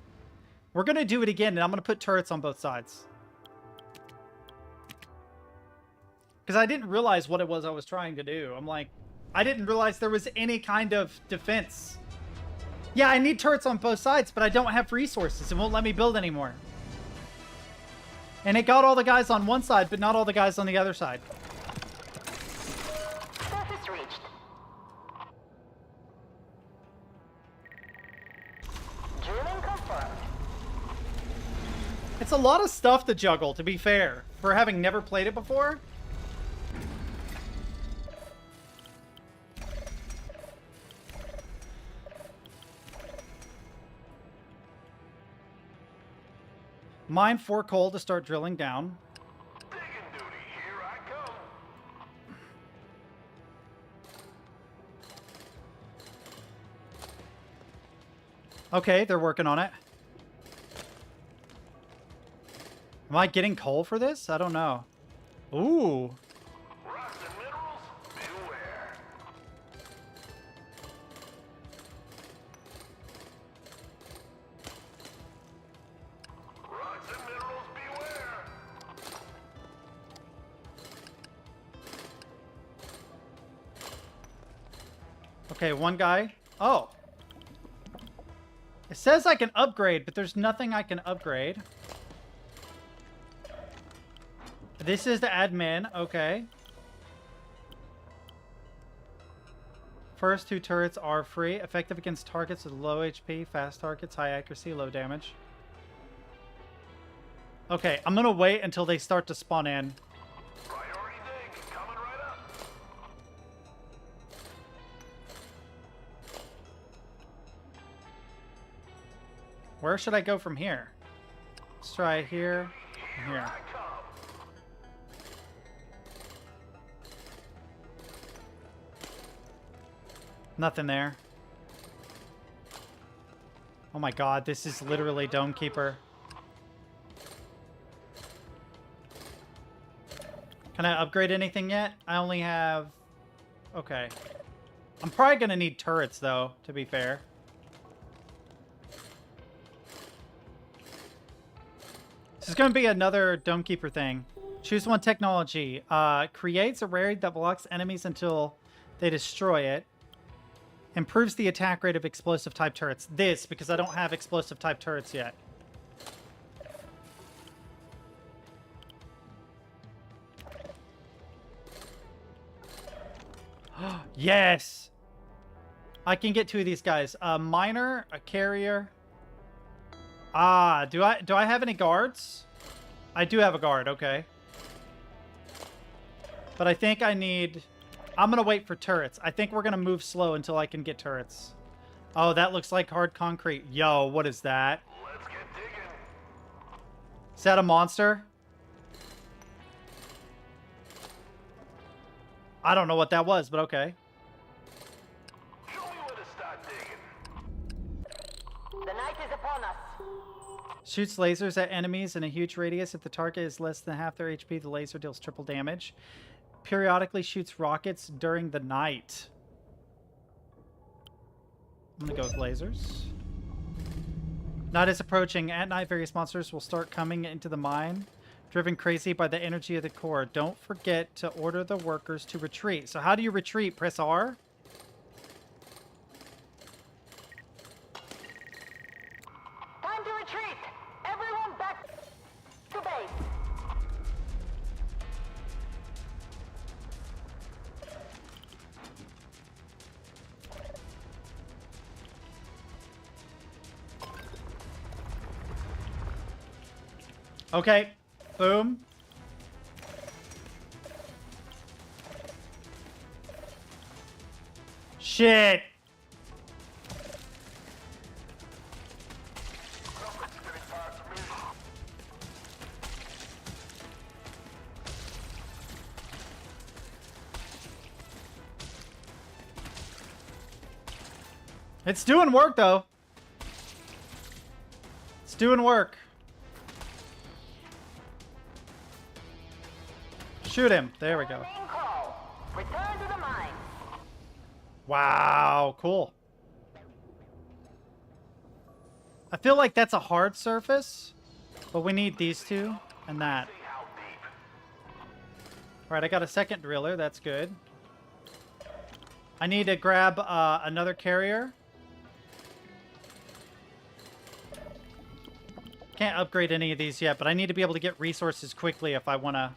We're gonna do it again, and I'm gonna put turrets on both sides. Because I didn't realize what it was I was trying to do. I'm like... I didn't realize there was any kind of defense. Yeah, I need turrets on both sides, but I don't have resources. It won't let me build anymore. And it got all the guys on one side, but not all the guys on the other side. Surface reached. Drilling confirmed. It's a lot of stuff to juggle, to be fair, for having never played it before. Mine 4 coal to start drilling down. Digging duty, here I come. Okay, they're working on it. Am I getting coal for this? I don't know. Ooh. Rocks and minerals, beware. Rocks and minerals, beware. Okay, one guy. Oh. It says I can upgrade, but there's nothing I can upgrade. This is the admin. Okay. First 2 turrets are free. Effective against targets with low HP, fast targets, high accuracy, low damage. Okay, I'm gonna wait until they start to spawn in. Priority dig, coming right up. Where should I go from here? Let's try here and here. Nothing there. Oh my god, this is literally Dome Keeper. Can I upgrade anything yet? I only have... Okay. I'm probably gonna need turrets, though, to be fair. This is gonna be another Dome Keeper thing. Choose one technology. Creates a raid that blocks enemies until they destroy it. Improves the attack rate of explosive type turrets. This, because I don't have explosive type turrets yet. Yes! I can get 2 of these guys. A miner, a carrier. Ah, do I have any guards? I do have a guard, okay. But I think I need... I'm gonna wait for turrets. I think we're gonna move slow until I can get turrets. Oh, that looks like hard concrete. Yo, what is that? Let's get digging. Is that a monster? I don't know what that was, but okay. Show me where to start digging. The night is upon us. Shoots lasers at enemies in a huge radius. If the target is less than half their HP, the laser deals triple damage. Periodically shoots rockets during the night. I'm gonna go with lasers. Night is approaching. At night, various monsters will start coming into the mine, driven crazy by the energy of the core. Don't forget to order the workers to retreat. So how do you retreat? Press R? Time to retreat! Everyone back to base! Okay. Boom. Shit. It's doing work, though. It's doing work. Shoot him. There we go. Return to the mine. Wow, cool. I feel like that's a hard surface, but we need these two and that. Alright, I got a second driller. That's good. I need to grab another carrier. Can't upgrade any of these yet, but I need to be able to get resources quickly if I want to...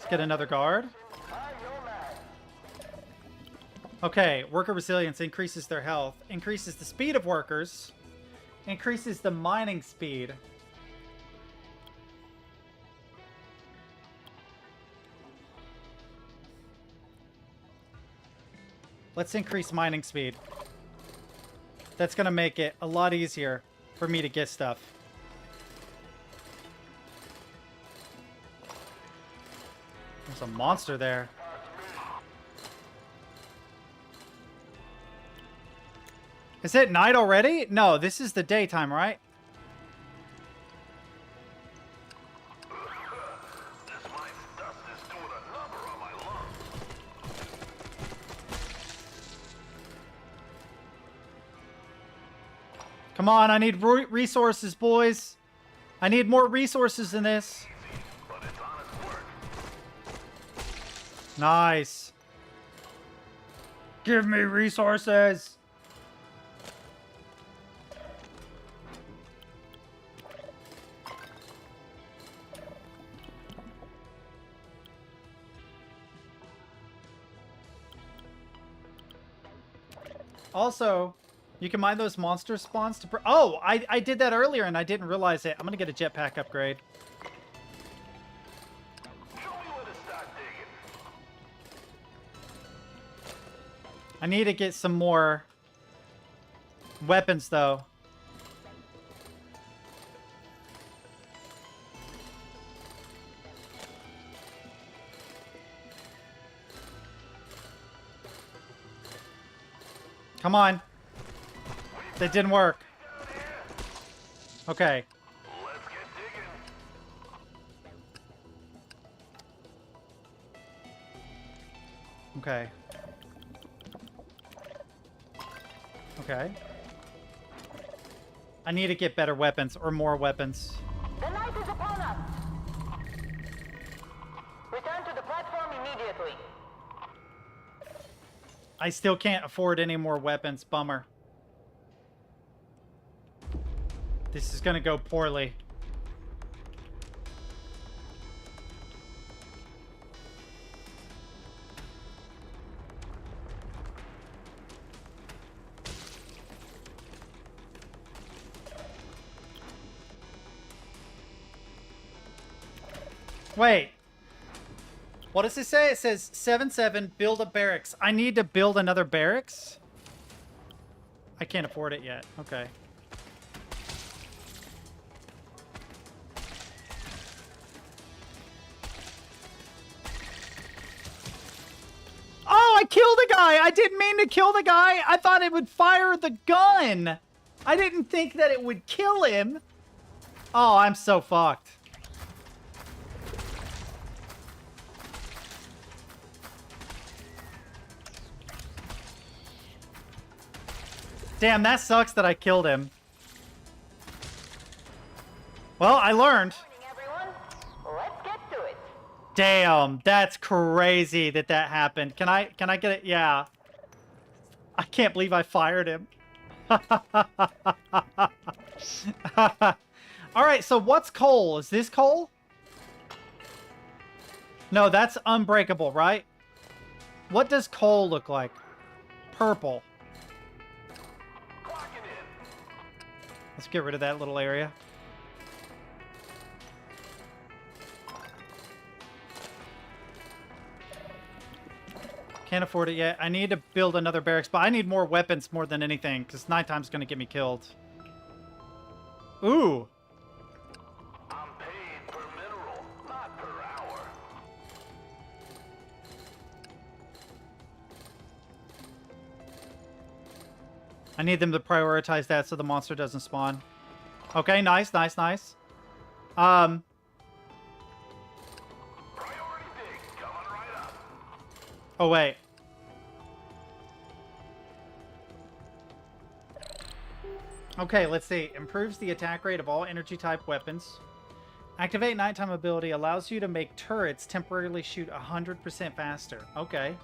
Get another guard. Okay, worker resilience increases their health, increases the speed of workers, increases the mining speed. Let's increase mining speed. That's gonna make it a lot easier for me to get stuff. There's a monster there. Is it night already? No, this is the daytime, right? Come on, I need resources, boys. I need more resources than this. Nice. Give me resources. Also, you can mine those monster spawns to... Oh, I did that earlier and I didn't realize it. I'm going to get a jetpack upgrade. I need to get some more weapons, though. Come on. That didn't work. Okay. Okay. Okay. I need to get better weapons or more weapons. The night is upon us. Return to the platform immediately. I still can't afford any more weapons. Bummer. This is gonna go poorly. Wait. What does it say? It says 7-7, build a barracks. I need to build another barracks? I can't afford it yet. Okay. Oh, I killed a guy! I didn't mean to kill the guy! I thought it would fire the gun! I didn't think that it would kill him! Oh, I'm so fucked. Damn, that sucks that I killed him. Well, I learned. Everyone, let's get to it. Damn, that's crazy that that happened. Can I get it? Yeah. I can't believe I fired him. All right, so what's coal? Is this coal? No, that's unbreakable, right? What does coal look like? Purple. Let's get rid of that little area. Can't afford it yet. I need to build another barracks, but I need more weapons more than anything, because nighttime's going to get me killed. Ooh. I'm paid per mineral, not per hour. I need them to prioritize that so the monster doesn't spawn. Okay, nice, nice, nice. Priority dig coming right up. Oh, wait. Okay, let's see. Improves the attack rate of all energy-type weapons. Activate nighttime ability allows you to make turrets temporarily shoot 100% faster. Okay.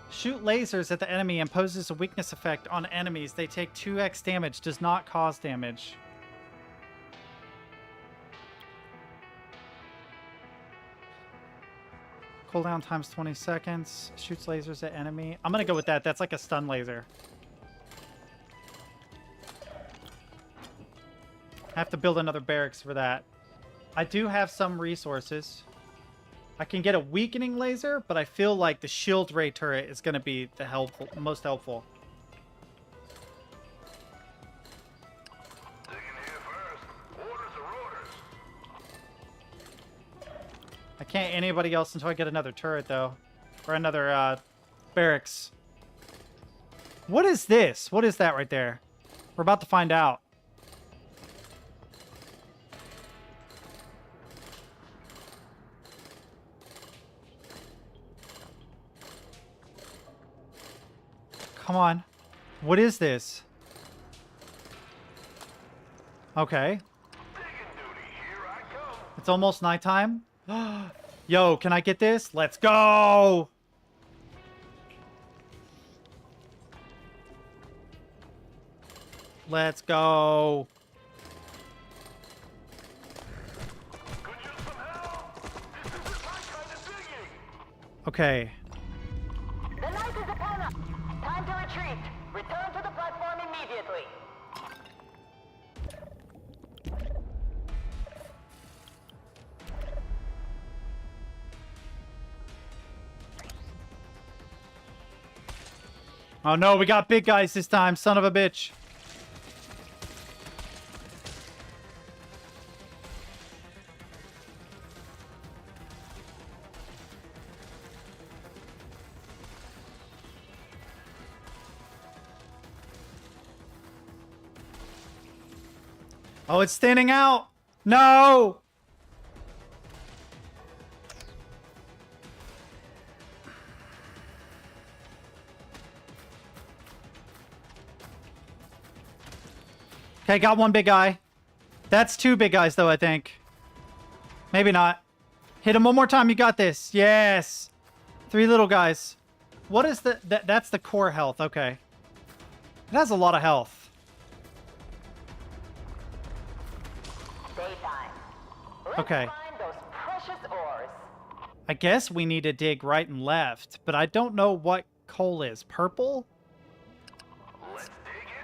Shoot lasers at the enemy imposes a weakness effect on enemies. They take 2x damage. Does not cause damage. Cooldown times 20 seconds. Shoots lasers at enemy. I'm going to go with that. That's like a stun laser. Have to build another barracks for that. I do have some resources. I can get a weakening laser, but I feel like the shield ray turret is going to be the most helpful. Digging here first. Orders are orders. I can't anybody else until I get another turret, though. Or another barracks. What is this? What is that right there? We're about to find out. Come on. What is this? Okay. It's almost nighttime. Yo, can I get this? Let's go! Let's go. Okay. The night is upon us. Time to retreat. Return to the platform immediately. Oh no, we got big guys this time, son of a bitch. Oh, it's thinning out. No! Okay, got one big guy. That's two big guys, though, I think. Maybe not. Hit him one more time. You got this. Yes. Three little guys. What is the... That's the core health. Okay. It has a lot of health. Okay. Find those precious ores. I guess we need to dig right and left, but I don't know what coal is. Purple?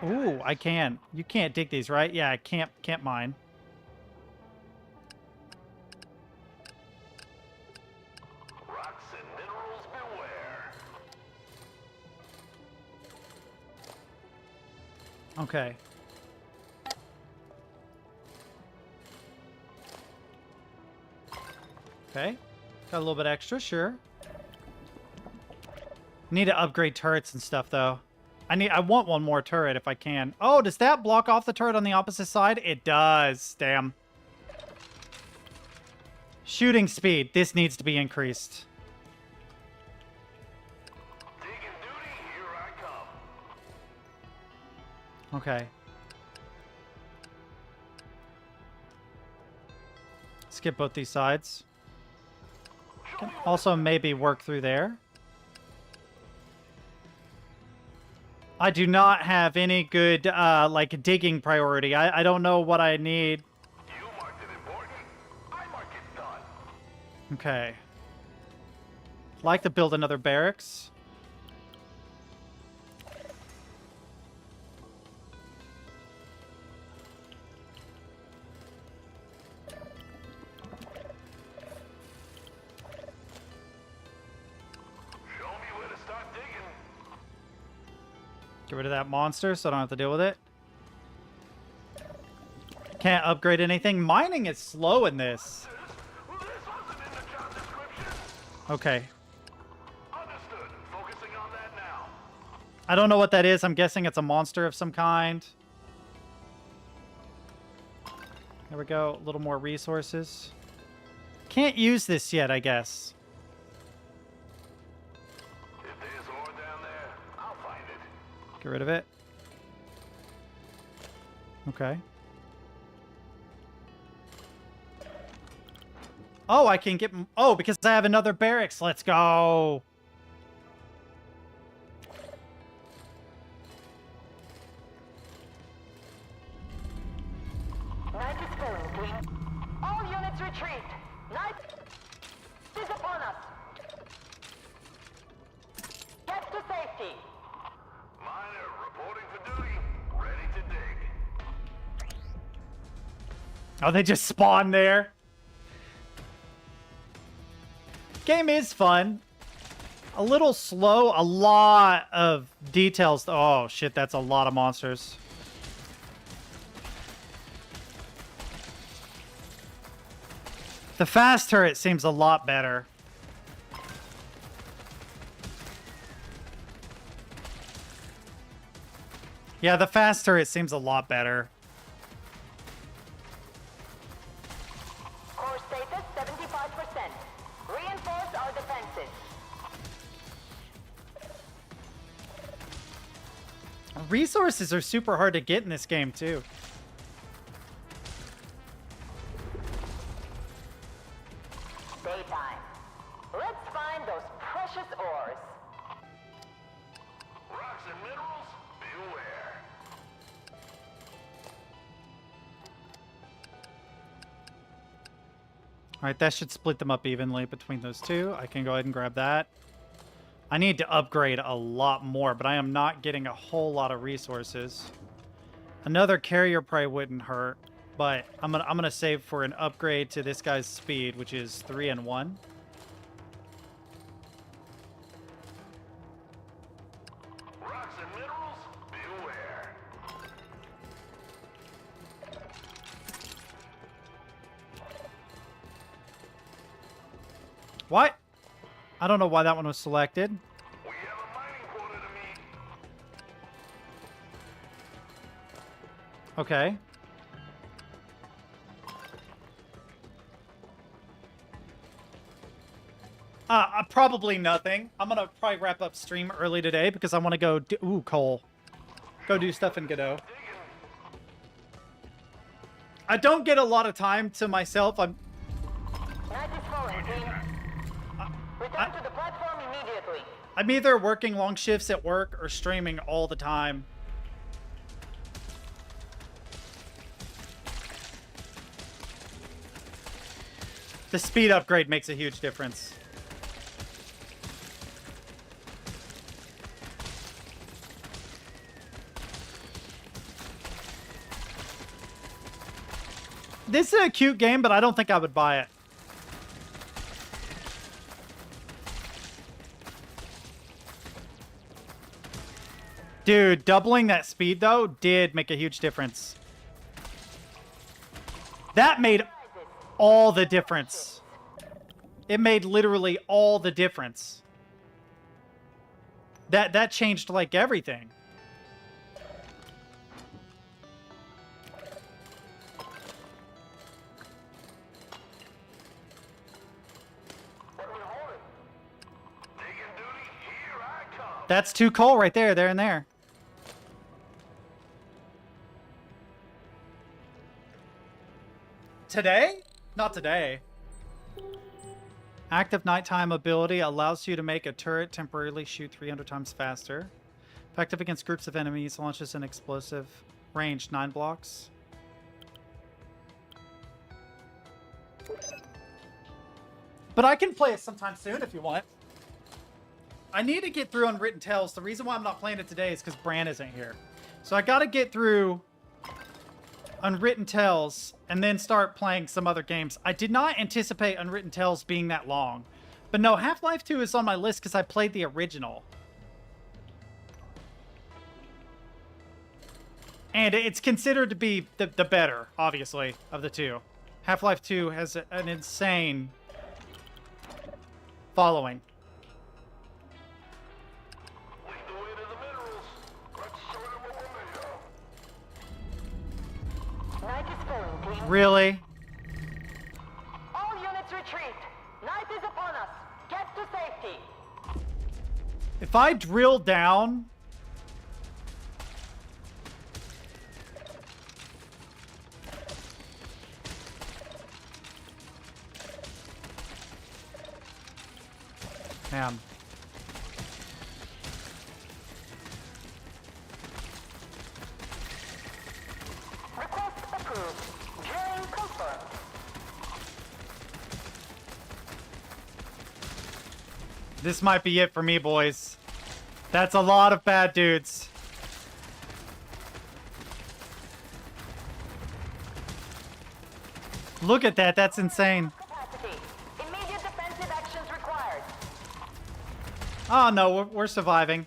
Ooh, I can. You can't dig these, right? Yeah, I can't mine. Rocks and minerals beware. Okay. Okay. Got a little bit extra, sure. Need to upgrade turrets and stuff, though. I want one more turret if I can. Oh, does that block off the turret on the opposite side? It does. Damn. Shooting speed. This needs to be increased. Okay. Skip both these sides. Can also maybe work through there. I do not have any good, like, digging priority. I don't know what I need. You marked it important. I mark it done. Okay. Like to build another barracks. Show me where to start digging. Get rid of that monster so I don't have to deal with it. Can't upgrade anything. Mining is slow in this. This wasn't in the job description. Okay. Understood. Focusing on that now. I don't know what that is. I'm guessing it's a monster of some kind. There we go. A little more resources. Can't use this yet, I guess. If there's ore down there, I'll find it. Get rid of it. Okay. Oh, I can get... Oh, because I have another barracks. Let's go. Night is falling, Queen. All units retreat. Night is upon us. Get to safety. Miner reporting for duty. Ready to dig. Oh, they just spawn there. Game is fun. A little slow. A lot of details. Oh, shit. That's a lot of monsters. The fast turret seems a lot better. Yeah, the fast turret seems a lot better. Core status 75%. Reinforce our defenses. Resources are super hard to get in this game, too. Daytime. Let's find those precious ores. Rocks and minerals, beware. Alright, that should split them up evenly between those two. I can go ahead and grab that. I need to upgrade a lot more, but I am not getting a whole lot of resources. Another carrier probably wouldn't hurt, but I'm gonna save for an upgrade to this guy's speed, which is 3 and 1. Rocks and minerals, beware. What? I don't know why that one was selected. We have a mining quota to meet. Okay. Probably nothing. I'm gonna probably wrap up stream early today because I want to go do... Ooh, coal. Go do stuff in Godot. I don't get a lot of time to myself. Night is falling, Queen. Return to the platform immediately. I'm either working long shifts at work or streaming all the time. The speed upgrade makes a huge difference. This is a cute game, but I don't think I would buy it. Dude, doubling that speed, though, did make a huge difference. That made all the difference. It made literally all the difference. That changed, like, everything. Digging duty, here I come. That's 2 coal right there, there and there. Today? Not today. Active nighttime ability allows you to make a turret temporarily shoot 300 times faster. Effective against groups of enemies. Launches an explosive. Range 9 blocks. But I can play it sometime soon if you want. I need to get through Unwritten Tales. The reason why I'm not playing it today is because Bran isn't here. So I gotta get through Unwritten Tales and then start playing some other games. I did not anticipate Unwritten Tales being that long. But no, Half-Life 2 is on my list because I played the original. And it's considered to be the better, obviously, of the two. Half-Life 2 has an insane following. Really? All units retreat. Night is upon us. Get to safety. If I drill down... Damn. Request approved. Drilling confirmed. This might be it for me, boys. That's a lot of bad dudes. Look at that. That's insane. Capacity. Immediate defensive actions required. Oh, no. We're surviving.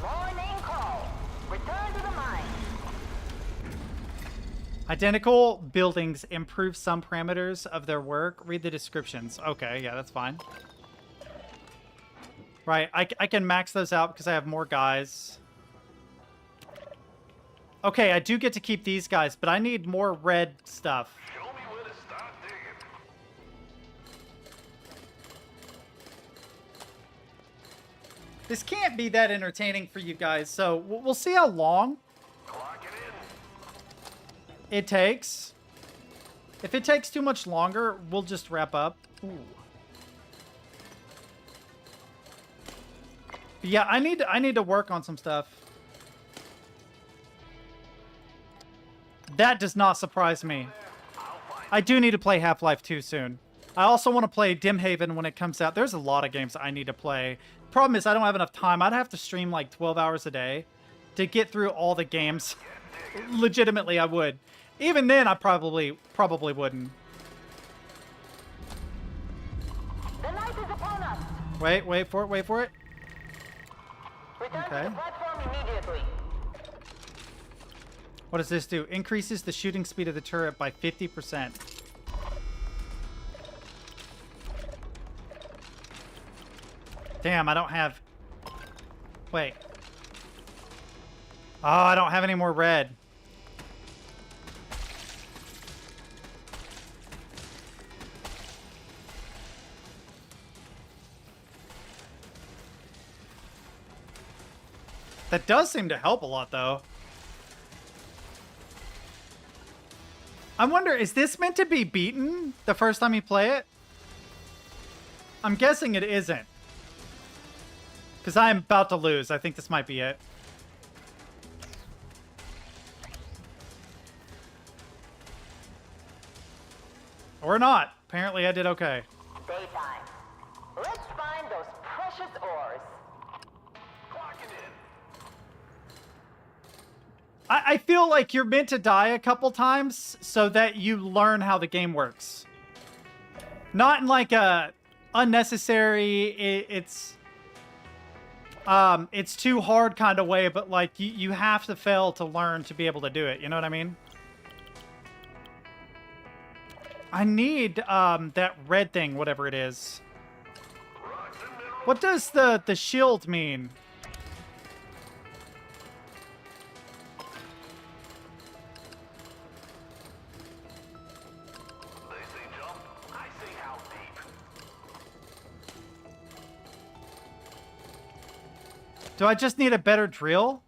Morning call. Return to the mine. Identical buildings improve some parameters of their work. Read the descriptions. Okay, yeah, that's fine. Right, I can max those out because I have more guys. Okay, I do get to keep these guys, but I need more red stuff. Show me where to start digging. This can't be that entertaining for you guys, so we'll see how long it takes. If it takes too much longer, we'll just wrap up. Ooh. But yeah, I need to work on some stuff. That does not surprise me. I do need to play Half-Life 2 soon. I also want to play Dimhaven when it comes out. There's a lot of games I need to play. Problem is, I don't have enough time. I'd have to stream like 12 hours a day to get through all the games. Legitimately, I would. Even then, I probably wouldn't. The night is upon us. Wait for it. Return Okay. to the platform immediately. What does this do? Increases the shooting speed of the turret by 50%. Damn, I don't have... Wait. Oh, I don't have any more red. That does seem to help a lot, though. I wonder, is this meant to be beaten the first time you play it? I'm guessing it isn't. Because I'm about to lose. I think this might be it. Or not. Apparently I did okay. Daytime. Let's find those precious ores. I feel like you're meant to die a couple times so that you learn how the game works. Not in like a unnecessary, it's too hard kind of way, but like you have to fail to learn to be able to do it. You know what I mean? I need that red thing, whatever it is. What does the shield mean? Do I just need a better drill?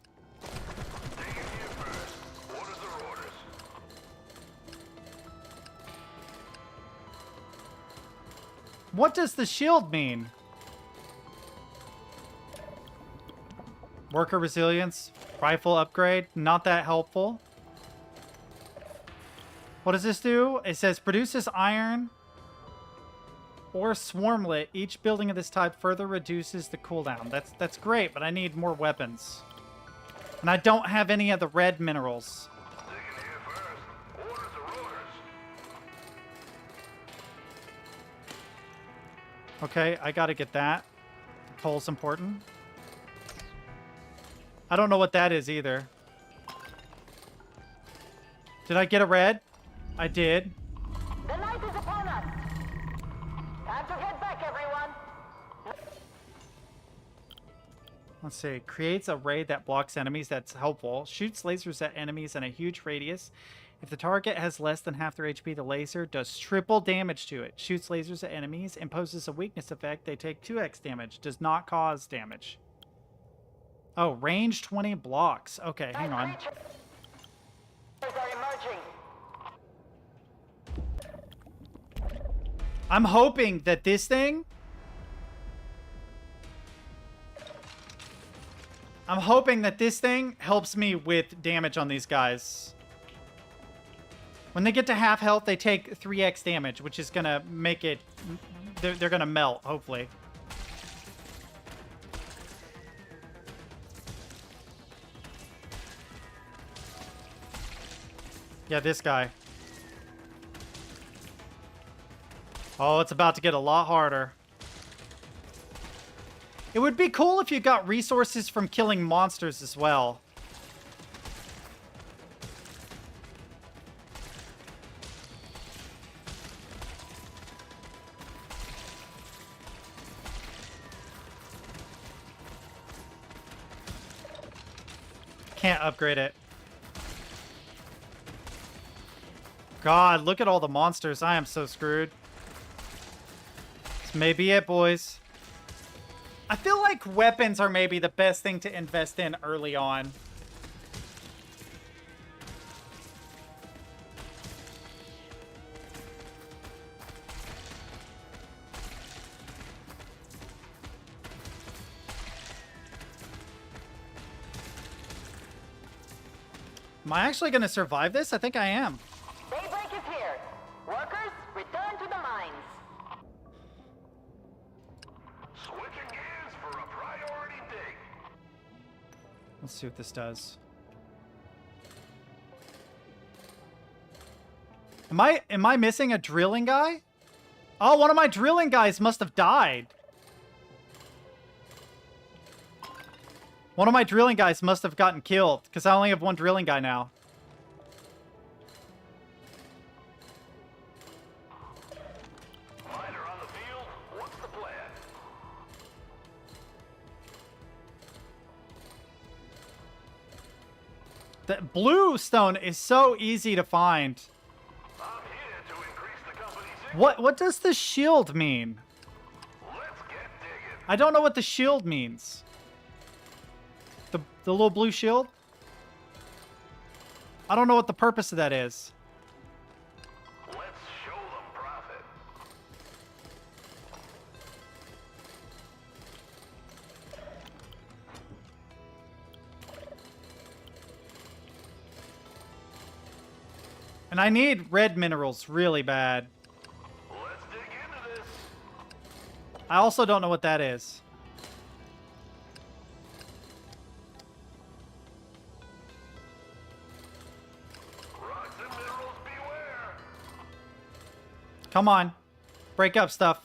What does the shield mean? Worker resilience, rifle upgrade, not that helpful. What does this do? It says produces iron or swarmlet. Each building of this type further reduces the cooldown. That's great, but I need more weapons. And I don't have any of the red minerals. Okay, I gotta get that. Coal's important. I don't know what that is either. Did I get a red? I did. The night is upon us. Time to head back, everyone. Let's see. Creates a raid that blocks enemies. That's helpful. Shoots lasers at enemies in a huge radius. If the target has less than half their HP, the laser does triple damage to it. Shoots lasers at enemies. Imposes a weakness effect. They take 2x damage. Does not cause damage. Oh, range 20 blocks. Okay, hang on. Are emerging. I'm hoping that this thing... I'm hoping that this thing helps me with damage on these guys. When they get to half health, they take 3x damage, which is going to make it... They're going to melt, hopefully. Yeah, this guy. Oh, it's about to get a lot harder. It would be cool if you got resources from killing monsters as well. Can't upgrade it. God, look at all the monsters. I am so screwed. This may be it, boys. I feel like weapons are maybe the best thing to invest in early on. Am I actually going to survive this? I think I am. Daybreak is here. Workers, return to the mines. Switching gears for a priority dig. Let's see what this does. Am I missing a drilling guy? Oh, one of my drilling guys must have died. One of my drilling guys must have gotten killed, because I only have one drilling guy now. Miner on the field. What's the plan? The blue stone is so easy to find. I'm here to increase the company's What does the shield mean? Let's get digging. I don't know what the shield means. The little blue shield? I don't know what the purpose of that is. Let's show them profit. And I need red minerals really bad. Let's dig into this. I also don't know what that is. Rocks and minerals beware. Come on. Break up stuff.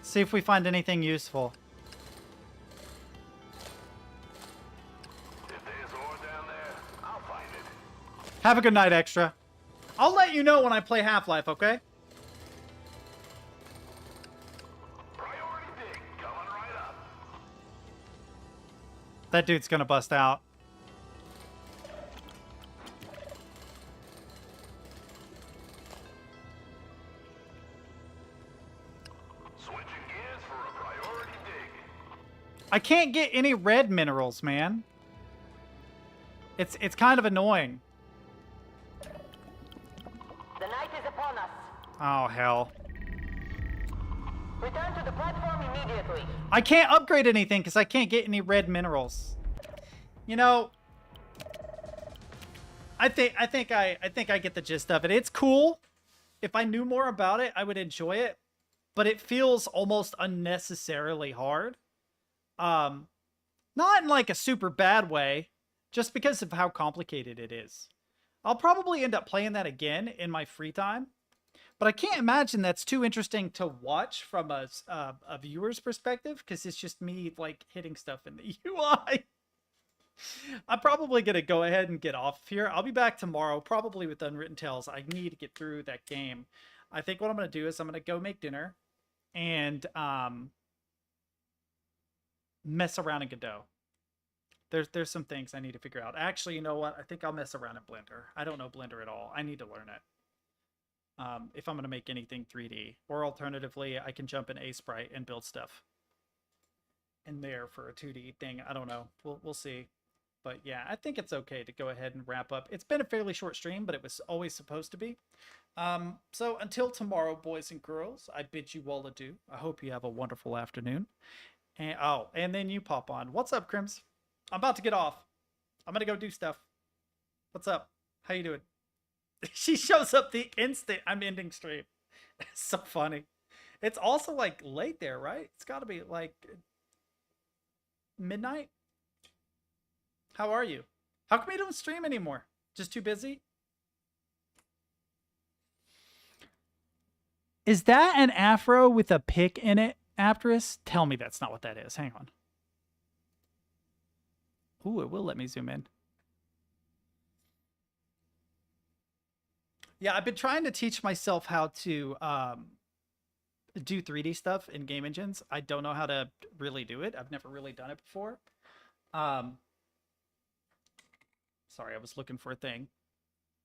See if we find anything useful. If there's ore down there, I'll find it. Have a good night, Extra. I'll let you know when I play Half-Life, okay? Priority dig coming right up. That dude's gonna bust out. Switching gears for a priority dig. I can't get any red minerals, man. It's kind of annoying. The night is upon us. Oh, hell. Return to the platform immediately. I can't upgrade anything because I can't get any red minerals. You know, I think I get the gist of it. It's cool. If I knew more about it, I would enjoy it. But it feels almost unnecessarily hard. Not in like a super bad way, just because of how complicated it is. I'll probably end up playing that again in my free time. But I can't imagine that's too interesting to watch from a viewer's perspective, because it's just me like hitting stuff in the UI. I'm probably going to go ahead and get off here. I'll be back tomorrow, probably with Unwritten Tales. I need to get through that game. I think what I'm going to do is I'm going to go make dinner and mess around in Godot. There's some things I need to figure out. Actually, you know what? I think I'll mess around in Blender. I don't know Blender at all. I need to learn it. If I'm going to make anything 3D. Or alternatively, I can jump in Sprite and build stuff in there for a 2D thing. I don't know. We'll see. But yeah, I think it's okay to go ahead and wrap up. It's been a fairly short stream, but it was always supposed to be. So until tomorrow, boys and girls, I bid you all adieu. I hope you have a wonderful afternoon. And, and then you pop on. What's up, Crims? I'm about to get off. I'm going to go do stuff. What's up? How you doing? She shows up the instant I'm ending stream. It's so funny. It's also like late there, right? It's got to be like midnight. How are you? How come you don't stream anymore? Just too busy? Is that an afro with a pick in it, Apterous? Tell me that's not what that is. Hang on. Ooh, it will let me zoom in. Yeah, I've been trying to teach myself how to do 3D stuff in game engines. I don't know how to really do it. I've never really done it before. Sorry, I was looking for a thing.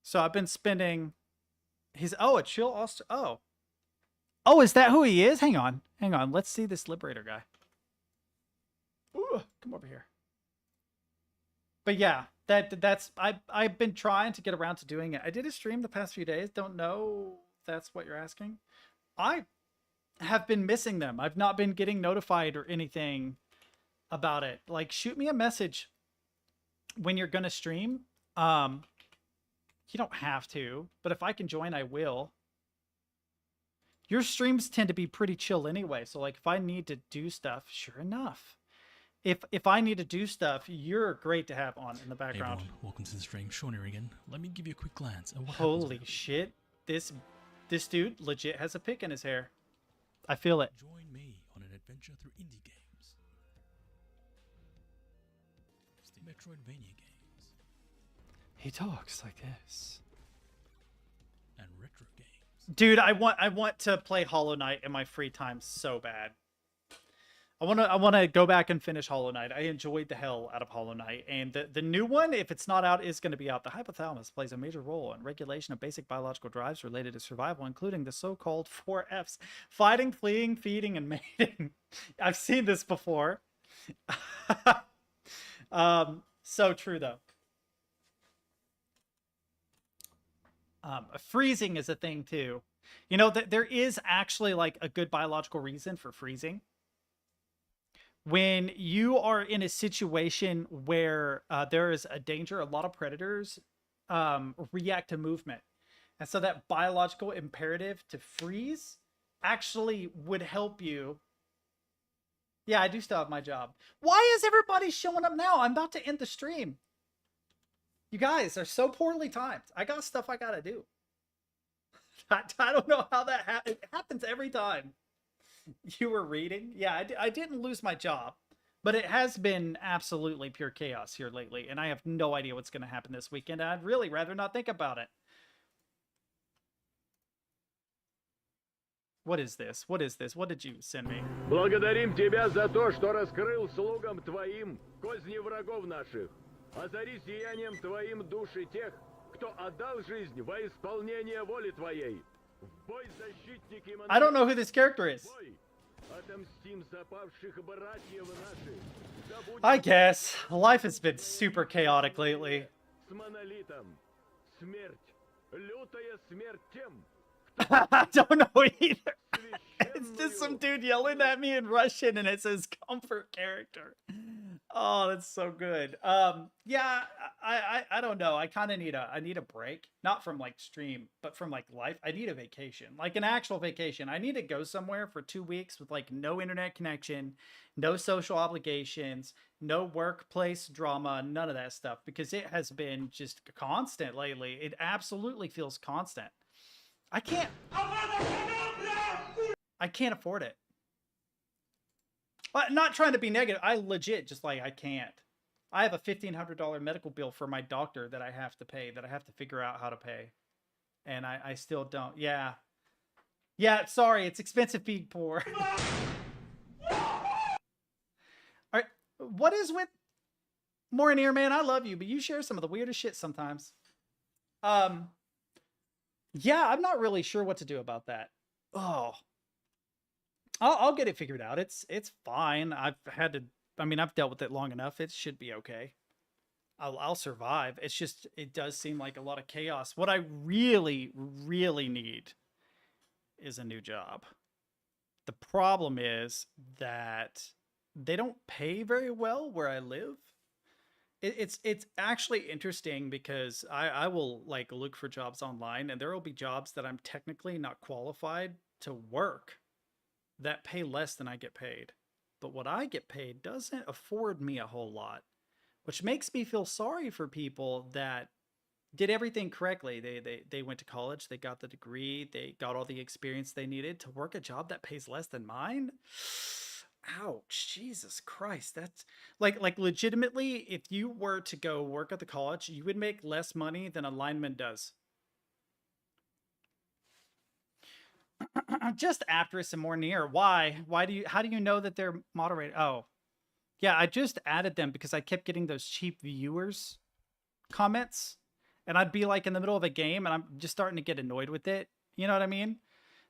So I've been spending his... Oh, a chill... Oh. Oh, is that who he is? Hang on. Hang on. Let's see this Liberator guy. Ooh, come over here. But yeah, that's... I've been trying to get around to doing it. I did a stream the past few days. Don't know if that's what you're asking. I have been missing them. I've not been getting notified or anything about it. Like, shoot me a message when you're gonna stream. You don't have to, but if I can join, I will. Your streams tend to be pretty chill anyway, so like if I need to do stuff, sure enough. If I need to do stuff, you're great to have on in the background. Hey everyone, welcome to the stream. Sean here again. Let me give you a quick glance at what Holy shit. This dude legit has a pick in his hair. I feel it. Join me on an adventure through indie games. Metroidvania games. He talks like this. And retro games. Dude, I want to play Hollow Knight in my free time so bad. I want to go back and finish Hollow Knight. I enjoyed the hell out of Hollow Knight, and the new one, if it's not out, is going to be out. The hypothalamus plays a major role in regulation of basic biological drives related to survival, including the so-called 4 Fs: fighting, fleeing, feeding, and mating. I've seen this before. So true though. Freezing is a thing too. You know, there is actually like a good biological reason for freezing. When you are in a situation where there is a danger, a lot of predators react to movement. And so that biological imperative to freeze actually would help you. Yeah, I do still have my job. Why is everybody showing up now? I'm about to end the stream. You guys are so poorly timed. I got stuff I gotta do. I don't know how that happens. It happens every time. You were reading? Yeah, I didn't lose my job, but it has been absolutely pure chaos here lately, and I have no idea what's going to happen this weekend. I'd really rather not think about it. What is this? What is this? What did you send me? Благодарим тебя за то, что раскрыл слугам твоим козни врагов наших. Озари сиянием твоим души тех, кто отдал жизнь во исполнение воли твоей. В бой защитники монархии. I don't know who this character is. Отомстим запавших братьев наших. I guess. Life has been super chaotic lately. С монолитом. Смерть. Лютая смерть тем, I don't know either. It's just some dude yelling at me in Russian, and it says "comfort character." Oh, that's so good. Yeah, I don't know. I kind of need a break, not from like stream, but from like life. I need a vacation, like an actual vacation. I need to go somewhere for 2 weeks with like no internet connection, no social obligations, no workplace drama, none of that stuff, because it has been just constant lately. It absolutely feels constant. I can't afford it. Not trying to be negative. I legit just like I can't. I have a $1,500 medical bill for my doctor that I have to pay, that I have to figure out how to pay. And I still don't. Yeah. Yeah, sorry, it's expensive being poor. All right, what is with Moranier, man? I love you, but you share some of the weirdest shit sometimes. Yeah, I'm not really sure what to do about that. Oh, I'll get it figured out. It's fine. I've dealt with it long enough. It should be okay. I'll survive. It's just, it does seem like a lot of chaos. What I really, really need is a new job. The problem is that they don't pay very well where I live. It's actually interesting because I will like look for jobs online, and there will be jobs that I'm technically not qualified to work that pay less than I get paid. But what I get paid doesn't afford me a whole lot, which makes me feel sorry for people that did everything correctly. They went to college, they got the degree, they got all the experience they needed to work a job that pays less than mine. Ouch, Jesus Christ. That's like legitimately, if you were to go work at the college, you would make less money than a lineman does. Just Aptris and Mornier. Why? How do you know that they're moderated? Oh, yeah, I just added them because I kept getting those cheap viewers comments, and I'd be like in the middle of a game and I'm just starting to get annoyed with it. You know what I mean?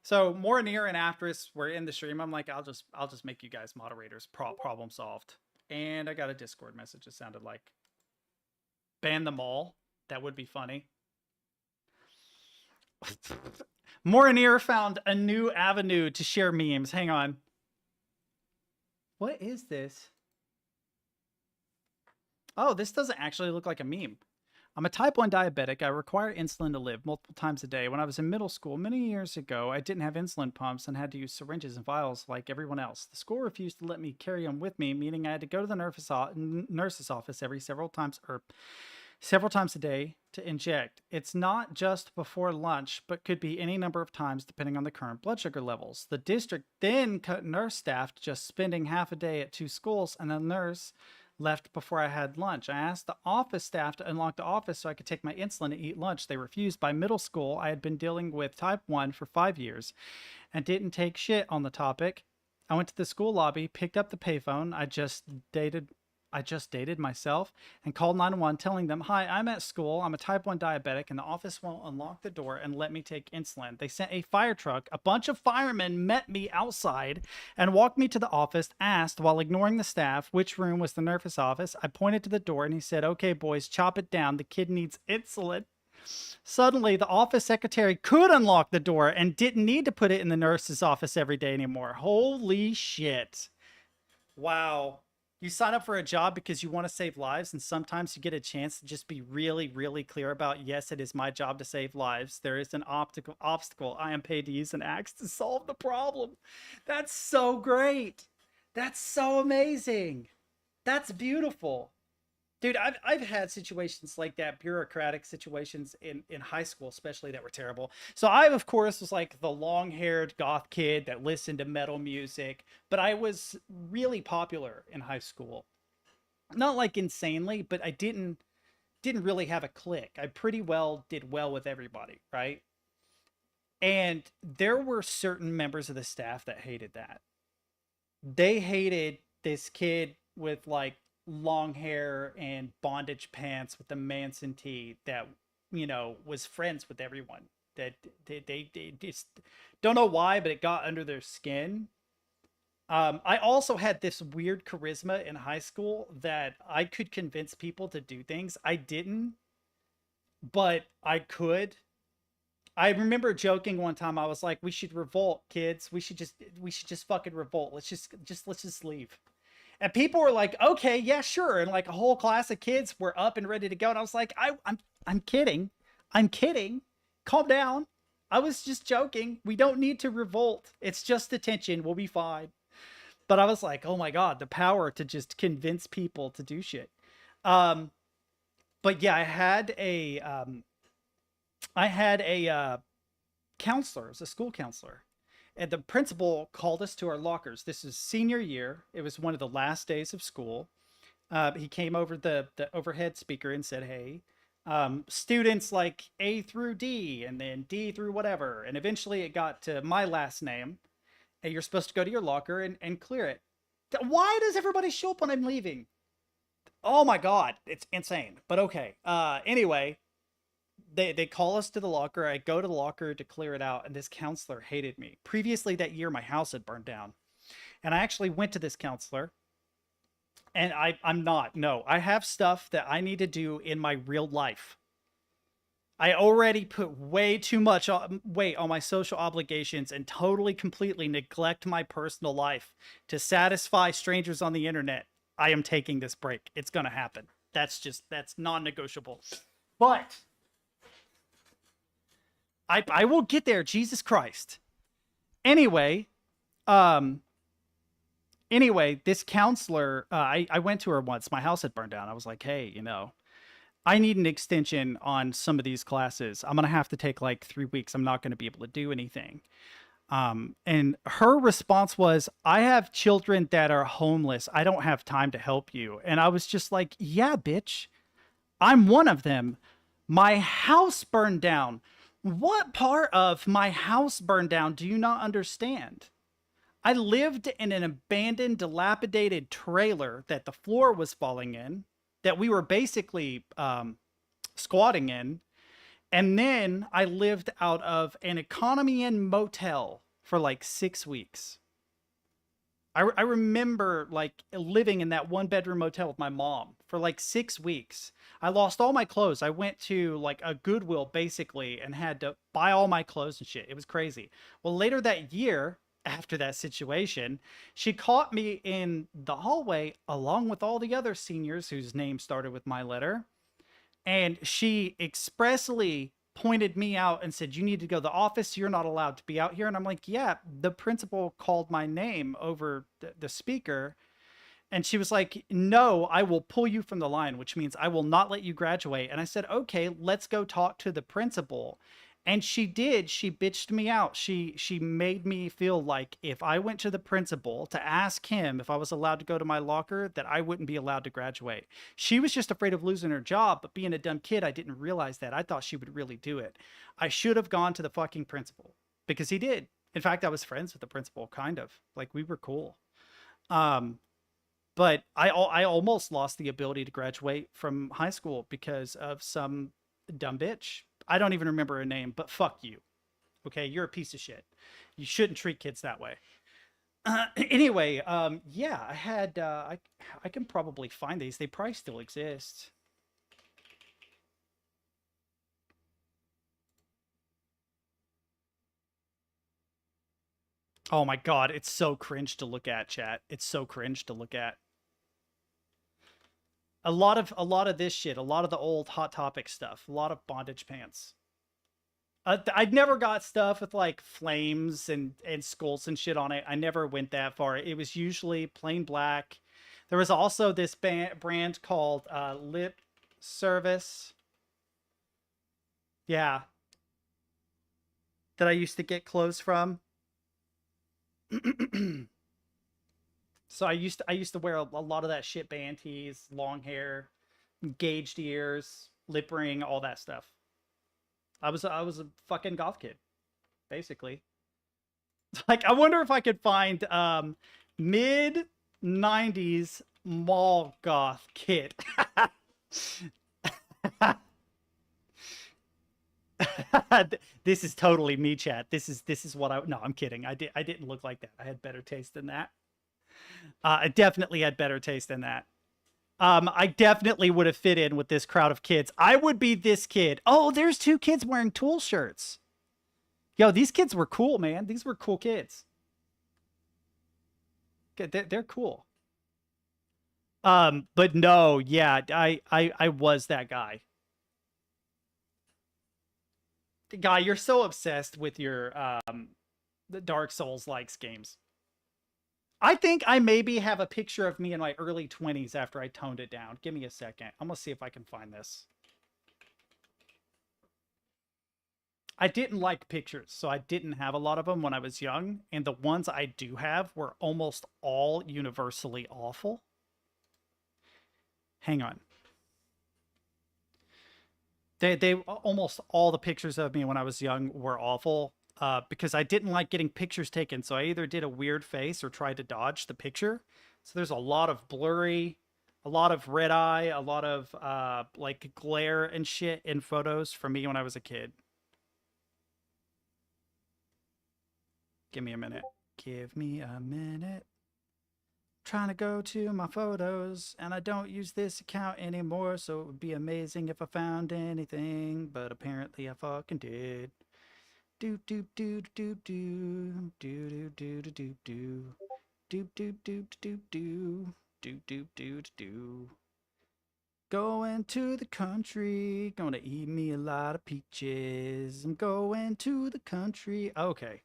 So Mornier and Aptris were in the stream. I'm like, I'll just make you guys moderators. Problem solved. And I got a Discord message that sounded like ban them all. That would be funny. Moranier found a new avenue to share memes. Hang on. What is this? Oh, this doesn't actually look like a meme. I'm a type 1 diabetic. I require insulin to live multiple times a day. When I was in middle school many years ago, I didn't have insulin pumps and had to use syringes and vials like everyone else. The school refused to let me carry them with me, meaning I had to go to the nurse's office several times a day to inject. It's not just before lunch, but could be any number of times depending on the current blood sugar levels. The district then cut nurse staff to just spending half a day at 2 schools, and the nurse left before I had lunch. I asked the office staff to unlock the office so I could take my insulin and eat lunch. They refused. By middle school, I had been dealing with type 1 for 5 years and didn't take shit on the topic. I went to the school lobby, picked up the payphone I just dated myself, and called 911 telling them, "Hi, I'm at school. I'm a type 1 diabetic and the office won't unlock the door and let me take insulin." They sent a fire truck. A bunch of firemen met me outside and walked me to the office, asked, while ignoring the staff, which room was the nurse's office. I pointed to the door and he said, "Okay, boys, chop it down. The kid needs insulin." Suddenly, the office secretary could unlock the door and didn't need to put it in the nurse's office every day anymore. Holy shit. Wow. You sign up for a job because you want to save lives, and sometimes you get a chance to just be really, really clear about, yes, it is my job to save lives. There is an obstacle. I am paid to use an axe to solve the problem. That's so great. That's so amazing. That's beautiful. Dude, I've had situations like that, bureaucratic situations in high school, especially, that were terrible. So I, of course, was like the long-haired goth kid that listened to metal music, but I was really popular in high school. Not like insanely, but I didn't really have a clique. I pretty well did well with everybody, right? And there were certain members of the staff that hated that. They hated this kid with like long hair and bondage pants with the Manson tee that, you know, was friends with everyone. That they just don't know why, but it got under their skin. I also had this weird charisma in high school that I could convince people to do things. I didn't, but I could. I remember joking one time. I was like, "We should revolt, kids. We should just fucking revolt. Let's just leave." And people were like, "Okay, yeah, sure." And like a whole class of kids were up and ready to go. And I was like, I'm kidding. I'm kidding. Calm down. I was just joking. We don't need to revolt. It's just detention. We'll be fine." But I was like, oh my God, the power to just convince people to do shit. But yeah, I had a counselor, it was a school counselor. And the principal called us to our lockers. This is senior year. It was one of the last days of school. He came over the overhead speaker and said, hey, students like A through D and then D through whatever. And eventually it got to my last name. And you're supposed to go to your locker and clear it. Why does everybody show up when I'm leaving? Oh my God, it's insane. But okay. Anyway, they call us to the locker. I go to the locker to clear it out, and this counselor hated me. Previously that year, my house had burned down. And I actually went to this counselor. And I'm not. No, I have stuff that I need to do in my real life. I already put way too much weight on my social obligations and totally, completely neglect my personal life to satisfy strangers on the internet. I am taking this break. It's going to happen. That's non-negotiable. But I will get there. Jesus Christ. Anyway, this counselor, I went to her once. My house had burned down. I was like, hey, I need an extension on some of these classes. I'm going to have to take like 3 weeks. I'm not going to be able to do anything. And her response was, I have children that are homeless. I don't have time to help you. And I was just like, yeah, bitch, I'm one of them. My house burned down. What part of my house burned down do you not understand? I lived in an abandoned, dilapidated trailer that the floor was falling in, that we were basically squatting in. And then I lived out of an economy inn motel for like 6 weeks. I remember like living in that 1-bedroom motel with my mom for like 6 weeks. I lost all my clothes. I went to like a Goodwill basically and had to buy all my clothes and shit. It was crazy. Well, later that year, after that situation, she caught me in the hallway along with all the other seniors whose names started with my letter. And she expressly pointed me out and said, you need to go to the office. You're not allowed to be out here. And I'm like, yeah, the principal called my name over the speaker. And she was like, no, I will pull you from the line, which means I will not let you graduate. And I said, okay, let's go talk to the principal. And she did. She bitched me out. She made me feel like if I went to the principal to ask him if I was allowed to go to my locker, that I wouldn't be allowed to graduate. She was just afraid of losing her job, but being a dumb kid, I didn't realize that. I thought she would really do it. I should have gone to the fucking principal because he did. In fact, I was friends with the principal, kind of. Like, we were cool. But I almost lost the ability to graduate from high school because of some dumb bitch. I don't even remember her name, but fuck you. Okay, you're a piece of shit. You shouldn't treat kids that way. Anyway, yeah, I had, I can probably find these. They probably still exist. Oh my God, it's so cringe to look at, chat. It's so cringe to look at. A lot of this shit, a lot of the old Hot Topic stuff, a lot of bondage pants. I'd never got stuff with like flames and skulls and shit on it. I never went that far. It was usually plain black. There was also this brand called Lip Service. Yeah. That I used to get clothes from. So I used to wear a lot of that shit, band tees, long hair, gauged ears, lip ring, all that stuff. I was a fucking goth kid, basically. Like, I wonder if I could find mid 90s mall goth kid. This is totally me, chat. This is what no, I'm kidding. I didn't look like that. I had better taste than that. I definitely had better taste than that. I definitely would have fit in with this crowd of kids. I would be this kid. Oh, there's 2 kids wearing Tool shirts. Yo, these kids were cool, man. These were cool kids. They're cool. But no, yeah, I was that guy. Guy, you're so obsessed with your the Dark Souls likes games. I think I maybe have a picture of me in my early 20s after I toned it down. Give me a second. I'm gonna see if I can find this. I didn't like pictures, so I didn't have a lot of them when I was young, and the ones I do have were almost all universally awful. Hang on. They almost all the pictures of me when I was young were awful because I didn't like getting pictures taken. So I either did a weird face or tried to dodge the picture. So there's a lot of blurry, a lot of red eye, a lot of like glare and shit in photos from me when I was a kid. Give me a minute. Give me a minute. Trying to go to my photos, and I don't use this account anymore, so it would be amazing if I found anything, but apparently I fucking did. Do do do do do do do do do do do do do do do do do do do. Going to the country, gonna eat me a lot of peaches. I'm going to the country. Okay.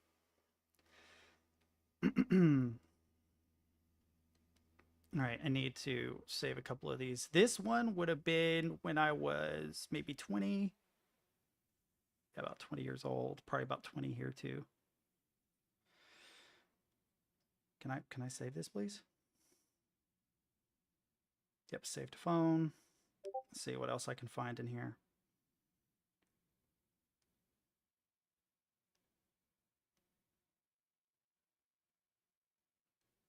All right, I need to save a couple of these. This one would have been when I was maybe 20. Yeah, about 20 years old. Probably about 20 here too. Can I save this, please? Yep, save to phone. Let's see what else I can find in here.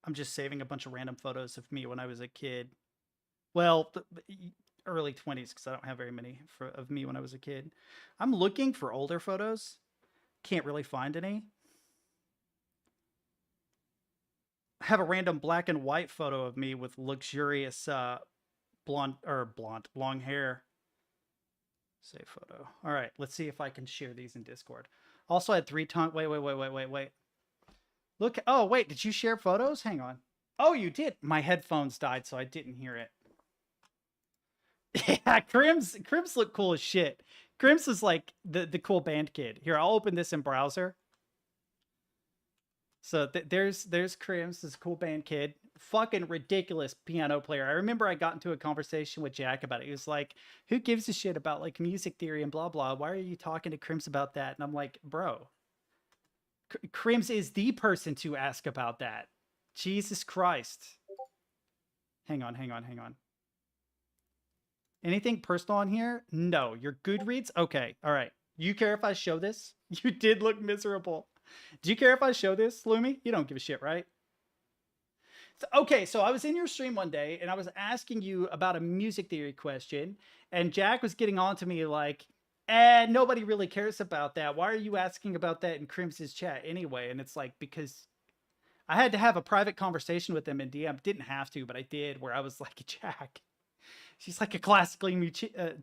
I'm just saving a bunch of random photos of me when I was a kid. Well, early 20s, because I don't have very many of me when I was a kid. I'm looking for older photos. Can't really find any. I have a random black and white photo of me with luxurious long hair. Save photo. All right, let's see if I can share these in Discord. Also, I had 3 times. Wait. Look. Oh, wait. Did you share photos? Hang on. Oh, you did. My headphones died, so I didn't hear it. Yeah, Crims look cool as shit. Crims is like the cool band kid. Here, I'll open this in browser. So there's Crims, this cool band kid. Fucking ridiculous piano player. I remember I got into a conversation with Jack about it. He was like, who gives a shit about like music theory and blah, blah. Why are you talking to Crims about that? And I'm like, bro, Crims is the person to ask about that. Jesus Christ. Hang on. Anything personal on here? No. Your Goodreads? Okay. All right. You care if I show this? You did look miserable. Do you care if I show this, Lumi? You don't give a shit, right? Okay, so I was in your stream one day, and I was asking you about a music theory question, and Jack was getting on to me like, nobody really cares about that. Why are you asking about that in Crims's chat anyway? And it's like, because I had to have a private conversation with him in DM. Didn't have to, but I did, where I was like, Jack, she's like a classically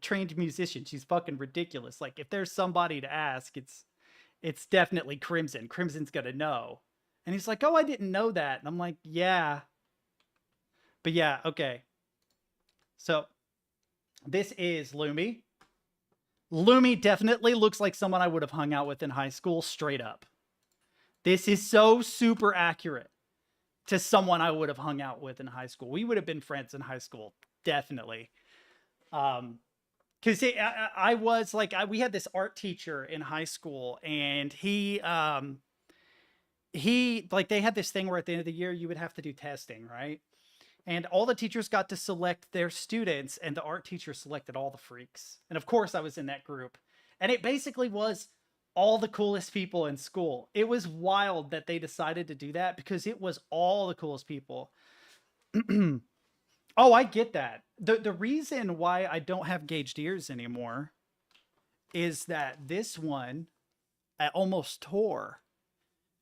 trained musician. She's fucking ridiculous. Like, if there's somebody to ask, it's definitely Crimson. Crimson's gonna know. And he's like, oh, I didn't know that. And I'm like, yeah. But yeah, okay. So this is Lumi. Lumi definitely looks like someone I would have hung out with in high school, straight up. This is so super accurate to someone I would have hung out with in high school. We would have been friends in high school, definitely. Because I was like, we had this art teacher in high school, and he like, they had this thing where at the end of the year you would have to do testing, right? And all the teachers got to select their students, and the art teacher selected all the freaks. And of course I was in that group. And it basically was all the coolest people in school. It was wild that they decided to do that, because it was all the coolest people. Oh, I get that. The reason why I don't have gauged ears anymore is that this one I almost tore.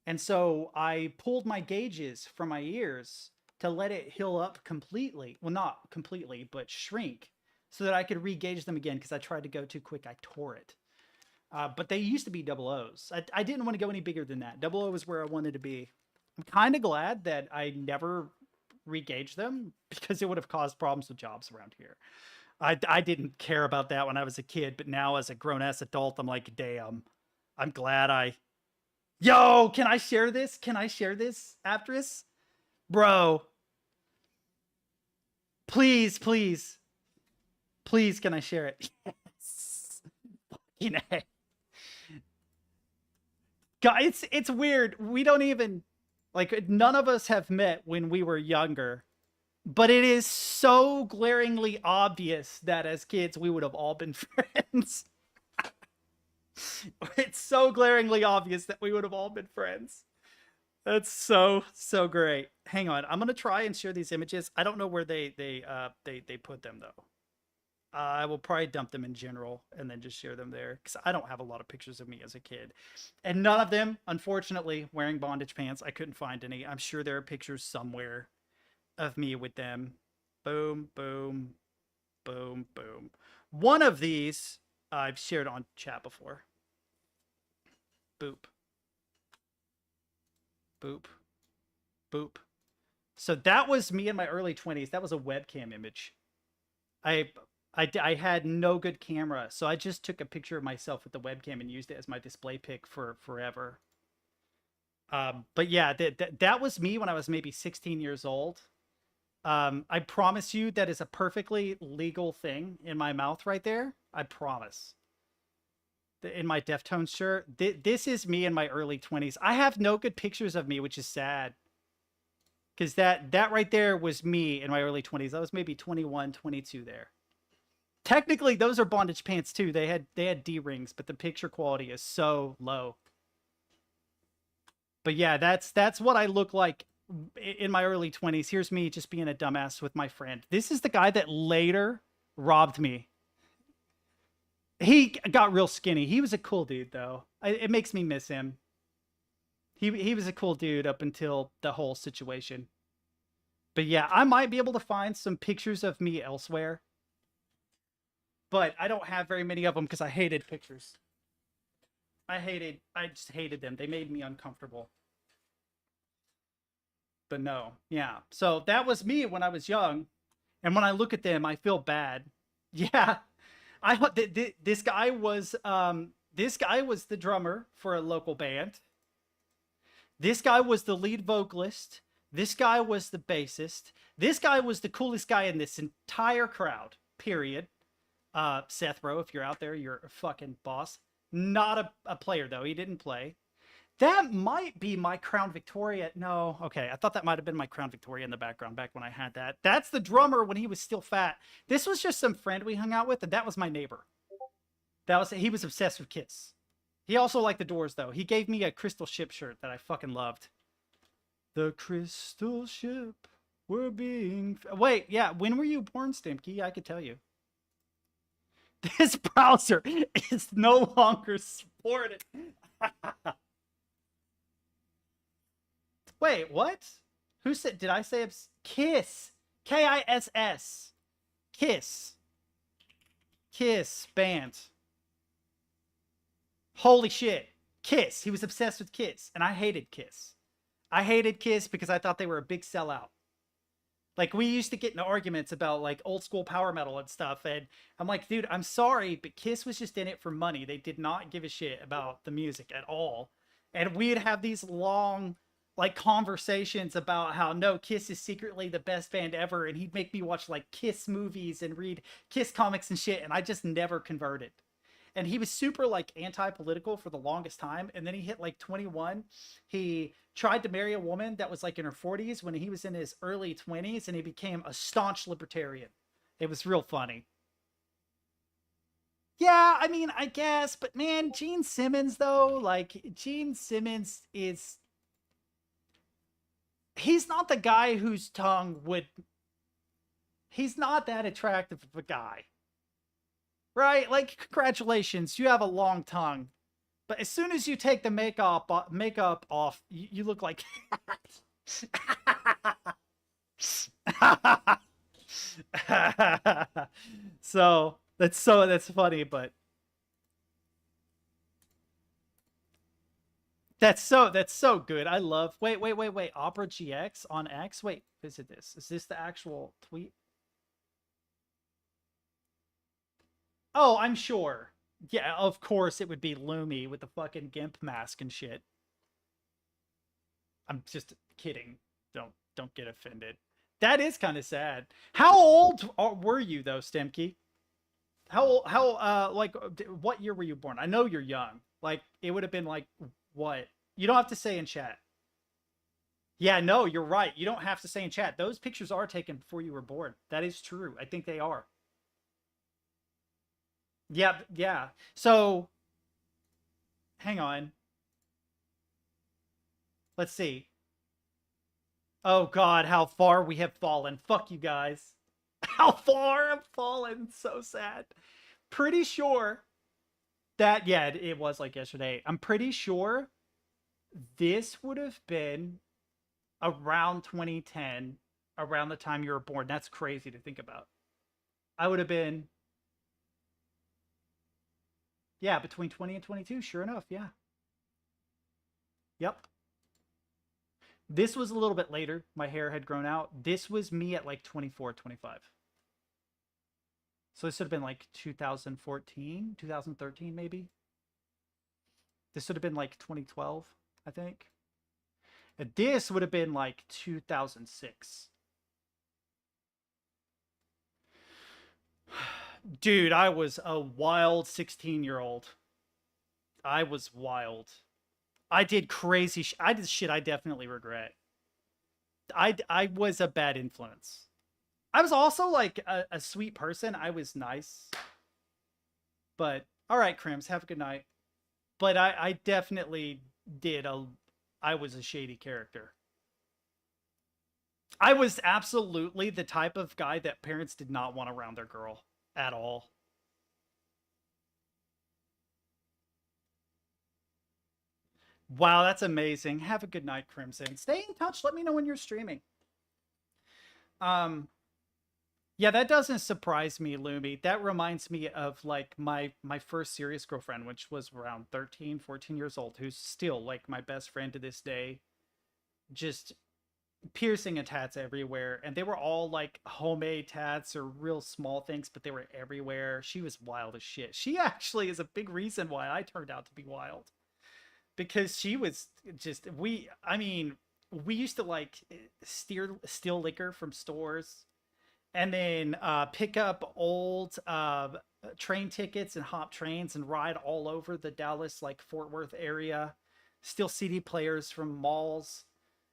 And so I pulled my gauges from my ears to let it heal up completely. Well, not completely, but shrink, so that I could re-gauge them again, because I tried to go too quick. I tore it. But they used to be double O's. I didn't want to go any bigger than that. Double O was where I wanted to be. I'm kind of glad that I never re-gauged them because it would have caused problems with jobs around here. I didn't care about that when I was a kid, but now as a grown-ass adult, I'm like, damn, I'm glad I... Yo, can I share this? Can I share this, Aptris? Bro. Please, please. Please, can I share it? Yes. Fucking A. God, it's weird. We don't even... Like, none of us have met when we were younger. But it is so glaringly obvious that as kids, we would have all been friends. It's so glaringly obvious that we would have all been friends. That's so great. Hang on, I'm gonna try and share these images. I don't know where they put them though. I will probably dump them in general and then just share them there because I don't have a lot of pictures of me as a kid, and none of them, unfortunately, wearing bondage pants. I couldn't find any. I'm sure there are pictures somewhere of me with them. Boom, boom, boom, boom. One of these I've shared on chat before. Boop. Boop. Boop. So that was me in my early 20s. That was a webcam image. I had no good camera, so I just took a picture of myself with the webcam and used it as my display pic for forever. But yeah, that was me when I was maybe 16 years old. I promise you that is a perfectly legal thing in my mouth right there. I promise. In my Deftones shirt. This is me in my early 20s. I have no good pictures of me, which is sad. Because that right there was me in my early 20s. I was maybe 21, 22 there. Technically, those are bondage pants too. They had D-rings, but the picture quality is so low. But yeah, that's what I look like in my early 20s. Here's me just being a dumbass with my friend. This is the guy that later robbed me. He got real skinny. He was a cool dude, though. It makes me miss him. He was a cool dude up until the whole situation. But yeah, I might be able to find some pictures of me elsewhere. But I don't have very many of them because I hated pictures. I just hated them. They made me uncomfortable. But no, yeah. So that was me when I was young. And when I look at them, I feel bad. Yeah. This guy was the drummer for a local band. This guy was the lead vocalist. This guy was the bassist. This guy was the coolest guy in this entire crowd, period. Seth Rowe, if you're out there, you're a fucking boss. Not a player, though. He didn't play. That might be my Crown Victoria. No, okay. I thought that might have been my Crown Victoria in the background back when I had that. That's the drummer when he was still fat. This was just some friend we hung out with, and that was my neighbor. He was obsessed with Kiss. He also liked the Doors, though. He gave me a Crystal Ship shirt that I fucking loved. The Crystal Ship, we're being... Wait, yeah, when were you born, Stimkey? I could tell you. This browser is no longer supported. Wait, what? Who said, did I say Kiss? Kiss. Kiss. Kiss band. Holy shit. Kiss. He was obsessed with Kiss, and I hated Kiss. I hated Kiss because I thought they were a big sellout. Like, we used to get into arguments about, like, old school power metal and stuff, and I'm like, dude, I'm sorry, but Kiss was just in it for money. They did not give a shit about the music at all. And we'd have these long, like, conversations about how, no, Kiss is secretly the best band ever, and he'd make me watch, like, Kiss movies and read Kiss comics and shit, and I just never converted. And he was super, like, anti-political for the longest time, and then he hit, like, 21. He tried to marry a woman that was, like, in her 40s when he was in his early 20s, and he became a staunch libertarian. It was real funny. Yeah, I mean, I guess, but man, Gene Simmons, though, like, Gene Simmons is... He's not the guy whose tongue would... He's not that attractive of a guy. Right? Like, congratulations, you have a long tongue. But as soon as you take the makeup off, you look like... So that's funny, but... That's so good. I love. Wait. Opera GX on X. Wait, visit this. Is this the actual tweet? Oh, I'm sure. Yeah, of course it would be Lumi with the fucking gimp mask and shit. I'm just kidding. Don't get offended. That is kind of sad. How old were you though, Stemke? How like what year were you born? I know you're young. Like it would have been like what? You don't have to say in chat. Yeah, no, you're right. You don't have to say in chat. Those pictures are taken before you were born. That is true. I think they are. Yeah, yeah. So hang on. Let's see. Oh God, how far we have fallen. Fuck you guys. How far I've fallen. So sad. Pretty sure that, yeah, it was like yesterday. I'm pretty sure this would have been around 2010, around the time you were born. That's crazy to think about. I would have been, yeah, between 20 and 22. Sure enough, yeah. Yep. This was a little bit later. My hair had grown out. This was me at like 24, 25. So this would have been like 2014, 2013 maybe. This would have been like 2012, I think. And this would have been like 2006. Dude, I was a wild 16-year-old. I was wild. I did crazy I did shit I definitely regret. I was a bad influence. I was also like a sweet person. I was nice. But all right, Crims, have a good night. But I definitely did I was a shady character. I was absolutely the type of guy that parents did not want around their girl at all. Wow, that's amazing. Have a good night, Crimson. Stay in touch. Let me know when you're streaming. Yeah, that doesn't surprise me, Lumi. That reminds me of like my first serious girlfriend, which was around 13, 14 years old, who's still like my best friend to this day. Just piercing and tats everywhere, and they were all like homemade tats or real small things, but they were everywhere. She was wild as shit. She actually is a big reason why I turned out to be wild. Because she was just we used to like steal liquor from stores and then pick up old train tickets and hop trains and ride all over the Dallas like Fort Worth area, steal CD players from malls,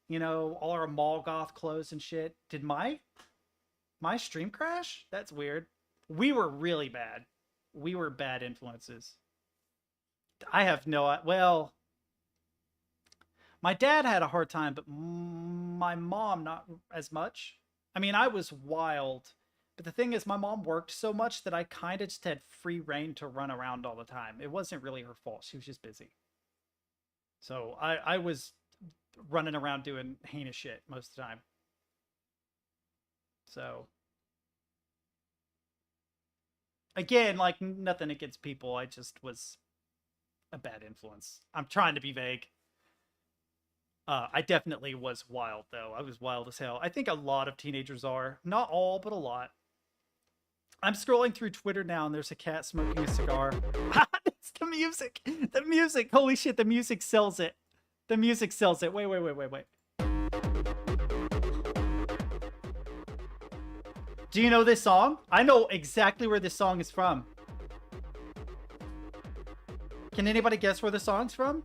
you know, all our mall goth clothes and shit. Did my stream crash? That's weird. We were really bad. We were bad influences. I have no, well, my dad had a hard time, but my mom not as much. I mean, I was wild, but the thing is my mom worked so much that I kind of just had free reign to run around all the time. It wasn't really her fault. She was just busy. So I was running around doing heinous shit most of the time. So again, like nothing against people. I just was a bad influence. I'm trying to be vague. I definitely was wild, though. I was wild as hell. I think a lot of teenagers are. Not all, but a lot. I'm scrolling through Twitter now, and there's a cat smoking a cigar. It's the music! The music! Holy shit, the music sells it. The music sells it. Wait. Do you know this song? I know exactly where this song is from. Can anybody guess where the song's from?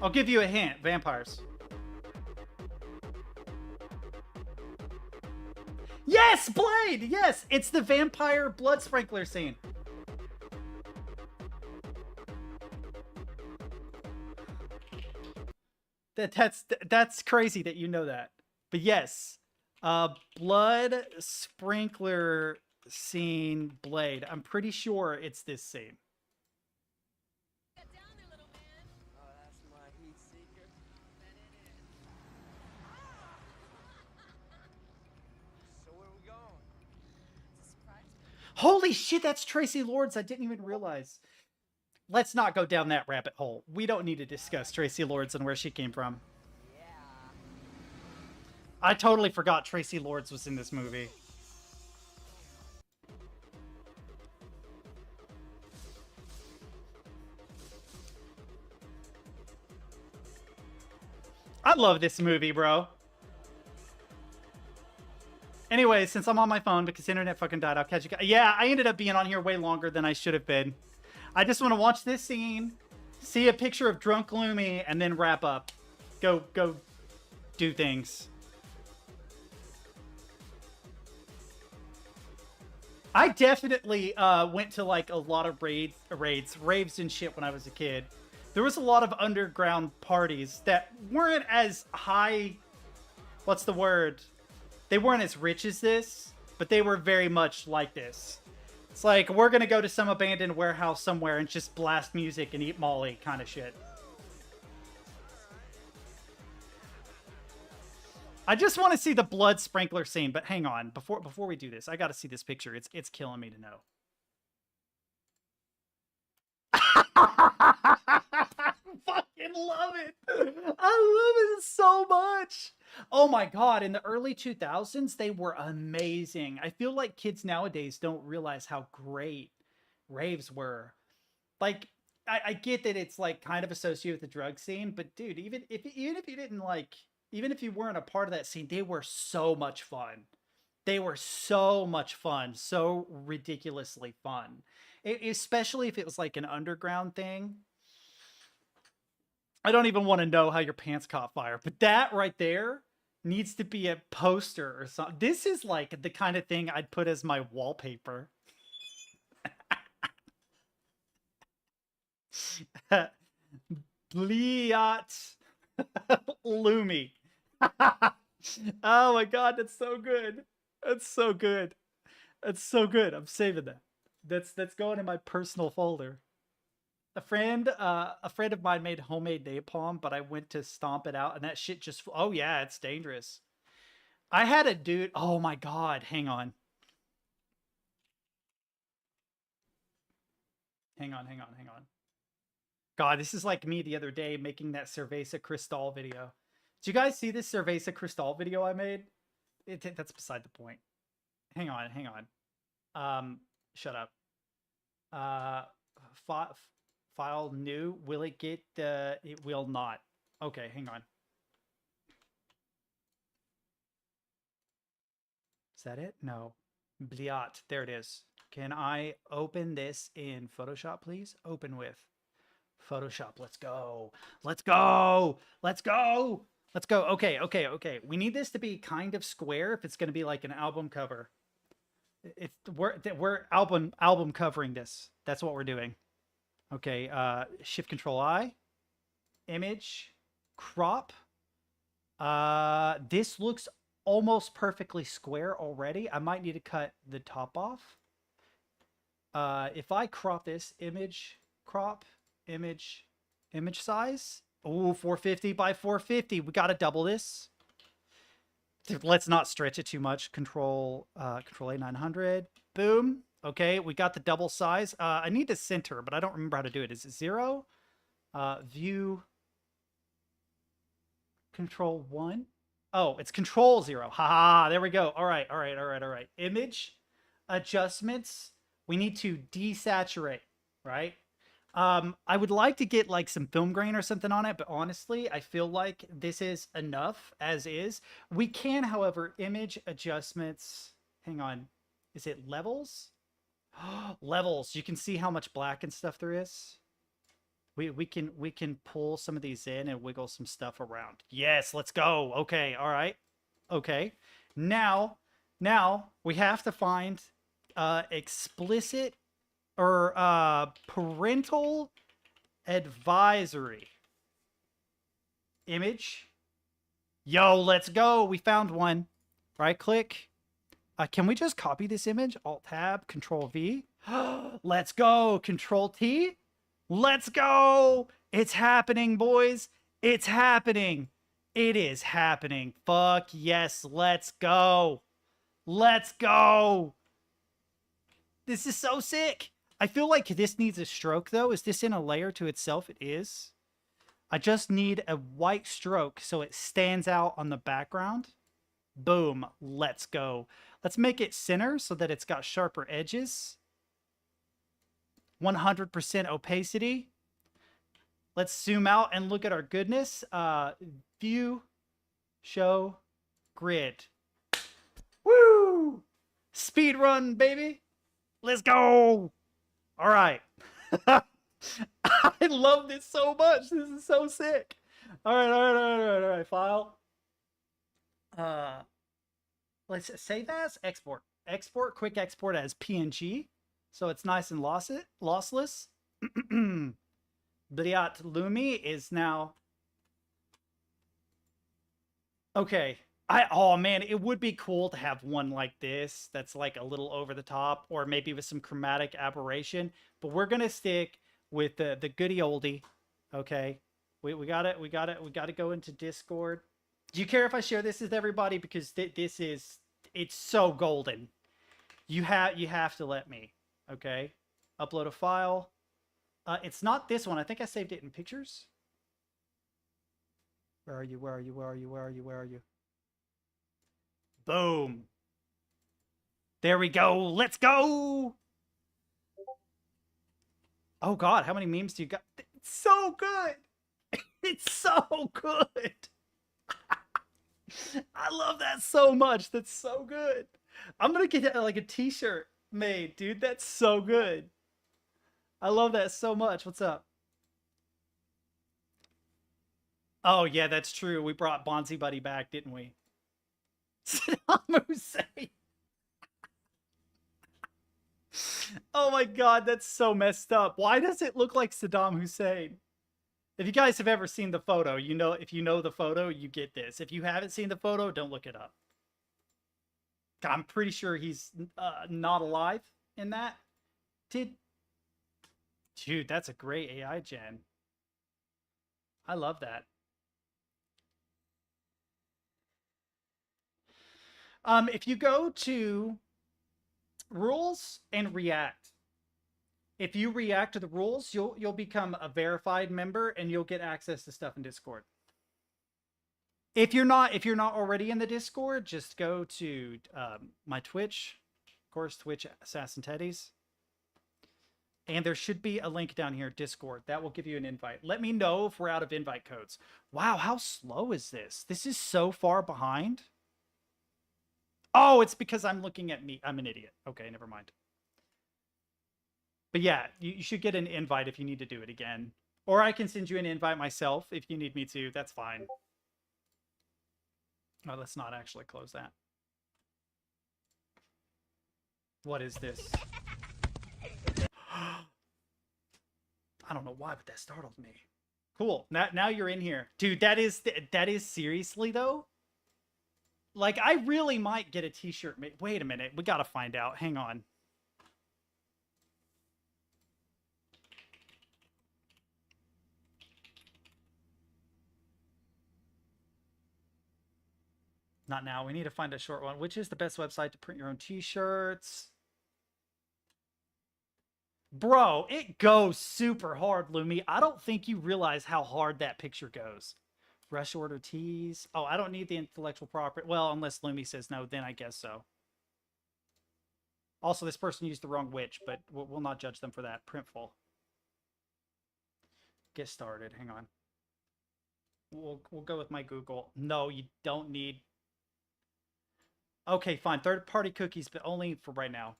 I'll give you a hint. Vampires. Yes, Blade! Yes, it's the vampire blood sprinkler scene. That's crazy that you know that. But yes, blood sprinkler scene, Blade. I'm pretty sure it's this scene. Holy shit, that's Tracy Lords. I didn't even realize. let's not go down that rabbit hole. We don't need to discuss Tracy Lords and where she came from. I totally forgot Tracy Lords was in this movie. I love this movie, bro. Anyway, since I'm on my phone because the internet fucking died, I'll catch you guys. Yeah, I ended up being on here way longer than I should have been. I just want to watch this scene, see a picture of drunk Lumi, and then wrap up. Go do things. I definitely went to like a lot of raves and shit when I was a kid. There was a lot of underground parties that weren't as high. What's the word? They weren't as rich as this, but they were very much like this. It's like, we're going to go to some abandoned warehouse somewhere and just blast music and eat Molly kind of shit. I just want to see the blood sprinkler scene, but hang on. Before we do this, I got to see this picture. It's killing me to know. Fucking love it. I love it so much. Oh my god, in the early 2000s, they were amazing. I feel like kids nowadays don't realize how great raves were. Like, I get that it's like kind of associated with the drug scene, but dude, even if you didn't like, even if you weren't a part of that scene, they were so much fun. They were so much fun, so ridiculously fun. Especially if it was like an underground thing. I don't even want to know how your pants caught fire, but that right there needs to be a poster or something. This is like the kind of thing I'd put as my wallpaper. Bliat Lumi. Oh my god, that's so good. That's so good. That's so good. I'm saving that. That's going in my personal folder. A friend of mine made homemade napalm, but I went to stomp it out, and that shit just... Oh, yeah, it's dangerous. I had a dude... Oh, my God. Hang on. Hang on. God, this is like me the other day making that Cerveza Cristal video. Did you guys see this Cerveza Cristal video I made? That's beside the point. Hang on. Shut up. File new. Will it get it will not. Okay, hang on. Is that it? No. Bliat. There it is. Can I open this in Photoshop, please? Open with Photoshop. Let's go. Let's go. Let's go. Let's go. Okay. We need this to be kind of square if it's going to be like an album cover. We're album covering this. That's what we're doing. Okay, Shift Control I, image, crop. This looks almost perfectly square already. I might need to cut the top off. If I crop this, image, crop, image size. Ooh, 450 by 450. We gotta double this. Let's not stretch it too much. Control A 900. Boom. Okay, we got the double size. I need to center, but I don't remember how to do it. Is it 0? View. Control 1. Oh, it's Control 0. Haha, there we go. All right. Image adjustments. We need to desaturate, right? I would like to get like some film grain or something on it, but honestly, I feel like this is enough as is. We can, however, image adjustments. Hang on. Is it levels? Levels. You can see how much black and stuff there is. We can pull some of these in and wiggle some stuff around. Yes, let's go. Okay, all right. Okay. Now we have to find explicit or parental advisory. Image. Yo, let's go. We found one. Right click. Can we just copy this image? Alt-Tab, Control-V. Let's go. Control-T. Let's go. It's happening, boys. It's happening. It is happening. Fuck yes. Let's go. Let's go. This is so sick. I feel like this needs a stroke, though. Is this in a layer to itself? It is. I just need a white stroke so it stands out on the background. Boom. Let's go. Let's make it center so that it's got sharper edges. 100% opacity. Let's zoom out and look at our goodness. View, show, grid. Woo! Speed run, baby. Let's go. All right. I love this so much. This is so sick. All right. File. Let's save as export. Export, quick export as PNG. So it's nice and lossless. Bliat Lumi is now. Okay. Oh man, it would be cool to have one like this that's like a little over the top, or maybe with some chromatic aberration. But we're gonna stick with the goody oldie. Okay. We gotta go into Discord. Do you care if I share this with everybody? Because it's so golden. You have to let me. Okay. Upload a file. It's not this one. I think I saved it in pictures. Where are you? Boom. There we go. Let's go. Oh God, how many memes do you got? It's so good. It's so good. I love that so much. That's so good. I'm gonna get like a t-shirt made, dude. That's so good. I love that so much. What's up? Oh yeah, that's true. We brought Bonzi Buddy back, didn't we? Saddam Hussein. Oh my God, that's so messed up. Why does it look like Saddam Hussein? If you guys have ever seen the photo, you know, if you know the photo, you get this. If you haven't seen the photo, don't look it up. I'm pretty sure he's not alive in that. Dude, that's a great AI gen. I love that. If you go to rules and react, if you react to the rules, you'll become a verified member and you'll get access to stuff in Discord. If you're not already in the Discord, just go to my Twitch, of course, Twitch AssassinTeddies. And there should be a link down here, Discord. That will give you an invite. Let me know if we're out of invite codes. Wow, how slow is this? This is so far behind. Oh, it's because I'm looking at me. I'm an idiot. Okay, never mind. But yeah, you should get an invite if you need to do it again. Or I can send you an invite myself if you need me to. That's fine. Oh, let's not actually close that. What is this? I don't know why, but that startled me. Cool. Now you're in here. Dude, that is seriously though? Like, I really might get a t-shirt made. Wait a minute. We gotta find out. Hang on. Not now. We need to find a short one. Which is the best website to print your own t-shirts? Bro, it goes super hard, Lumi. I don't think you realize how hard that picture goes. Rush order tees. Oh, I don't need the intellectual property. Well, unless Lumi says no, then I guess so. Also, this person used the wrong witch, but we'll not judge them for that. Printful. Get started. Hang on. We'll go with my Google. No, you don't need... Okay, fine. Third-party cookies, but only for right now.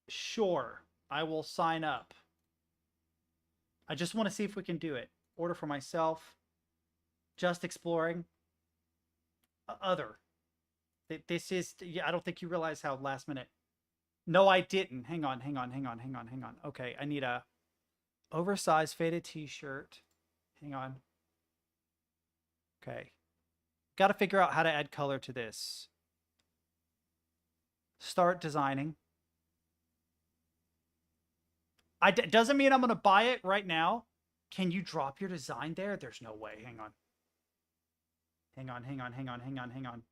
Sure, I will sign up. I just want to see if we can do it. Order for myself. Just exploring. Other. This is... Yeah, I don't think you realize how last minute... No, I didn't. Hang on. Okay, I need a oversized faded t-shirt. Hang on. Okay. Got to figure out how to add color to this. Start designing. Doesn't mean I'm going to buy it right now. Can you drop your design there? There's no way. Hang on. Hang on, hang on, hang on, hang on, hang on.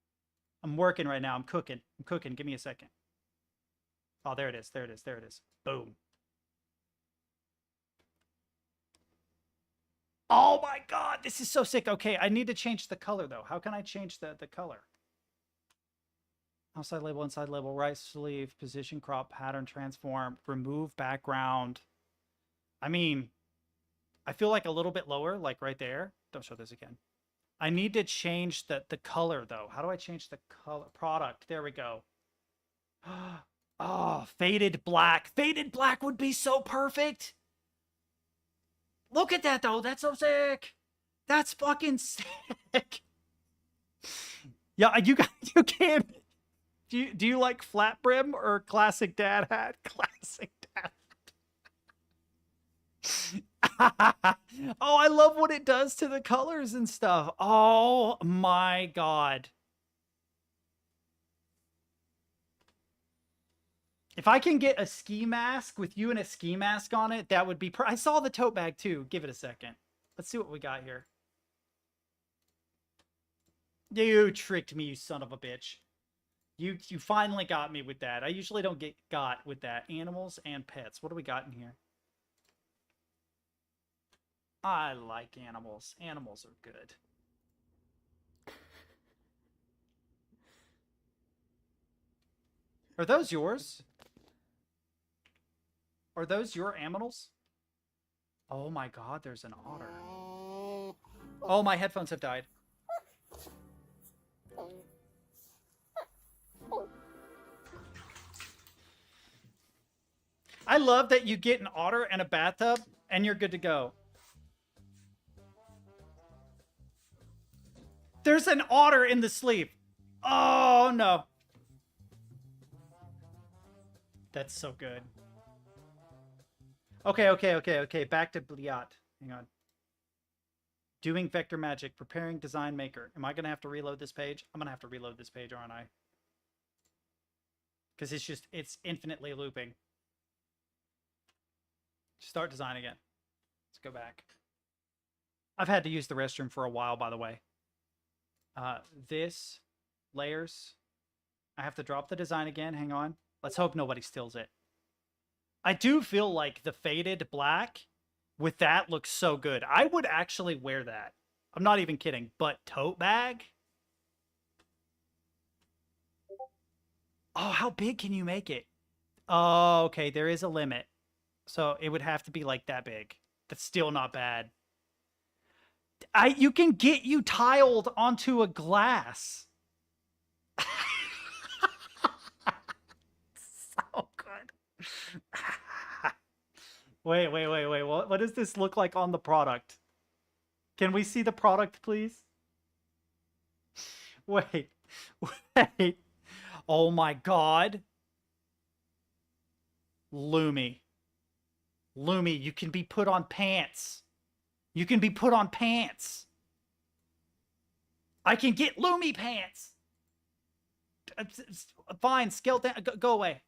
I'm working right now. I'm cooking. I'm cooking. Give me a second. Oh, there it is. There it is. There it is. Boom. Oh my god, this is so sick. Okay, I need to change the color though. How can I change the color? Outside label, inside label, right sleeve, position, crop, pattern, transform, remove background. I mean, I feel like a little bit lower, like right there. Don't show this again. I need to change the color though. How do I change the color? Product. There we go. Oh, faded black. Faded black would be so perfect. Look at that though. That's so sick. That's fucking sick. Yeah, you can't. Do you like flat brim or classic dad hat? Classic dad hat. Oh, I love what it does to the colors and stuff. Oh my god. If I can get a ski mask with you and a ski mask on it, that would be I saw the tote bag too. Give it a second. Let's see what we got here. You tricked me, you son of a bitch. You finally got me with that. I usually don't get got with that. Animals and pets. What do we got in here? I like animals. Animals are good. Are those yours? Are those your aminals? Oh my god, there's an otter. Oh, my headphones have died. I love that you get an otter and a bathtub and you're good to go. There's an otter in the sleeve. Oh no. That's so good. Okay. Back to Bliat. Hang on. Doing vector magic. Preparing design maker. Am I going to have to reload this page? I'm going to have to reload this page, aren't I? Because it's infinitely looping. Start design again. Let's go back. I've had to use the restroom for a while, by the way. This. Layers. I have to drop the design again. Hang on. Let's hope nobody steals it. I do feel like the faded black with that looks so good. I would actually wear that. I'm not even kidding. But tote bag? Oh, how big can you make it? Oh, okay. There is a limit. So it would have to be like that big. That's still not bad. You can get you tiled onto a glass. So good. Wait. What does this look like on the product? Can we see the product, please? Wait. Oh my god. Lumi, you can be put on pants. You can be put on pants. I can get Lumi pants. Fine, scale down. Go away.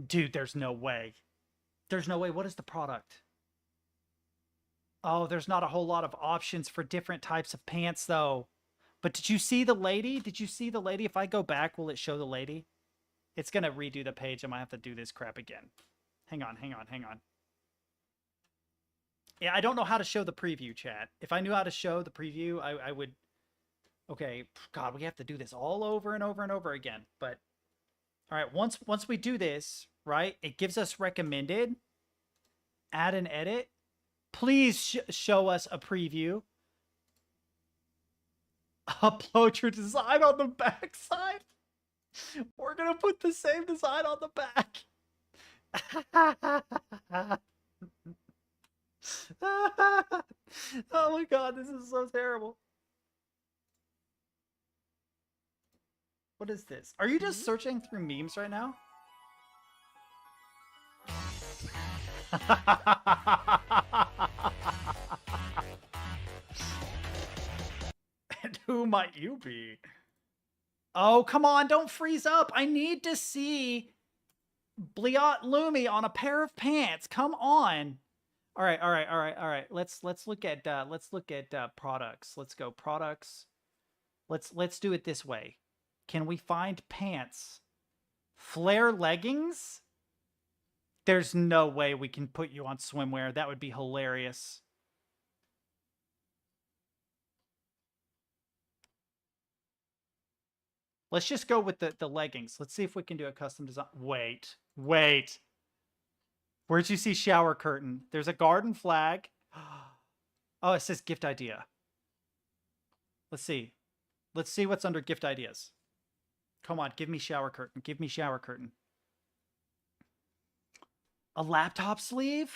Dude, there's no way. There's no way. What is the product? Oh, there's not a whole lot of options for different types of pants, though. But did you see the lady? Did you see the lady? If I go back, will it show the lady? It's going to redo the page. I might have to do this crap again. Hang on. Yeah, I don't know how to show the preview, chat. If I knew how to show the preview, I would... Okay, God, we have to do this all over and over and over again. But, all right, once we do this, right, it gives us recommended. Add and edit. Please show us a preview. Upload your design on the back side. We're going to put the same design on the back. Oh my god, this is so terrible. What is this? Are you just searching through memes right now? And who might you be? Oh, come on, don't freeze up. I need to see Bliat Lumi on a pair of pants. Come on. All right. Let's look at products. Let's go products. Let's do it this way. Can we find pants? Flare leggings? There's no way we can put you on swimwear. That would be hilarious. Let's just go with the leggings. Let's see if we can do a custom design. Wait. Where'd you see shower curtain? There's a garden flag. Oh, it says gift idea. Let's see. Let's see what's under gift ideas. Come on, give me shower curtain. Give me shower curtain. A laptop sleeve?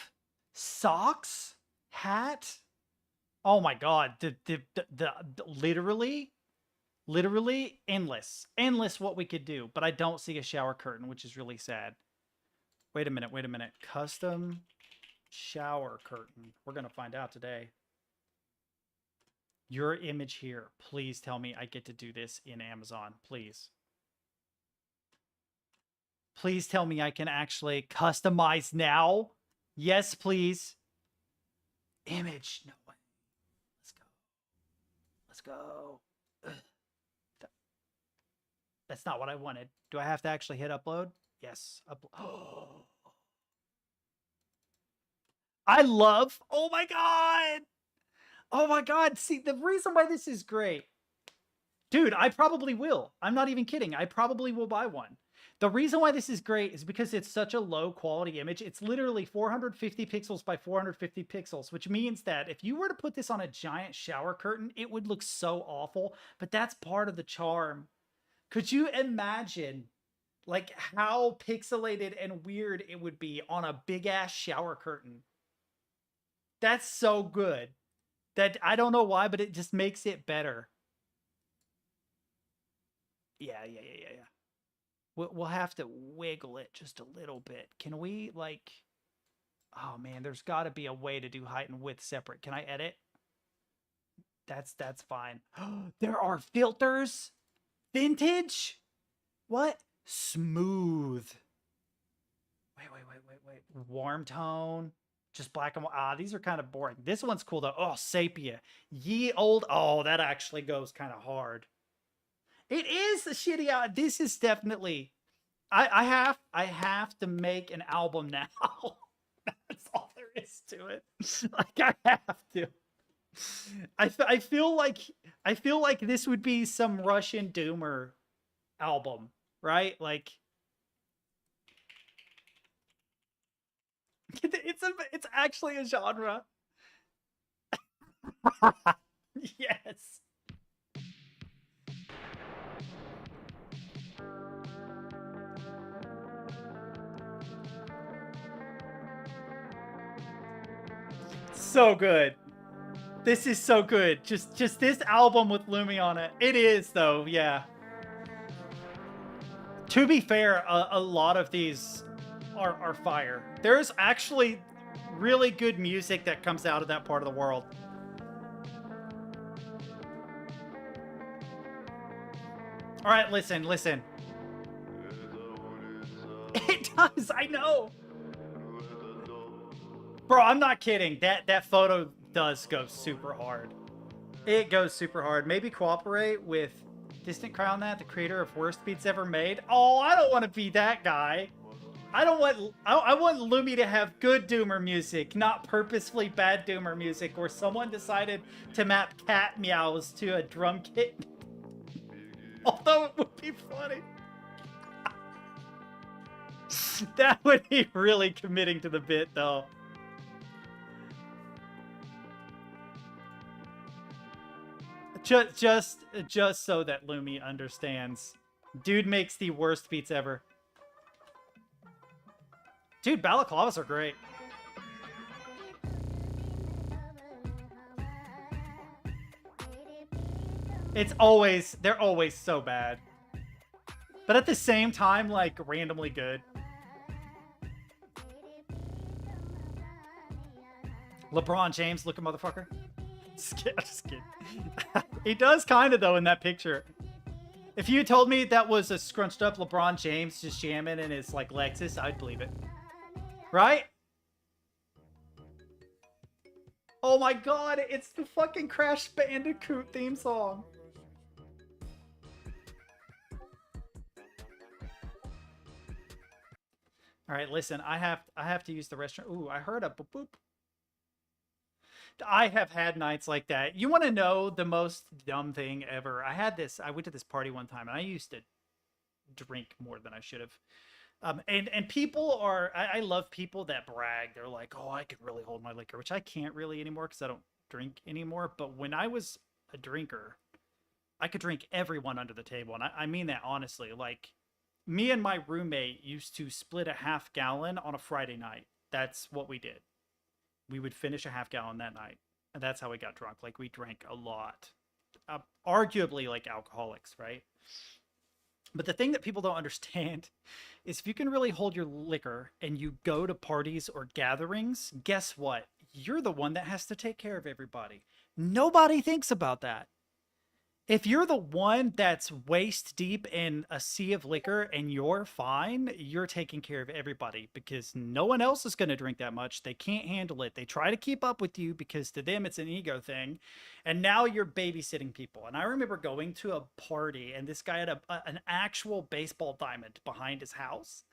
Socks? Hat? Oh my god. Literally endless. Endless what we could do. But I don't see a shower curtain, which is really sad. Wait a minute. Custom shower curtain. We're going to find out today. Your image here. Please tell me I get to do this in Amazon. Please. Please tell me I can actually customize now. Yes, please. Image. No way. Let's go. Ugh. That's not what I wanted. Do I have to actually hit upload? Yes. Upload. I love. Oh my god. Oh my god. See, the reason why this is great. Dude, I probably will. I'm not even kidding. I probably will buy one. The reason why this is great is because it's such a low quality image. It's literally 450 pixels by 450 pixels, which means that if you were to put this on a giant shower curtain, it would look so awful, but that's part of the charm. Could you imagine like how pixelated and weird it would be on a big ass shower curtain? That's so good that I don't know why, but it just makes it better. Yeah. We'll have to wiggle it just a little bit. Can we, like... Oh, man, there's got to be a way to do height and width separate. Can I edit? That's fine. There are filters? Vintage? What? Smooth. Wait. Warm tone. Just black and white. Ah, these are kind of boring. This one's cool, though. Oh, sepia. Ye old... Oh, that actually goes kind of hard. It is a shitty out. This is definitely. I have to make an album now. That's all there is to it. Like I have to. I feel like this would be some Russian doomer album, right? Like it's actually a genre. Yes. So good. This is so good. Just this album with Lumi on it. It is though, yeah. To be fair, a lot of these are fire. There's actually really good music that comes out of that part of the world. All right, listen. It does, I know. Bro, I'm not kidding. That photo does go super hard. It goes super hard. Maybe cooperate with Distant Crown That, the creator of Worst Beats Ever Made. Oh, I don't want to be that guy. I want Lumi to have good doomer music, not purposefully bad doomer music, where someone decided to map cat meows to a drum kit. Although it would be funny. That would be really committing to the bit, though. Just so that Lumi understands. Dude makes the worst beats ever. Dude, balaclavas are great. They're always so bad. But at the same time, like, randomly good. LeBron James looking motherfucker. Just kidding. He does kind of, though, in that picture. If you told me that was a scrunched up LeBron James just jamming in his, like, Lexus, I'd believe it. Right? Oh my god, it's the fucking Crash Bandicoot theme song. All right, listen, I have to use the restroom. Ooh, I heard a boop boop. I have had nights like that. You want to know the most dumb thing ever? I went to this party one time and I used to drink more than I should have. And people are, I love people that brag. They're like, oh, I could really hold my liquor, which I can't really anymore because I don't drink anymore. But when I was a drinker, I could drink everyone under the table. And I mean that honestly. Like, me and my roommate used to split a half gallon on a Friday night. That's what we did. We would finish a half gallon that night. And that's how we got drunk. Like, we drank a lot. Arguably like alcoholics, right? But the thing that people don't understand is if you can really hold your liquor and you go to parties or gatherings, guess what? You're the one that has to take care of everybody. Nobody thinks about that. If you're the one that's waist deep in a sea of liquor and you're fine, you're taking care of everybody because no one else is going to drink that much. They can't handle it. They try to keep up with you because to them it's an ego thing. And now you're babysitting people. And I remember going to a party and this guy had an actual baseball diamond behind his house.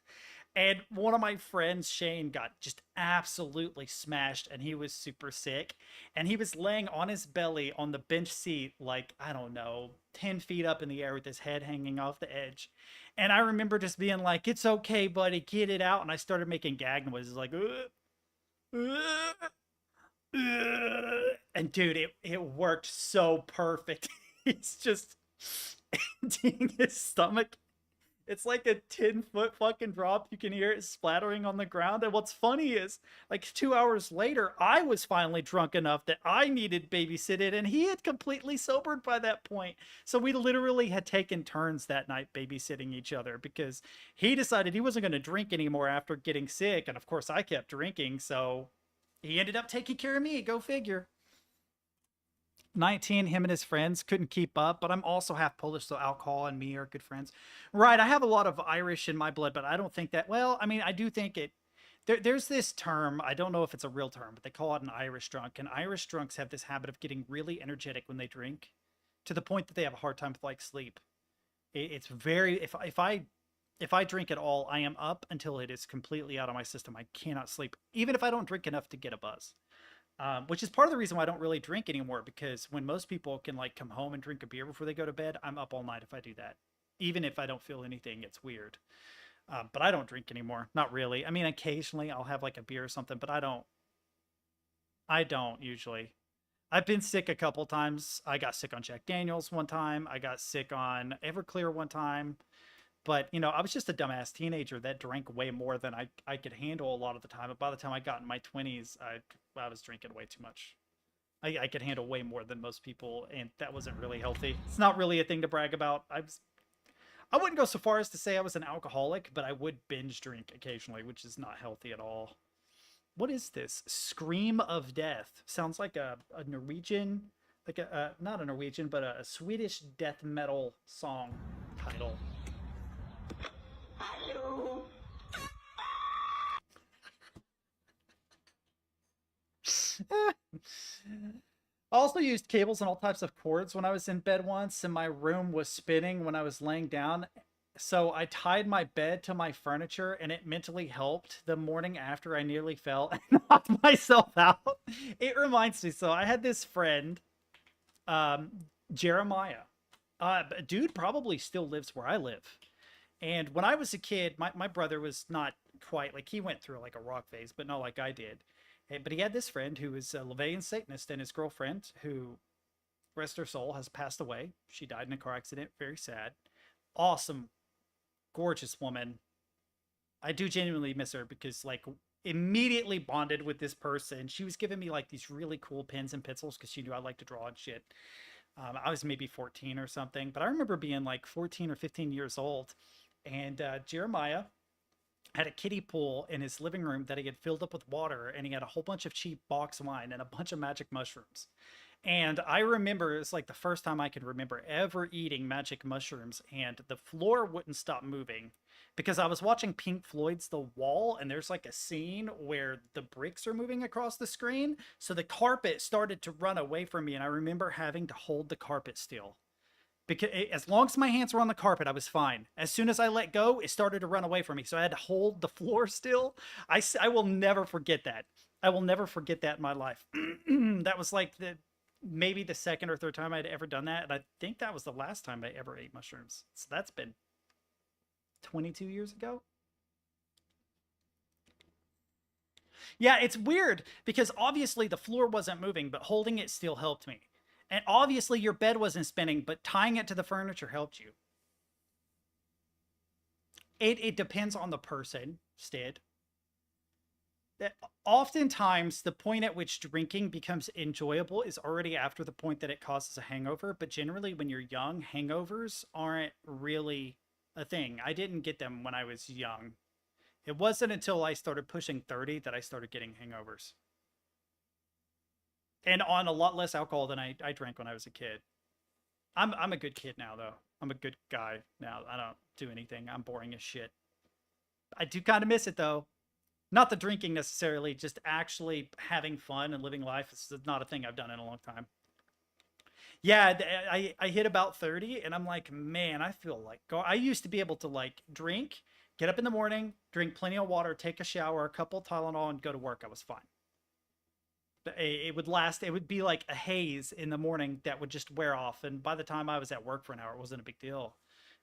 And one of my friends, Shane, got just absolutely smashed and he was super sick. And he was laying on his belly on the bench seat, like, I don't know, 10 feet up in the air with his head hanging off the edge. And I remember just being like, it's okay, buddy, get it out. And I started making gag noises like, and dude, it worked so perfect. He's just emptying his stomach. It's like a 10-foot fucking drop. You can hear it splattering on the ground. And what's funny is, like 2 hours later, I was finally drunk enough that I needed babysitted, and he had completely sobered by that point. So we literally had taken turns that night babysitting each other because he decided he wasn't going to drink anymore after getting sick. And of course, I kept drinking. So he ended up taking care of me. Go figure. 19, him and his friends couldn't keep up, but I'm also half Polish, so alcohol and me are good friends. Right, I have a lot of Irish in my blood, but I don't think that, well, I mean, I do think it, there's this term, I don't know if it's a real term, but they call it an Irish drunk, and Irish drunks have this habit of getting really energetic when they drink, to the point that they have a hard time with, like, sleep. It's very, if I drink at all, I am up until it is completely out of my system. I cannot sleep, even if I don't drink enough to get a buzz. Which is part of the reason why I don't really drink anymore, because when most people can like come home and drink a beer before they go to bed, I'm up all night if I do that. Even if I don't feel anything, it's weird. But I don't drink anymore. Not really. I mean, occasionally I'll have like a beer or something, but I don't usually. I've been sick a couple times. I got sick on Jack Daniels one time. I got sick on Everclear one time. But, you know, I was just a dumbass teenager that drank way more than I could handle a lot of the time. But by the time I got in my 20s, I was drinking way too much. I could handle way more than most people, and that wasn't really healthy. It's not really a thing to brag about. I wouldn't go so far as to say I was an alcoholic, but I would binge drink occasionally, which is not healthy at all. What is this? Scream of Death. Sounds like a Norwegian, like not a Norwegian, but a Swedish death metal song title. Hello. I also used cables and all types of cords when I was in bed once, and my room was spinning when I was laying down. So I tied my bed to my furniture, and it mentally helped the morning after I nearly fell and knocked myself out. It reminds me, so I had this friend, Jeremiah. Dude probably still lives where I live. And when I was a kid, my brother was not quite, like, he went through like a rock phase, but not like I did. But he had this friend who was a LaVeyan Satanist, and his girlfriend, who, rest her soul, has passed away. She died in a car accident. Very sad. Awesome, gorgeous woman. I do genuinely miss her because, like, immediately bonded with this person. She was giving me like these really cool pens and pencils because she knew I like to draw and shit. I was maybe 14 or something, but I remember being like 14 or 15 years old. And Jeremiah had a kiddie pool in his living room that he had filled up with water, and he had a whole bunch of cheap box wine and a bunch of magic mushrooms. And I remember it's like the first time I can remember ever eating magic mushrooms, and the floor wouldn't stop moving because I was watching Pink Floyd's The Wall, and there's like a scene where the bricks are moving across the screen. So the carpet started to run away from me, and I remember having to hold the carpet still Because as long as my hands were on the carpet, I was fine. As soon as I let go, it started to run away from me. So I had to hold the floor still. I will never forget that. I will never forget that in my life. That was like maybe the second or third time I'd ever done that. And I think that was the last time I ever ate mushrooms. So that's been 22 years ago. Yeah, it's weird because obviously the floor wasn't moving, but holding it still helped me. And obviously your bed wasn't spinning, but tying it to the furniture helped you. It depends on the person, Stead. Oftentimes, the point at which drinking becomes enjoyable is already after the point that it causes a hangover. But generally, when you're young, hangovers aren't really a thing. I didn't get them when I was young. It wasn't until I started pushing 30 that I started getting hangovers. And on a lot less alcohol than I drank when I was a kid. I'm a good kid now, though. I'm a good guy now. I don't do anything. I'm boring as shit. I do kind of miss it, though. Not the drinking necessarily, just actually having fun and living life. It's not a thing I've done in a long time. Yeah, I hit about 30, and I'm like, man, I feel like... I used to be able to, like, drink, get up in the morning, drink plenty of water, take a shower, a couple Tylenol, and go to work. I was fine. It would last, it would be like a haze in the morning that would just wear off. And by the time I was at work for an hour, it wasn't a big deal.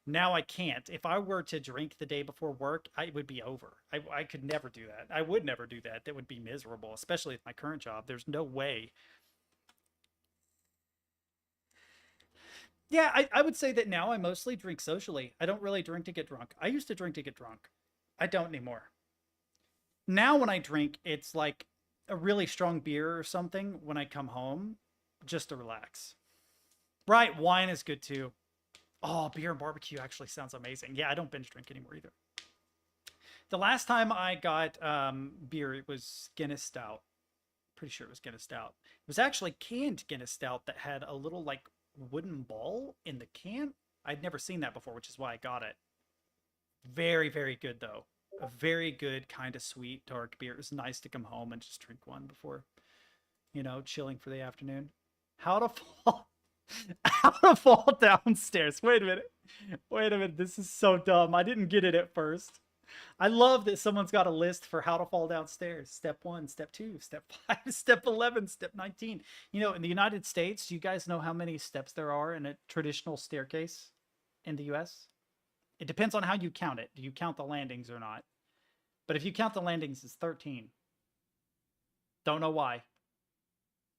Now I can't. If I were to drink the day before work, it would be over. I could never do that. I would never do that. That would be miserable, especially with my current job. There's no way. Yeah, I would say that now I mostly drink socially. I don't really drink to get drunk. I used to drink to get drunk. I don't anymore. Now when I drink, it's like a really strong beer or something when I come home, just to relax. Right, wine is good too. Oh, beer and barbecue actually sounds amazing. Yeah, I don't binge drink anymore either. The last time I got beer, it was Guinness Stout. Pretty sure it was Guinness Stout. It was actually canned Guinness Stout that had a little like wooden ball in the can. I'd never seen that before, which is why I got it. Very, very good though. A very good kind of sweet dark beer. It was nice to come home and just drink one before, you know, chilling for the afternoon. How to fall downstairs. Wait a minute. This is so dumb. I didn't get it at first. I love that someone's got a list for how to fall downstairs. Step 1, step 2, step 5, step 11, step 19. You know, in the United States, do you guys know how many steps there are in a traditional staircase in the US? It depends on how you count it. Do you count the landings or not? But if you count the landings, it's 13. Don't know why.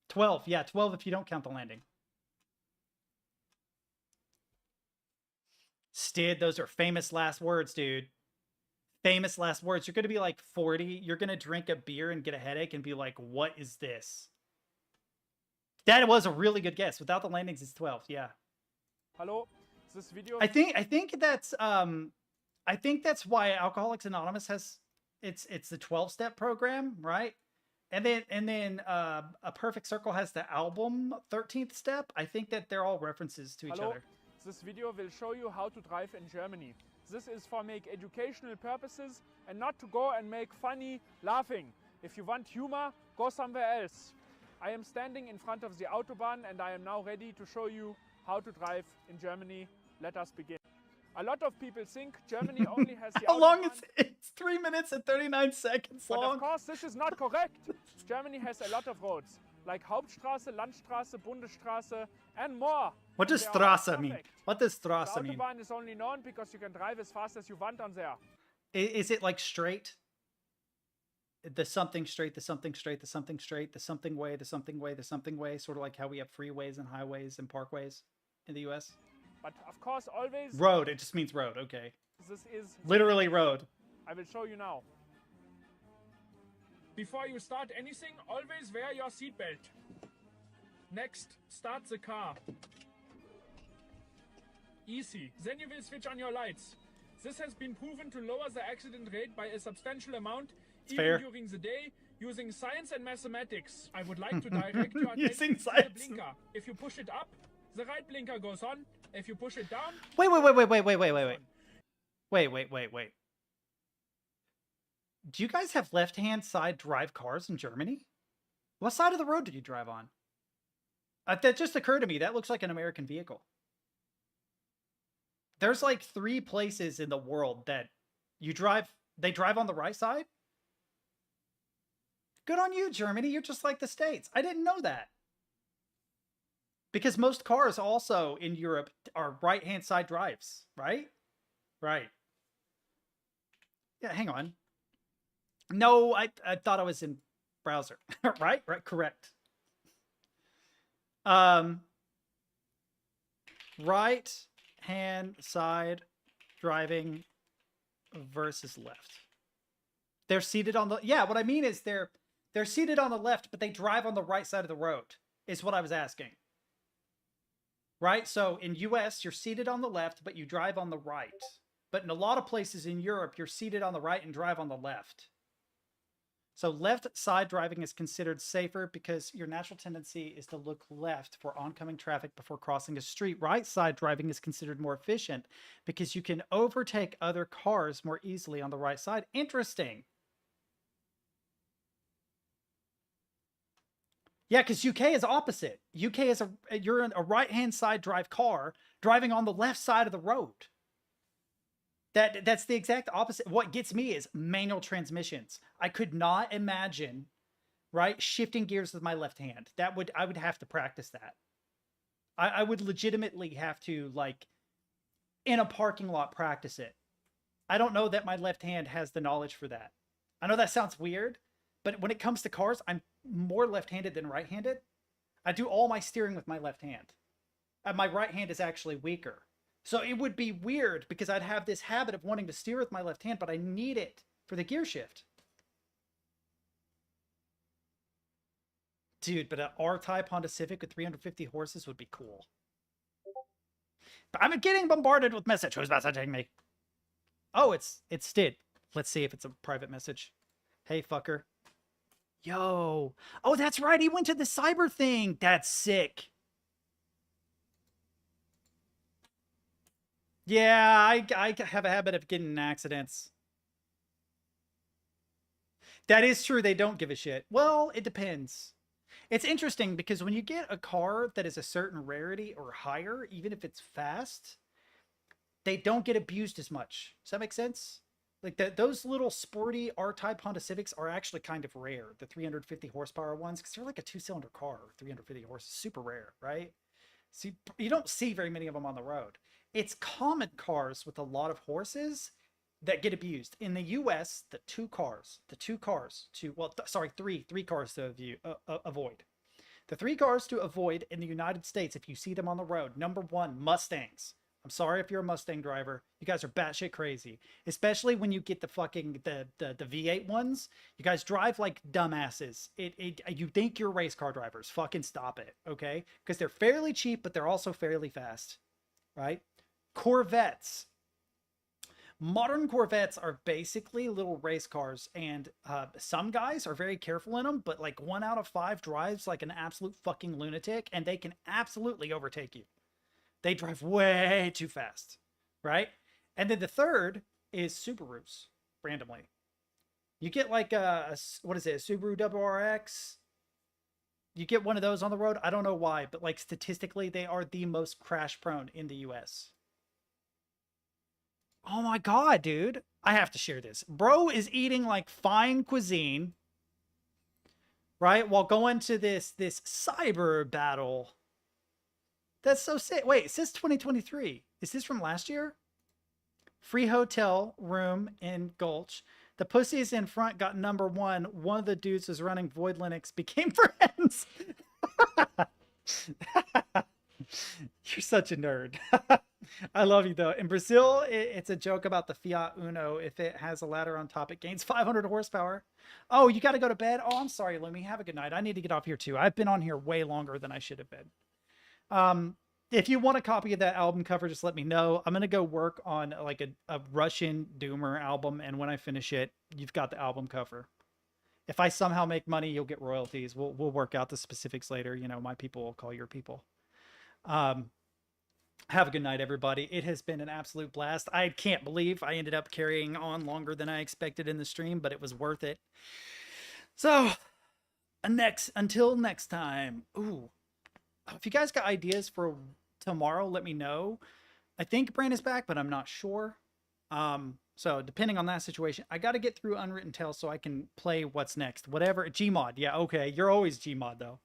12. Yeah, 12 if you don't count the landing. Stid, those are famous last words, dude. Famous last words. You're going to be like 40. You're going to drink a beer and get a headache and be like, what is this? That was a really good guess. Without the landings, it's 12. Yeah. Hello. This video. I think that's why Alcoholics Anonymous has it's the 12-step program, right? And then A Perfect Circle has the album 13th Step. I think that they're all references to each other. This video will show you how to drive in Germany. This is for make educational purposes and not to go and make funny laughing. If you want humor, go somewhere else. I am standing in front of the Autobahn and I am now ready to show you how to drive in Germany. Let us begin. A lot of people think Germany only has the How long is it? It's 3 minutes and 39 seconds long. But of course, this is not correct. Germany has a lot of roads, like Hauptstraße, Landstraße, Bundesstraße, and more. What does Straße mean? What does Straße mean? The Autobahn is only known because you can drive as fast as you want on there. Is it like straight? The something straight, the something straight, the something straight, the something way, the something way, the something way, sort of like how we have freeways and highways and parkways in the US? But of course, always... Road, it just means road, okay. This is... literally road. I will show you now. Before you start anything, always wear your seatbelt. Next, start the car. Easy. Then you will switch on your lights. This has been proven to lower the accident rate by a substantial amount, even during the day, using science and mathematics. I would like to direct your attention to the blinker. If you push it up, the right blinker goes on. If you push it down... Wait. Do you guys have left-hand side drive cars in Germany? What side of the road did you drive on? That just occurred to me. That looks like an American vehicle. There's like 3 places in the world that they drive on the right side. Good on you, Germany. You're just like the States. I didn't know that. Because most cars also in Europe are right-hand side drives, right? Right. Yeah, hang on. No, I thought I was in browser. Right? Right, correct. Right hand side driving versus left. They're seated on the what I mean is they're seated on the left, but they drive on the right side of the road, is what I was asking. Right? So in US, you're seated on the left, but you drive on the right. But in a lot of places in Europe, you're seated on the right and drive on the left. So left side driving is considered safer because your natural tendency is to look left for oncoming traffic before crossing a street. Right side driving is considered more efficient because you can overtake other cars more easily on the right side. Interesting. Yeah, because UK is opposite. UK is you're in a right-hand side drive car driving on the left side of the road. That's the exact opposite. What gets me is manual transmissions. I could not imagine, right, shifting gears with my left hand. I would have to practice that. I would legitimately have to, like, in a parking lot, practice it. I don't know that my left hand has the knowledge for that. I know that sounds weird, but when it comes to cars, I'm more left-handed than right-handed. I do all my steering with my left hand. And my right hand is actually weaker. So it would be weird because I'd have this habit of wanting to steer with my left hand, but I need it for the gear shift. Dude, but an R-Type Honda Civic with 350 horses would be cool. But I'm getting bombarded with message. Who's messaging me? Oh, it's Stid. Let's see if it's a private message. Hey, fucker. Yo. Oh, that's right. He went to the cyber thing. That's sick. Yeah, I have a habit of getting in accidents. That is true. They don't give a shit. Well, it depends. It's interesting because when you get a car that is a certain rarity or higher, even if it's fast, they don't get abused as much. Does that make sense? Like those little sporty R-Type Honda Civics are actually kind of rare. The 350 horsepower ones, because they're like a 2-cylinder car, 350 horses, super rare, right? So you don't see very many of them on the road. It's common cars with a lot of horses that get abused. In the US, three cars to avoid. The 3 cars to avoid in the United States, if you see them on the road, number 1, Mustangs. I'm sorry if you're a Mustang driver. You guys are batshit crazy. Especially when you get the fucking, the V8 ones. You guys drive like dumbasses. You think you're race car drivers. Fucking stop it, okay? Because they're fairly cheap, but they're also fairly fast, right? Corvettes. Modern Corvettes are basically little race cars, and some guys are very careful in them, but like 1 out of 5 drives like an absolute fucking lunatic, and they can absolutely overtake you. They drive way too fast, right? And then the third is Subarus, randomly. You get like a Subaru WRX. You get one of those on the road. I don't know why, but like statistically, they are the most crash prone in the US. Oh my God, dude. I have to share this. Bro is eating like fine cuisine, right? While going to this cyber battle. That's so sick. Wait, it says 2023. Is this from last year? Free hotel room in Gulch. The pussies in front got number 1. One of the dudes was running Void Linux became friends. You're such a nerd. I love you, though. In Brazil, it's a joke about the Fiat Uno. If it has a ladder on top, it gains 500 horsepower. Oh, you got to go to bed? Oh, I'm sorry, Lumi. Have a good night. I need to get off here, too. I've been on here way longer than I should have been. If you want a copy of that album cover, just let me know. I'm going to go work on like a Russian Doomer album. And when I finish it, you've got the album cover. If I somehow make money, you'll get royalties. We'll work out the specifics later. You know, my people will call your people. Have a good night, everybody. It has been an absolute blast. I can't believe I ended up carrying on longer than I expected in the stream, but it was worth it. So until next time. Ooh. If you guys got ideas for tomorrow, let me know. I think Brain is back, but I'm not sure. So depending on that situation, I got to get through Unwritten Tale so I can play what's next. Whatever. Gmod. Yeah, okay. You're always Gmod, though.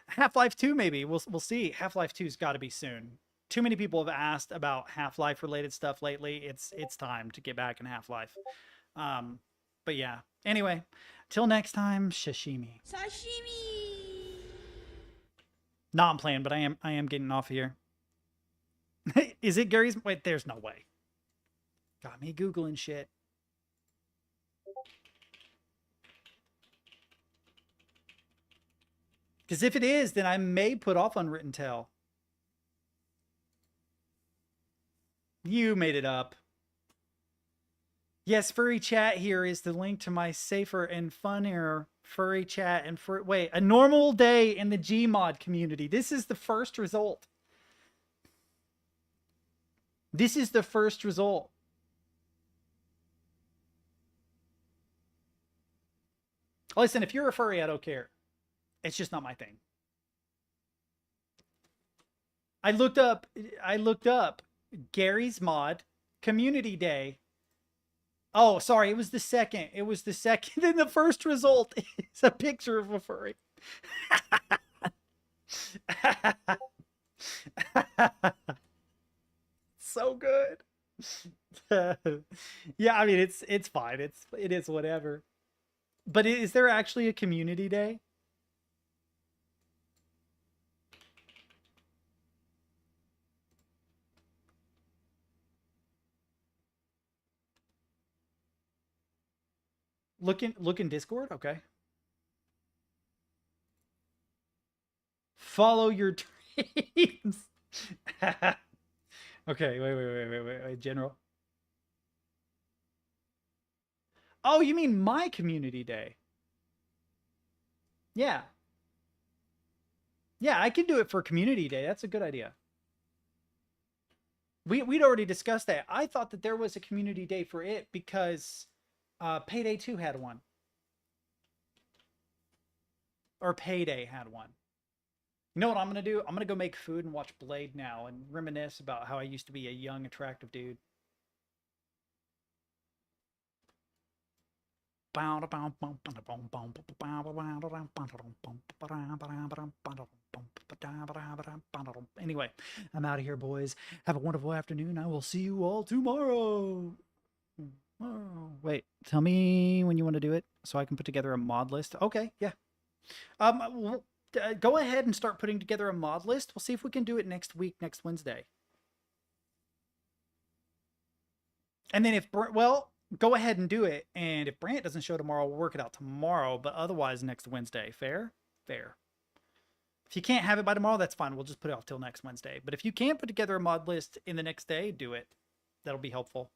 Half-Life 2, maybe. We'll see. Half-Life 2's got to be soon. Too many people have asked about Half-Life related stuff lately. It's time to get back in Half-Life. But yeah. Anyway, till next time, sashimi. Sashimi! No, I'm playing, but I am getting off here. Is it Gary's? Wait, there's no way. Got me Googling shit. Because if it is, then I may put off Unwritten Tale. You made it up. Yes, Furry Chat here is the link to my safer and funnier Furry Chat and wait, a normal day in the Gmod community. This is the first result. This is the first result. Listen, if you're a furry, I don't care. It's just not my thing. I looked up Gary's Mod Community Day. Oh, sorry, it was the second. It was the second, and the first result is a picture of a furry. So good. Yeah, I mean it's fine. It is whatever. But is there actually a community day? Look in Discord, okay. Follow your dreams. Okay, wait, General. Oh, you mean my community day? Yeah. Yeah, I can do it for community day. That's a good idea. We'd already discussed that. I thought that there was a community day for it because Payday 2 had one. Or Payday had one. You know what I'm going to do? I'm going to go make food and watch Blade now and reminisce about how I used to be a young, attractive dude. Anyway, I'm out of here, boys. Have a wonderful afternoon. I will see you all tomorrow. Oh, wait, tell me when you want to do it so I can put together a mod list. Okay, yeah. Go ahead and start putting together a mod list. We'll see if we can do it next week, next Wednesday. And then go ahead and do it. And if Brant doesn't show tomorrow, we'll work it out tomorrow. But otherwise, next Wednesday. Fair? Fair. If you can't have it by tomorrow, that's fine. We'll just put it off till next Wednesday. But if you can put together a mod list in the next day, do it. That'll be helpful.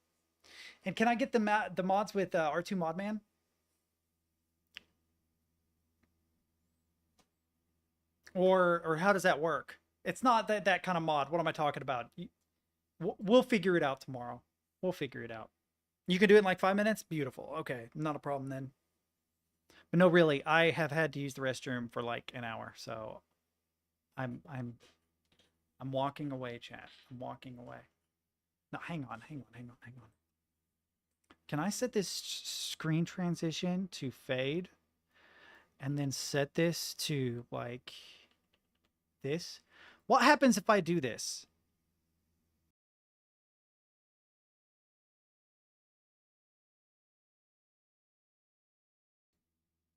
And can I get the mods with R2 Modman? Or how does that work? It's not that kind of mod. What am I talking about? We'll figure it out tomorrow. We'll figure it out. You can do it in like 5 minutes? Beautiful. Okay, not a problem then. But no, really, I have had to use the restroom for like an hour, so I'm walking away, chat. I'm walking away. No, hang on. Can I set this screen transition to fade? And then set this to like this? What happens if I do this?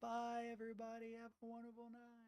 Bye, everybody. Have a wonderful night.